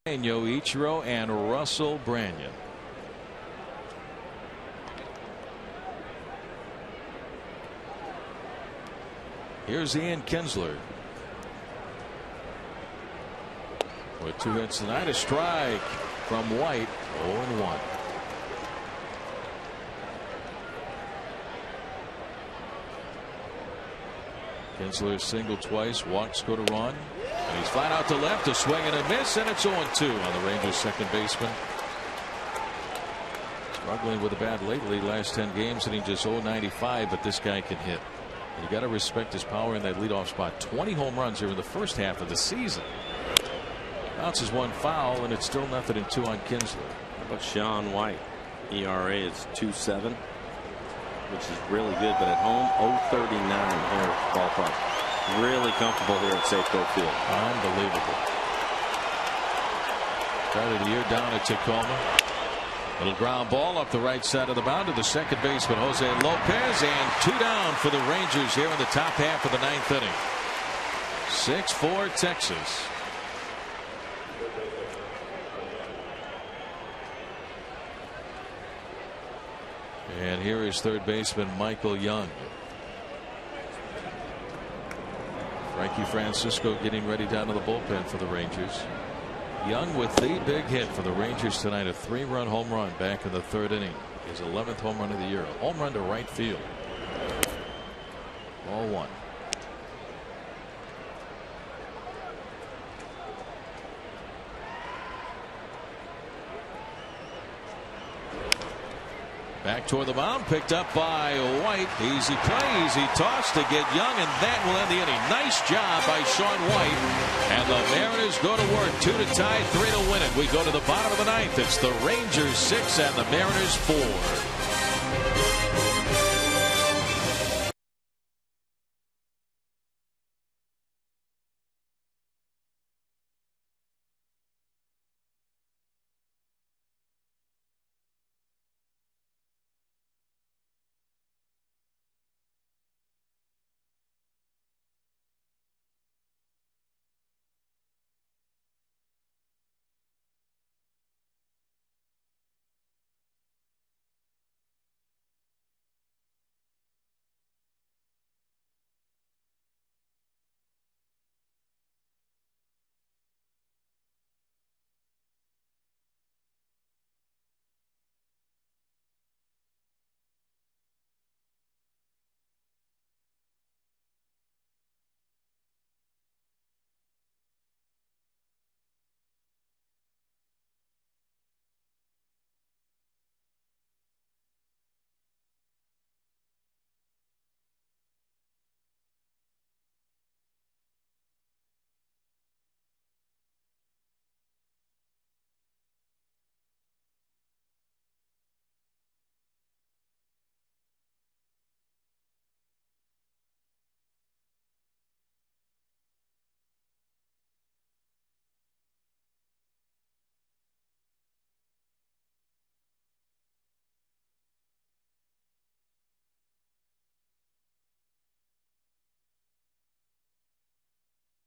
Ichiro and Russell Branyan. Here's Ian Kinsler. With 2 hits tonight, a strike from White, 0-1. Kinsler singled twice, walked, scored a run, and he's flat out to left, a swing and a miss, and it's 0-2 on the Rangers' second baseman. Struggling with a bat lately, last 10 games, hitting just .095, but this guy can hit. You got to respect his power in that leadoff spot. 20 home runs here in the first half of the season. Bounces 1 foul, and it's still 0-2 on Kinsler. How about Sean White? ERA is 2.7, which is really good, but at home 0.39 here at the ballpark. Really comfortable here at Safeco Field. Unbelievable. Started the year down at Tacoma. Little ground ball up the right side of the mound to the second baseman Jose Lopez, and 2 down for the Rangers here in the top half of the 9th inning. 6-4 Texas. And here is third baseman Michael Young. Frankie Francisco getting ready down to the bullpen for the Rangers. Young with the big hit for the Rangers tonight, a 3-run home run back in the 3rd inning. His 11th home run of the year, a home run to right field. Ball 1. Back toward the mound, picked up by White. Easy play, easy toss to get Young, and that will end the inning. Nice job by Sean White. And the Mariners go to work. 2 to tie, 3 to win it. We go to the bottom of the 9th. It's the Rangers 6 and the Mariners 4.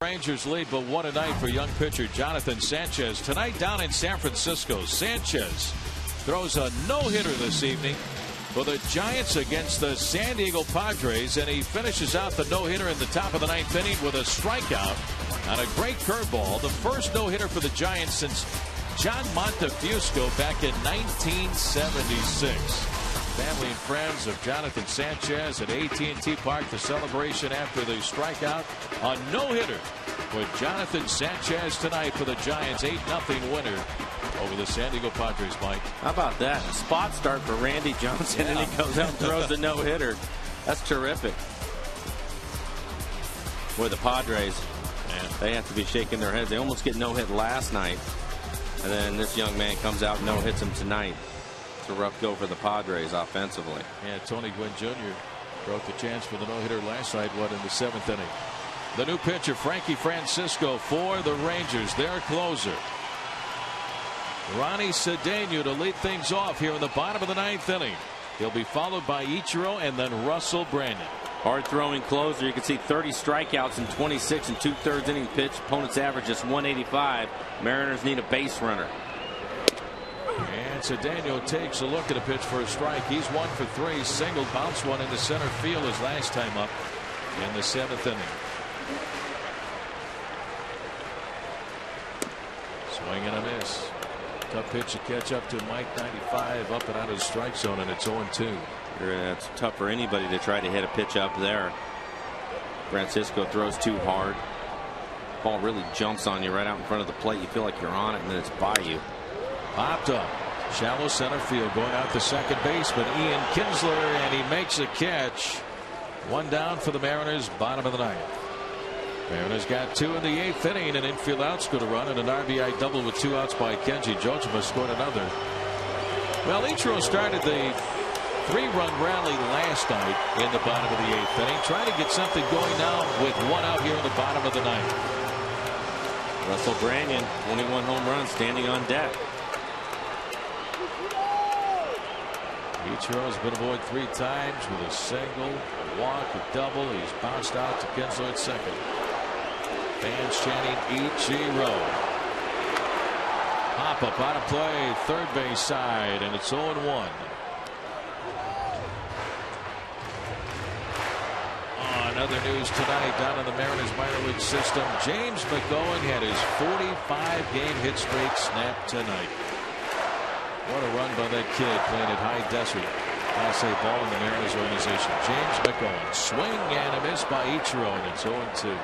Rangers lead, but what a night for young pitcher Jonathan Sanchez. Tonight down in San Francisco, Sanchez throws a no-hitter this evening for the Giants against the San Diego Padres, and he finishes out the no-hitter in the top of the 9th inning with a strikeout on a great curveball. The first no-hitter for the Giants since John Montefusco back in 1976. Family and friends of Jonathan Sanchez at AT&T Park. The celebration after the strikeout. A no-hitter for Jonathan Sanchez tonight for the Giants. 8-0 winner over the San Diego Padres, Mike. How about that? A spot start for Randy Johnson, and he goes out and throws a no-hitter. That's terrific. Boy, the Padres, they have to be shaking their heads. They almost get no-hit last night. And then this young man comes out and no-hits him tonight. It's a rough go for the Padres offensively. Yeah, Tony Gwynn Jr. broke the chance for the no-hitter last night, in the 7th inning. The new pitcher, Frankie Francisco, for the Rangers, their closer. Ronnie Cedeno to lead things off here in the bottom of the 9th inning. He'll be followed by Ichiro and then Russell Brandon. Hard throwing closer. You can see 30 strikeouts in 26 and 2/3 innings pitched. Opponent's average just 185. Mariners need a base runner. And Cedeno takes a look at a pitch for a strike. He's 1 for 3. Single, bounce one into center field his last time up in the 7th inning. Swing and a miss. Tough pitch to catch up to Mike 95 up and out of the strike zone, and it's 0-2. It's tough for anybody to try to hit a pitch up there. Francisco throws too hard. Ball really jumps on you right out in front of the plate. You feel like you're on it, and then it's by you. Popped up. Shallow center field, going out to second baseman Ian Kinsler, and he makes a catch. 1 down for the Mariners, bottom of the 9th. Mariners got 2 in the 8th inning. An infield out scored a run and an RBI double with 2 outs by Kenji. Jojima scored another. Well, Ichiro started the 3-run rally last night in the bottom of the 8th inning. Trying to get something going now with 1 out here in the bottom of the 9th. Russell Brandon, 21 home runs, standing on deck. Ichiro's been avoided 3 times with a single, a walk, a double. He's bounced out to Kinsler at second. Fans chanting Ichiro. Pop up out of play, third base side, and it's 0-1. Another news tonight down in the Mariners minor league system. James McGowan had his 45-game hit streak snapped tonight. What a run by that kid playing at High Desert. Class A ball in the Mariners organization. James McGowan, swing and a miss by Ichiro, and it's 0-2.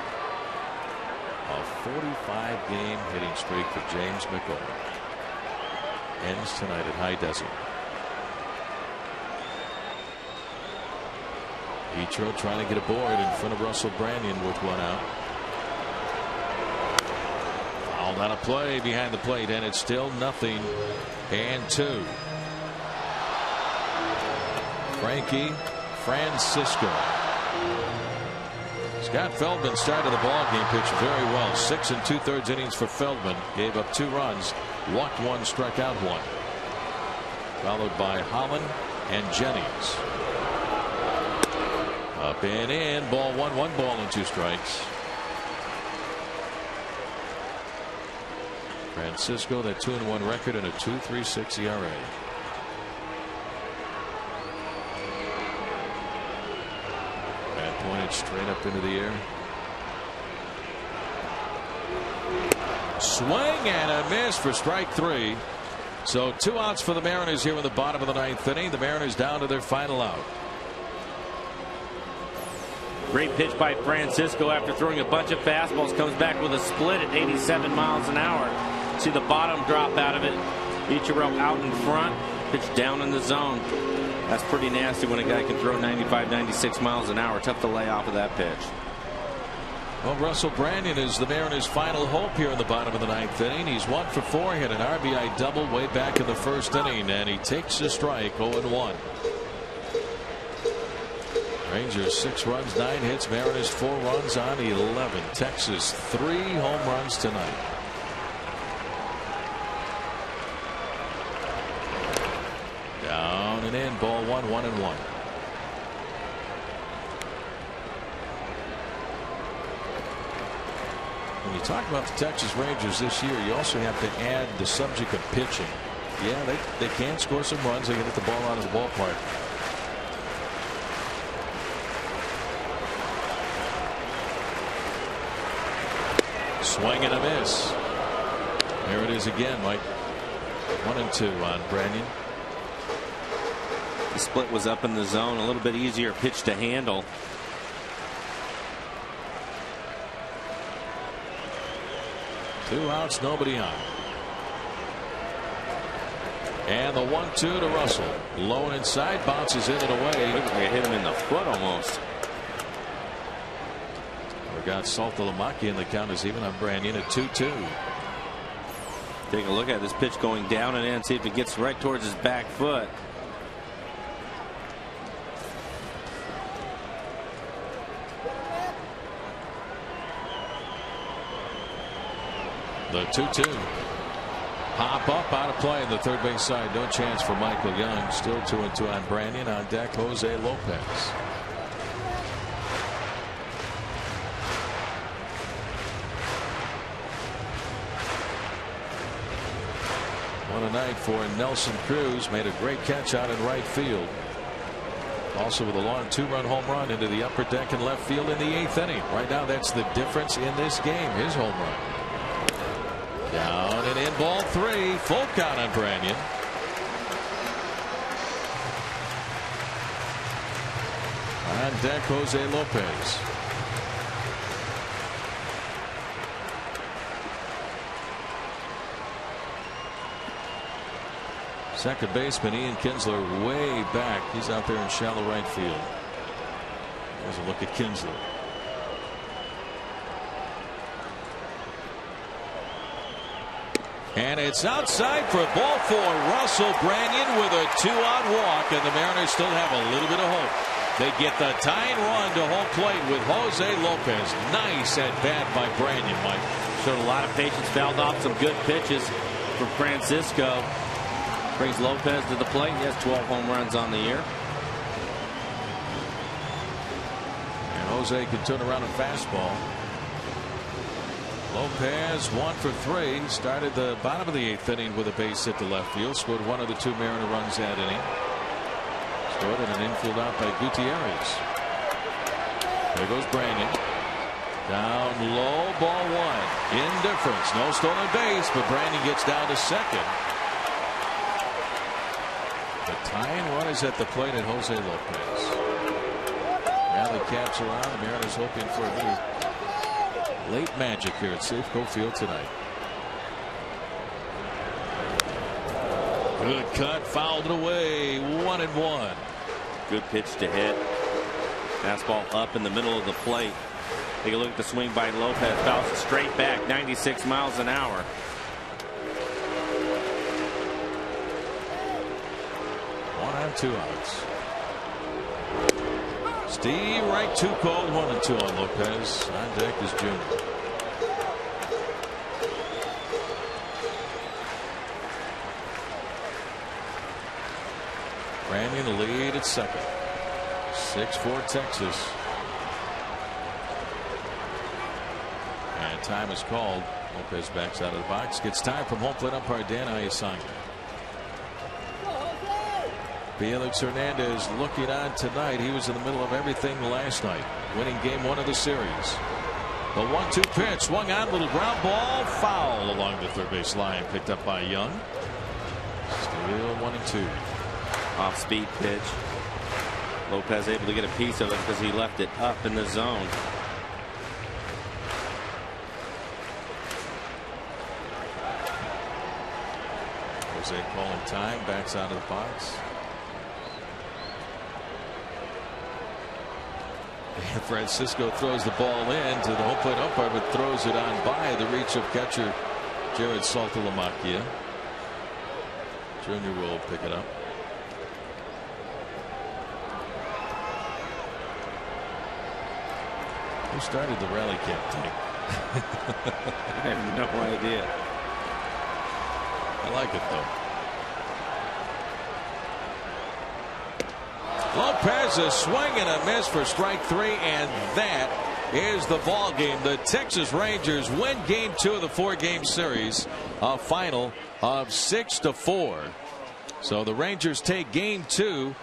A 45-game hitting streak for James McGowan ends tonight at High Desert. Ichiro trying to get aboard in front of Russell Brandon with 1 out. Fouled out of play behind the plate, and it's still 0-2. Frankie Francisco. Scott Feldman started the ball game, pitched very well. 6 2/3 innings for Feldman. Gave up 2 runs, walked 1, struck out 1. Followed by Holland and Jennings. Up and in, ball 1, 1 ball and 2 strikes. Francisco, that 2-1 record and a 2.36 ERA. That pointed straight up into the air. Swing and a miss for strike 3. So 2 outs for the Mariners here in the bottom of the 9th inning. The Mariners down to their final out. Great pitch by Francisco after throwing a bunch of fastballs. Comes back with a split at 87 miles an hour. See the bottom drop out of it. Ichiro out in front. Pitch down in the zone. That's pretty nasty when a guy can throw 95, 96 miles an hour. Tough to lay off of that pitch. Well, Russell Brandon is the Mariners' final hope here in the bottom of the 9th inning. He's 1 for 4, hit an RBI double way back in the 1st inning, and he takes a strike, 0-1. Rangers 6 runs, 9 hits. Mariners 4 runs on 11. Texas 3 home runs tonight. Down and in, ball 1, 1-1. you talk about the Texas Rangers this year, you also have to add the subject of pitching. Yeah, they can score some runs. They can hit the ball out of the ballpark. Swing and a miss. There it is again, Mike. 1-2 on Branyan. The split was up in the zone, a little bit easier pitch to handle. Two outs, nobody on. And the 1-2 to Russell. Low and inside, bounces in and away. Looked like it hit him in the foot almost. We got Saltalamacchia, and the count is even on Branyan at 2-2. Take a look at this pitch going down and in, see if it gets right towards his back foot. The 2-2. Pop up out of play in the third base side. No chance for Michael Young. Still 2-2 on Branyan. On deck, Jose Lopez. What a night for Nelson Cruz. Made a great catch out in right field. Also with a long 2-run home run into the upper deck and left field in the 8th inning. Right now, that's the difference in this game. His home run. Down and in, ball 3. Full count on Branyan. On deck, Jose Lopez. Second baseman Ian Kinsler way back. He's out there in shallow right field. There's a look at Kinsler. And it's outside for ball 4. Russell Branyan with a 2-out walk, and the Mariners still have a little bit of hope. They get the tying run to home plate with Jose Lopez. Nice at bat by Branyan, Mike. Showed a lot of patience, fouled off some good pitches from Francisco. Brings Lopez to the plate. He has 12 home runs on the year. And Jose can turn around a fastball. Lopez 1 for 3. Started the bottom of the 8th inning with a base hit to left field. Scored one of the 2 Mariner runs that inning. Scored in an infield out by Gutierrez. There goes Branyan. Down low, ball 1. Indifference. No stolen base, but Branyan gets down to second. The tying run is at the plate at Jose Lopez. Rally caps are on. The Mariners hoping for a little late magic here at Safeco Field tonight. Good cut, fouled it away. 1-1. Good pitch to hit. Fastball up in the middle of the plate. Take a look at the swing by Lopez. Fouls straight back, 96 miles an hour. One on, 2 outs. Steve Wright, 2 called, 1-2 on Lopez. On deck is Junior. Branyan the lead at second. 6-4 Texas. And time is called. Lopez backs out of the box. Gets time from home plate umpire Dan Ayasanga. Felix Hernandez looking on tonight. He was in the middle of everything last night, winning game 1 of the series. The 1-2 pitch swung on, little ground ball, foul along the third base line, picked up by Young. Still 1-2. Off speed pitch. Lopez able to get a piece of it because he left it up in the zone. Jose calling time, backs out of the box. And Francisco throws the ball in to the home plate umpire, but throws it on by the reach of catcher Jared Saltalamacchia. Junior will pick it up. Who started the rally camp thing? I have no idea. I like it though. Lopez, a swing and a miss for strike 3, and that is the ball game. The Texas Rangers win game 2 of the 4-game series, a final of 6-4. So the Rangers take game 2